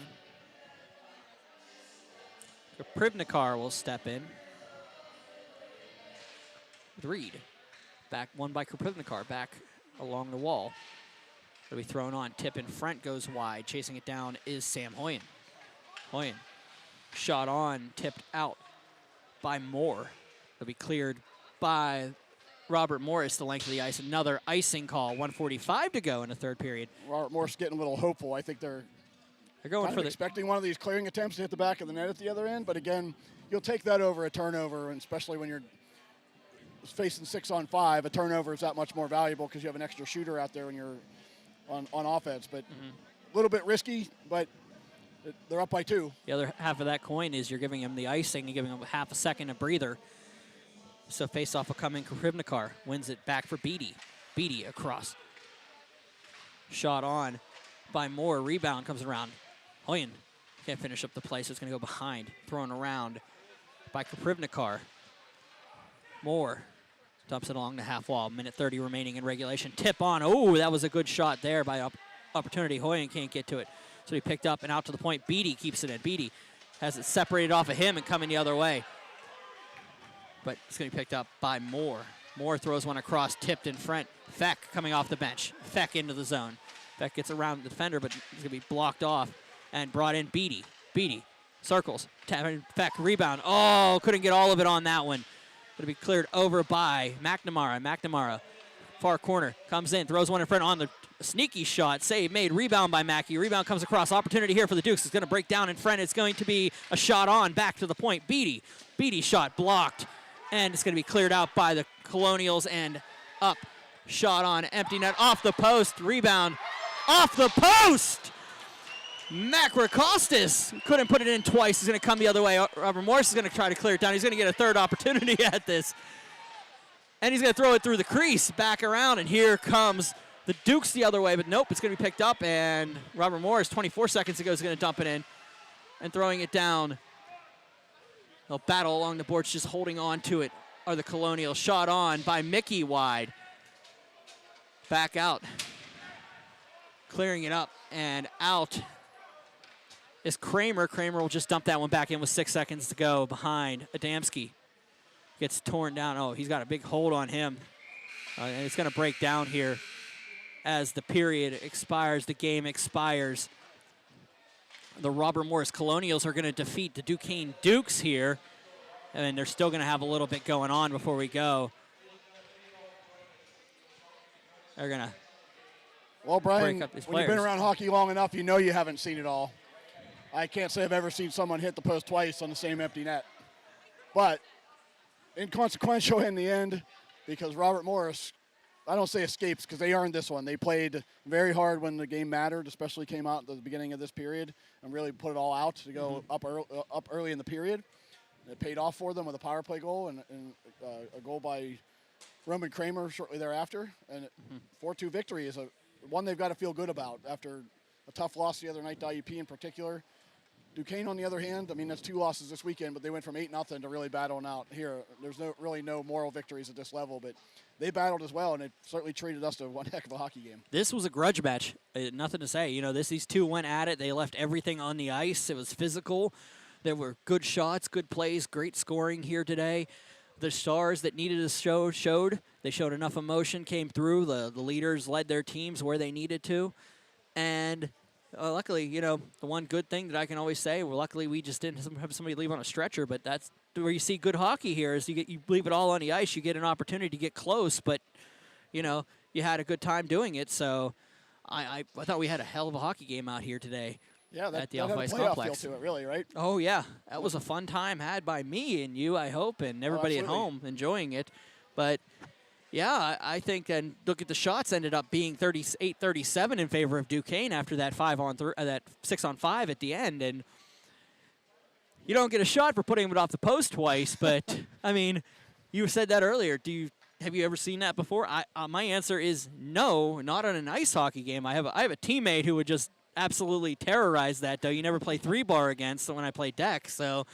Privnikar will step in. With Reed. Back one by Krivnikar, back along the wall. It'll be thrown on. Tip in front, goes wide. Chasing it down is Sam Hoyen. Hoyen. Shot on, tipped out by Moore. It'll be cleared by Robert Morris, the length of the ice. Another icing call. 1:45 to go in the third period. Robert Morris getting a little hopeful. I think they're going for expecting one of these clearing attempts to hit the back of the net at the other end. But again, you'll take that over a turnover, and especially when you're facing 6-on-5, a turnover is that much more valuable because you have an extra shooter out there when you're on offense. But a little bit risky, but they're up by 2. The other half of that coin is you're giving him the icing and giving him half a second a breather. So face-off will come in. Krivnikar wins it back for Beatty. Beatty across. Shot on by Moore. Rebound comes around. Hoyen can't finish up the play, so it's going to go behind. Thrown around by Krivnikar. Moore dumps it along the half wall. Minute 30 remaining in regulation. Tip on. Oh, that was a good shot there by opportunity. Hoyen can't get to it. So he picked up and out to the point. Beatty keeps it in. Beatty has it separated off of him and coming the other way. But it's going to be picked up by Moore. Moore throws one across, tipped in front. Feck coming off the bench. Feck into the zone. Feck gets around the defender, but he's going to be blocked off and brought in Beatty. Beatty circles. Feck rebound. Oh, couldn't get all of it on that one. It'll be cleared over by McNamara. McNamara, far corner, comes in, throws one in front on the sneaky shot. Save made, rebound by Mackey. Rebound comes across. Opportunity here for the Dukes. It's going to break down in front. It's going to be a shot on, back to the point. Beatty. Beatty shot blocked. And it's going to be cleared out by the Colonials and up. Shot on, empty net, off the post. Rebound, off the post. Makrakostas couldn't put it in twice. He's going to come the other way. Robert Morris is going to try to clear it down. He's going to get a third opportunity at this. And he's going to throw it through the crease, back around, and here comes the Dukes the other way. But nope, it's going to be picked up, and Robert Morris, 24 seconds ago, is going to dump it in and throwing it down. They'll battle along the boards, just holding on to it are the Colonials. Shot on by Mickey wide. Back out. Clearing it up and out is Kramer. Kramer will just dump that one back in with 6 seconds to go behind Adamski. Gets torn down. Oh, he's got a big hold on him. And it's going to break down here as the period expires, the game expires. The Robert Morris Colonials are going to defeat the Duquesne Dukes here. And they're still going to have a little bit going on before we go. They're going to Brian, break up these when players. You've been around hockey long enough, you know you haven't seen it all. I can't say I've ever seen someone hit the post twice on the same empty net. But inconsequential in the end because Robert Morris I don't say escapes because they earned this one. They played very hard when the game mattered, especially came out at the beginning of this period and really put it all out to go up early in the period. It paid off for them with a power play goal and a goal by Roman Kramer shortly thereafter. And 4-2 victory is one they've got to feel good about after a tough loss the other night to IUP in particular. Duquesne, on the other hand, I mean, that's 2 losses this weekend, but they went from 8-0 to really battling out here. There's really no moral victories at this level, but they battled as well, and it certainly treated us to one heck of a hockey game. This was a grudge match. Nothing to say. You know, these two went at it. They left everything on the ice. It was physical. There were good shots, good plays, great scoring here today. The stars that needed to show showed. They showed enough emotion, came through. The leaders led their teams where they needed to, and luckily, you know, the one good thing that I can always say, well, luckily we just didn't have somebody leave on a stretcher, but that's where you see good hockey here is you leave it all on the ice, you get an opportunity to get close, but, you know, you had a good time doing it, so I thought we had a hell of a hockey game out here today. Yeah, at the that had a Ice playoff Complex. feel to it, really, right? Oh, yeah. That was a fun time had by me and you, I hope, and everybody at home enjoying it. But, yeah, I think, and look at the shots ended up being 38-37 in favor of Duquesne after that 6-on-5 at the end. And you don't get a shot for putting it off the post twice, but, I mean, you said that earlier. Have you ever seen that before? My answer is no, not on an ice hockey game. I have a teammate who would just absolutely terrorize that, though. You never play 3-bar against when I play deck, so.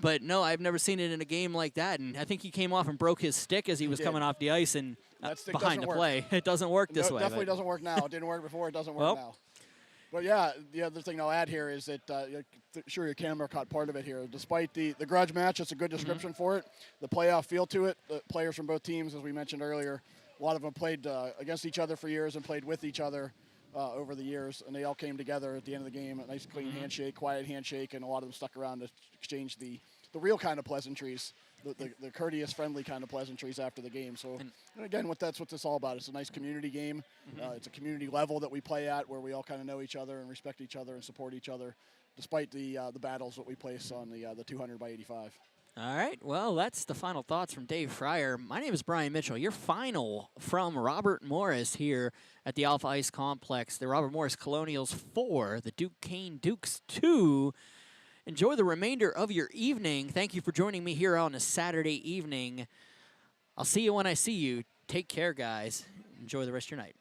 But no, I've never seen it in a game like that, and I think he came off and broke his stick as he was coming off the ice and behind the play. It doesn't work this way. Definitely doesn't work now. It didn't work before. It doesn't work now. But yeah, the other thing I'll add here is that sure your camera caught part of it here. Despite the grudge match, it's a good description for it. The playoff feel to it. The players from both teams, as we mentioned earlier, a lot of them played against each other for years and played with each other over the years, and they all came together at the end of the game. A nice, clean handshake, quiet handshake, and a lot of them stuck around to exchange the real kind of pleasantries, the courteous, friendly kind of pleasantries after the game. So, and again, that's what this is all about. It's a nice community game. It's a community level that we play at where we all kind of know each other and respect each other and support each other, despite the battles that we place on the 200 by 85. All right, well, that's the final thoughts from Dave Fryer. My name is Brian Mitchell. Your final from Robert Morris here at the Alpha Ice Complex. The Robert Morris Colonials 4, the Duquesne Dukes 2. Enjoy the remainder of your evening. Thank you for joining me here on a Saturday evening. I'll see you when I see you. Take care, guys. Enjoy the rest of your night.